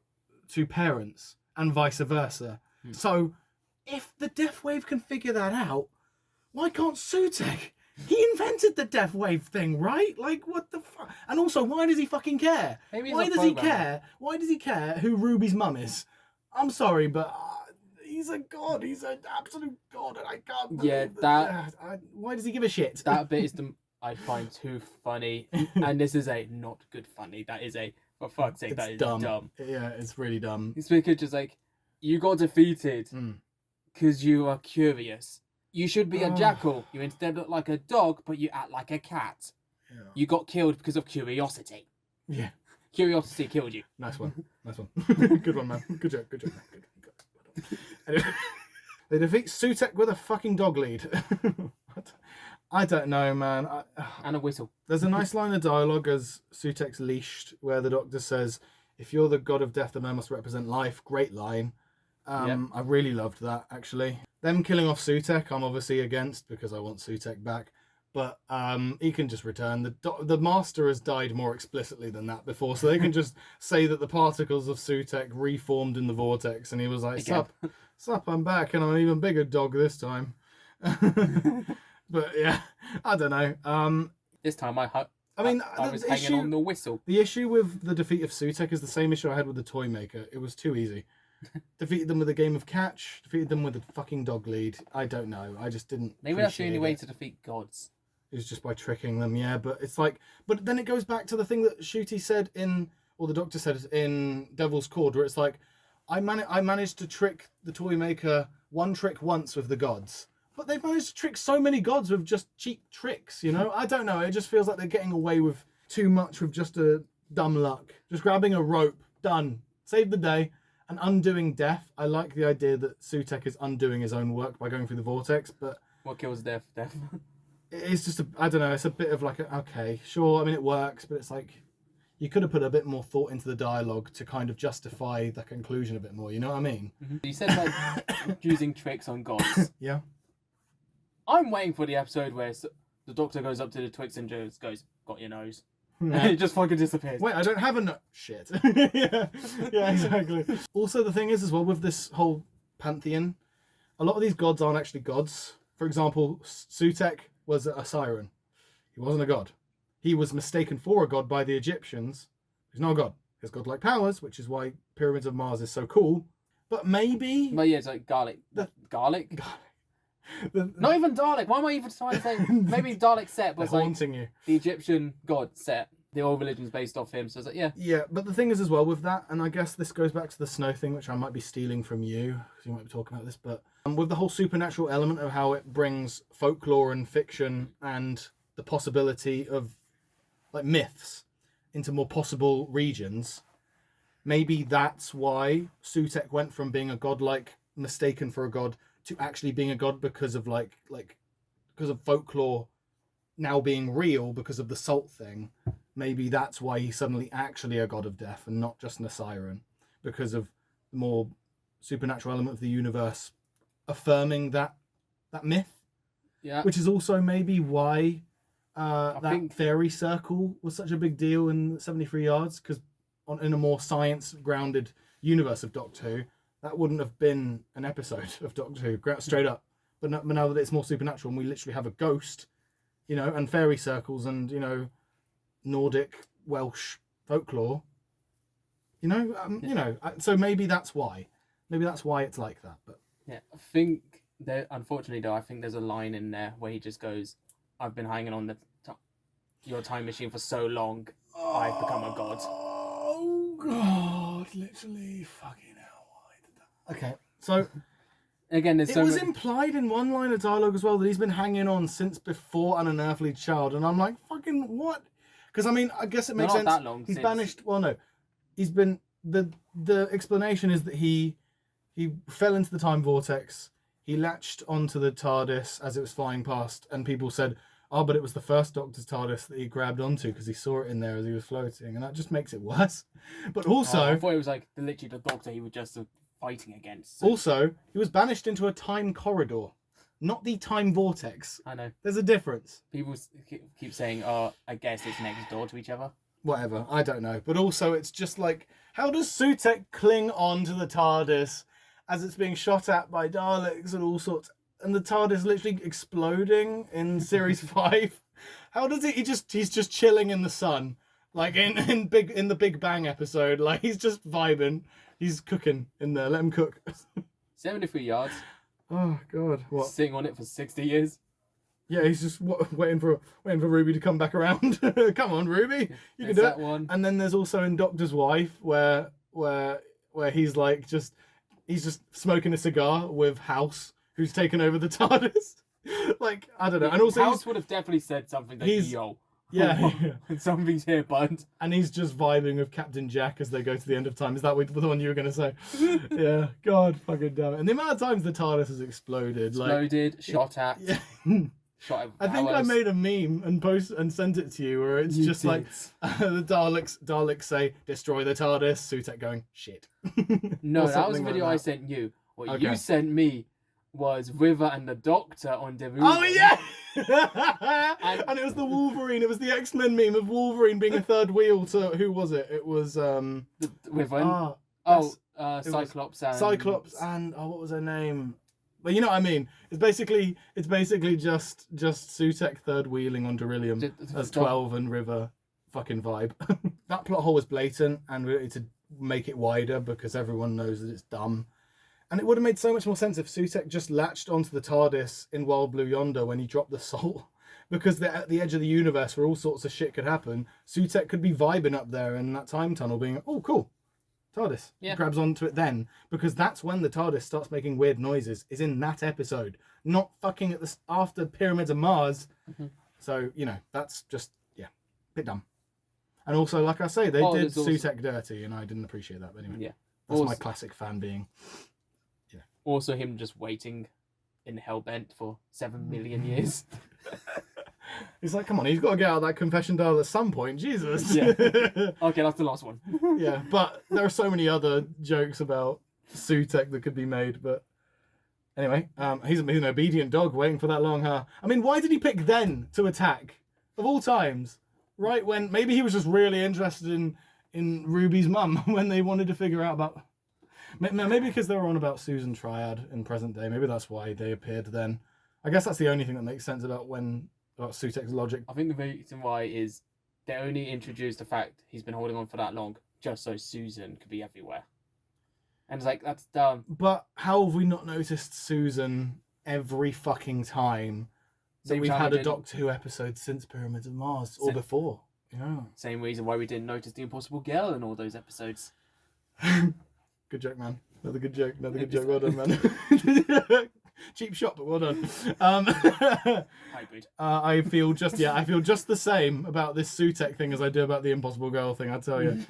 parents and vice versa. So if the death wave can figure that out, why can't Sutek? He invented the death wave thing, right? Like, what the fuck? And also, why does he fucking care? Why does he care? Why does he care who Ruby's mum is? I'm sorry, but he's a god. He's an absolute god, and I can't. Yeah, why does he give a shit? That bit is I find too funny, and this is a not good funny. That is for fuck's sake, that is dumb. Yeah, it's really dumb. It's because just like, you got defeated because you are curious. You should be a jackal. You instead look like a dog, but you act like a cat. Yeah. You got killed because of curiosity. Yeah. Curiosity killed you. Nice one. Good one, man. Good job, man. Good. Anyway, they defeat Sutek with a fucking dog lead. I don't know, man. And a whistle. There's a nice line of dialogue as Sutek's leashed, where the doctor says, "If you're the god of death, the man must represent life." Great line. I really loved that, actually. Them killing off Sutek, I'm obviously against, because I want Sutek back. But he can just return. The Master has died more explicitly than that before, so they can just say that the particles of Sutek reformed in the vortex, and he was like, Sup, I'm back, and I'm an even bigger dog this time. But yeah, I don't know. This time I was hanging on the whistle. The issue with the defeat of Sutek is the same issue I had with the Toymaker. It was too easy. Defeated them with a game of catch. Defeated them with a fucking dog lead. I don't know. I just didn't. Maybe that's the only way to defeat gods. It was just by tricking them, yeah. But it's like, but then it goes back to the thing that Ncuti said or the Doctor said in Devil's Cord, where it's like, I managed to trick the Toymaker one trick once with the gods, but they've managed to trick so many gods with just cheap tricks. I don't know. It just feels like they're getting away with too much with just a dumb luck. Just grabbing a rope, done, save the day. And undoing death, I like the idea that Sutek is undoing his own work by going through the vortex, but... What kills death? It's just, I don't know, it's a bit of like, okay, sure, I mean, it works, but it's like, you could have put a bit more thought into the dialogue to kind of justify the conclusion a bit more, you know what I mean? Mm-hmm. You said, like, using tricks on gods. Yeah. I'm waiting for the episode where the Doctor goes up to the Twix and goes, got your nose. And it just fucking disappears. Wait, I don't have a nose. Shit. yeah, exactly. Also, the thing is, as well, with this whole pantheon, a lot of these gods aren't actually gods. For example, Sutek was a siren. He wasn't a god. He was mistaken for a god by the Egyptians. He's not a god. He has godlike powers, which is why Pyramids of Mars is so cool. But maybe... But yeah, it's like garlic. Garlic? Not even Dalek. Why am I even trying to say? Maybe Dalek Set was like you. The Egyptian god Set. The old religion's based off him, so it's like, yeah. Yeah, but the thing is as well with that, and I guess this goes back to the snow thing, which I might be stealing from you, because you might be talking about this, but with the whole supernatural element of how it brings folklore and fiction and the possibility of like myths into more possible regions, maybe that's why Sutek went from being a godlike, mistaken for a god, to actually being a god because of because of folklore now being real because of the salt thing. Maybe that's why he's suddenly actually a god of death and not just an siren, because of the more supernatural element of the universe affirming that myth. Yeah. Which is also maybe why fairy circle was such a big deal in 73 Yards, because in a more science grounded universe of Doctor Who, that wouldn't have been an episode of Doctor Who, straight up. But now that it's more supernatural and we literally have a ghost, and fairy circles and, Nordic, Welsh folklore, so maybe that's why. Maybe that's why it's like that. But yeah, I think unfortunately though, I think there's a line in there where he just goes, "I've been hanging on your time machine for so long, I've become a god." Oh God, literally, fucking hell, why did that? Okay, so again, it was implied in one line of dialogue as well that he's been hanging on since before An Unearthly Child, and I'm like, fucking what? Because I mean, I guess it makes sense. That long he's since. banished. Well, no, he's been the explanation is that he fell into the time vortex. He latched onto the TARDIS as it was flying past, and people said, "Oh, but it was the first Doctor's TARDIS that he grabbed onto because he saw it in there as he was floating," and that just makes it worse. But also, I thought it was like literally the Doctor he was just fighting against. So... Also, he was banished into a time corridor, not the time vortex. I know. There's a difference. People keep saying, "Oh, I guess it's next door to each other." Whatever, I don't know. But also, it's just like, how does Sutekh cling on to the TARDIS as it's being shot at by Daleks and all sorts, and the TARDIS literally exploding in Series 5? How does it? He's just chilling in the sun, like in the Big Bang episode. Like he's just vibing. He's cooking in there. Let him cook. 73 yards. Oh God! What? Sitting on it for 60 years. Yeah, he's just waiting for Ruby to come back around. Come on, Ruby, you can do it. One. And then there's also in Doctor's Wife where he's like he's just smoking a cigar with House, who's taken over the TARDIS. Like I don't know. And also House would have definitely said something like, "Yo, yeah, something's here, bud." And he's just vibing with Captain Jack as they go to the end of time. Is that the one you were going to say? Yeah, God fucking damn it. And the amount of times the TARDIS has exploded. Shot at. Yeah. Shot at I think I made a meme and sent it to you where it's You just did. like the Daleks say, "Destroy the TARDIS," Sutekh going, "Shit." No, Or that was a something video like I that. sent you. What Okay. you sent me was River and the Doctor on Derulo. Oh yeah! And it was the Wolverine. It was the X-Men meme of Wolverine being a third wheel to who was it? It was River. was Cyclops and Cyclops and what was her name? Well, you know what I mean. It's basically just Sutekh third wheeling on Beryllium as 12 and River fucking vibe. That plot hole was blatant, and we needed to make it wider because everyone knows that it's dumb. And it would have made so much more sense if Sutekh just latched onto the TARDIS in Wild Blue Yonder when he dropped the salt. Because they're at the edge of the universe where all sorts of shit could happen. Sutekh could be vibing up there in that time tunnel being, "Oh, cool. TARDIS." Yeah. He grabs onto it then. Because that's when the TARDIS starts making weird noises, is in that episode. Not fucking after Pyramids of Mars. Mm-hmm. So, that's just, a bit dumb. And also, like I say, they did Sutekh dirty, and I didn't appreciate that. But anyway, Yeah. that's Also- my classic fan being. Also him just waiting in Hellbent for 7 million years. He's like, come on, he's got to get out of that confession dial at some point. Jesus. Yeah. Okay, that's the last one. Yeah, but there are so many other jokes about Sutekh that could be made. But anyway, he's an obedient dog waiting for that long, huh? I mean, why did he pick then to attack? Of all times. Right when maybe he was just really interested in Ruby's mum when they wanted to figure out about... Maybe because they were on about Susan Triad in present day. Maybe that's why they appeared then. I guess that's the only thing that makes sense about Sutekh's logic. I think the reason why is they only introduced the fact he's been holding on for that long just so Susan could be everywhere. And it's like, that's dumb. But how have we not noticed Susan every fucking time that we've had a Doctor Who episode since Pyramids of Mars or before? Yeah. Same reason why we didn't notice the Impossible Girl in all those episodes. Good joke, man. Another good joke. Well done, man. Cheap shot, but well done. Hybrid. I feel just the same about this Sutekh thing as I do about the Impossible Girl thing. I tell you.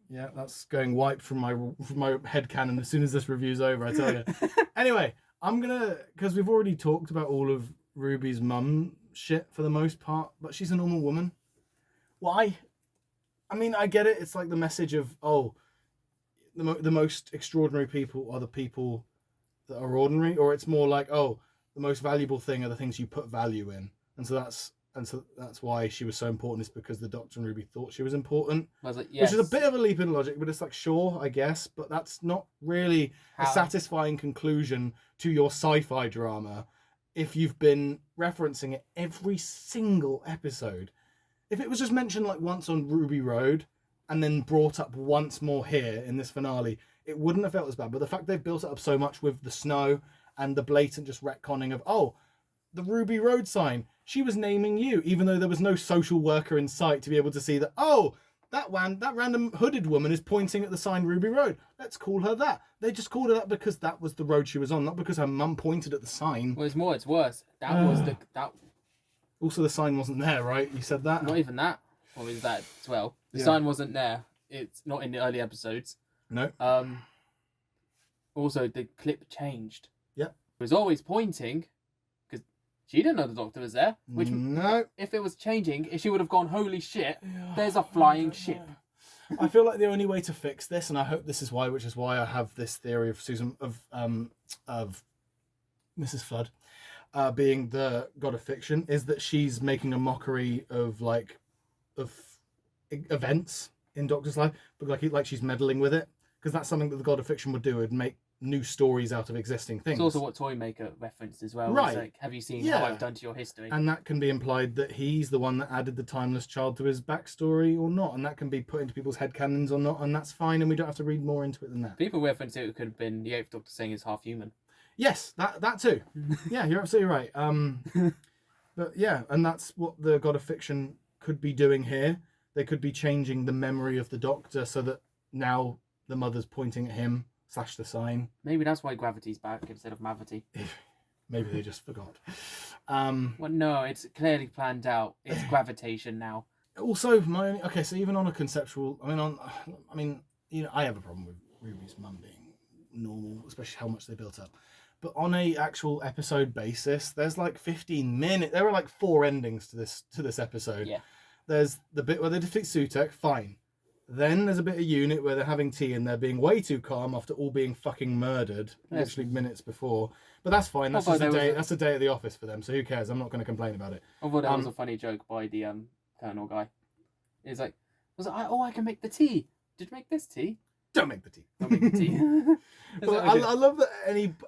Yeah, that's going wiped from my headcanon as soon as this review's over. I tell you. Anyway, because we've already talked about all of Ruby's mum shit for the most part, but she's a normal woman. Why? I mean, I get it. It's like the message of the most extraordinary people are the people that are ordinary, or it's more like, the most valuable thing are the things you put value in, and so that's why she was so important, is because the Doctor and Ruby thought she was important. I was like, yes. Which is a bit of a leap in logic, but it's like, sure, I guess, but that's not really a satisfying conclusion to your sci-fi drama if you've been referencing it every single episode. If it was just mentioned like once on Ruby Road and then brought up once more here in this finale, it wouldn't have felt as bad. But the fact they've built it up so much with the snow and the blatant just retconning of, the Ruby Road sign, she was naming you, even though there was no social worker in sight to be able to see that, that random hooded woman is pointing at the sign Ruby Road. Let's call her that. They just called her that because that was the road she was on, not because her mum pointed at the sign. Well, it's worse. That Also, the sign wasn't there, right? You said that? Not even that. Or is that as well? The sign wasn't there. it's not in the early episodes. No. Also, the clip changed. Yep. It was always pointing, because she didn't know the Doctor was there. Which, no. if it was changing, she would have gone, holy shit, there's a flying ship. I feel like the only way to fix this, and I hope this is why, which is why I have this theory of of Mrs. Flood being the god of fiction, is that she's making a mockery of events in Doctor's life, but like she's meddling with it, because that's something that the god of fiction would do. Would make new stories out of existing things. It's also what Toymaker referenced as well. Right. It's like, have you seen how I've done to your history? And that can be implied that he's the one that added the timeless child to his backstory or not, and that can be put into people's headcanons or not, and that's fine, and we don't have to read more into it than that. People reference it could have been the Eighth Doctor saying he's half human. Yes, that too. Yeah, you're absolutely right. But yeah, and that's what the god of fiction could be doing here. They could be changing the memory of the Doctor so that now the mother's pointing at him / the sign. Maybe that's why gravity's back instead of Mavity. Maybe they just forgot. Well, no, it's clearly planned out. It's gravitation now. Also, so even on a conceptual, I mean, you know, I have a problem with Ruby's mum being normal, especially how much they built up. But on a actual episode basis, there's like 15 minutes. There are like 4 endings to this episode. Yeah. There's the bit where they defeat Sutek, fine. Then there's a bit of unit where they're having tea and they're being way too calm after all being fucking murdered literally minutes before. But that's fine. That's just a day. That's a day at the office for them. So who cares? I'm not going to complain about it. Although that was a funny joke by the Colonel guy. He's like, I can make the tea. Did you make this tea? Don't make the tea. Don't make the tea. But I love that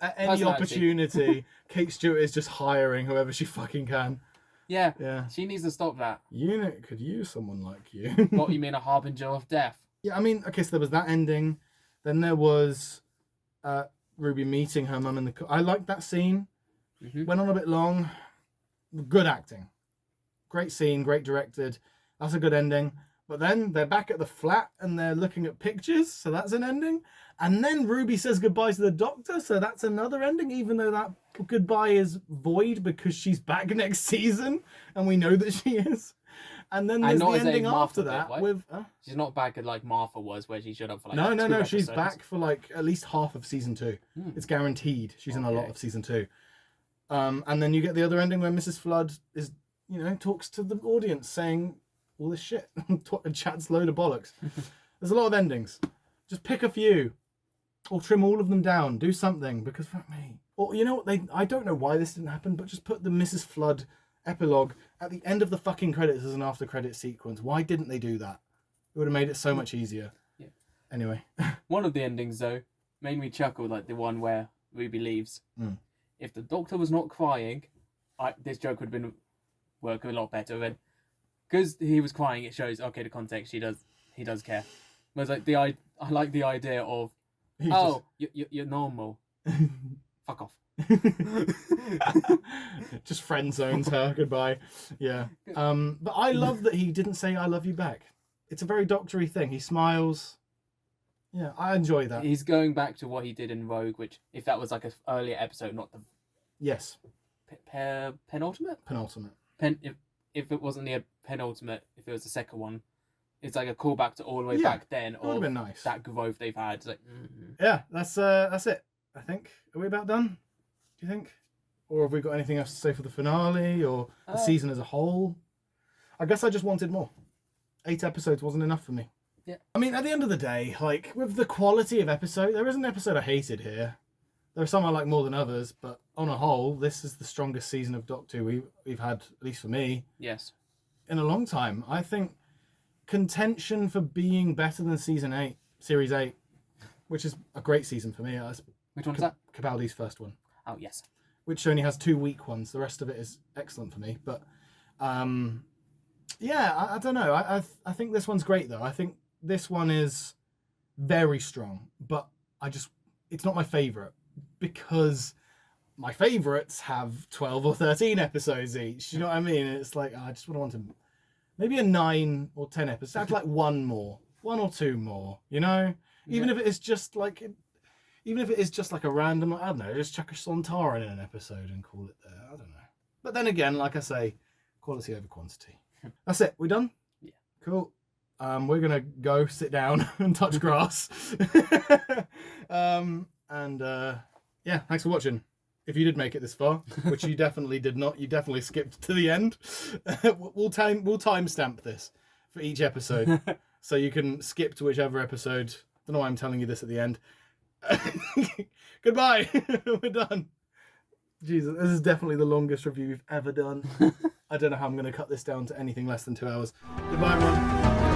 at any opportunity, Kate Stewart is just hiring whoever she fucking can. Yeah. She needs to stop that. Unit could use someone like you. What, you mean a harbinger of death? Yeah, I mean, okay, so there was that ending. Then there was Ruby meeting her mum in the... I liked that scene. Mm-hmm. Went on a bit long. Good acting. Great scene, great directed. That's a good ending. But then they're back at the flat and they're looking at pictures, so that's an ending. And then Ruby says goodbye to the Doctor, so that's another ending, even though that goodbye is void because she's back next season, and we know that she is. And then there's the ending after that with... She's not back like Martha was, where she showed up for like No, episodes. she's back for like at least half of season 2. It's guaranteed. She's in a lot of season 2. And then you get the other ending where Mrs. Flood is, talks to the audience saying all this shit and chats load of bollocks. There's a lot of endings. Just pick a few. Or trim all of them down. Do something, because fuck me. Or you know what? I don't know why this didn't happen, but just put the Mrs. Flood epilogue at the end of the fucking credits as an after credit sequence. Why didn't they do that? It would have made it so much easier. Yeah. Anyway. One of the endings though made me chuckle, like the one where Ruby leaves. If the Doctor was not crying, this joke would have been working a lot better. And because he was crying, it shows the context. He does care. Whereas like I like the idea of you're normal. Fuck off. Just friend zones her. Goodbye. Yeah. But I love that he didn't say I love you back. It's a very doctory thing. He smiles. Yeah, I enjoy that. He's going back to what he did in Rogue, which if that was like an earlier episode, not the penultimate. If it wasn't the penultimate, if it was the second one, it's like a callback to all the way back then. That would have been nice. That growth they've had. It's like, yeah, that's it. I think. Are we about done? Do you think? Or have we got anything else to say for the finale or the season as a whole? I guess I just wanted more. 8 episodes wasn't enough for me. Yeah. I mean, at the end of the day, like with the quality of episode, there is an episode I hated here. There are some I like more than others, but on a whole, this is the strongest season of Doctor we've had, at least for me. Yes. In a long time. I think contention for being better than Series 8, which is a great season for me. Which one is that? Capaldi's first one. Oh, yes. Which only has 2 weak ones. The rest of it is excellent for me. But, yeah, I don't know. I think this one's great, though. I think this one is very strong. But it's not my favourite. Because my favourites have 12 or 13 episodes each. You know what I mean? It's like, I just would want to... Maybe a 9 or 10 episodes. I'd like 1 or 2 more, you know? Even if it is just like... Even if it is just like a random, I don't know, just chuck a Sontaran in an episode and call it there. I don't know. But then again, like I say, quality over quantity. That's it. We done? Yeah. Cool. we're gonna go sit down and touch grass. Yeah, thanks for watching. If you did make it this far, which you definitely did not, you definitely skipped to the end. we'll timestamp this for each episode, so you can skip to whichever episode. Don't know why I'm telling you this at the end. Goodbye. We're done. Jesus, this is definitely the longest review we've ever done. I don't know how I'm going to cut this down to anything less than 2 hours. Goodbye, everyone.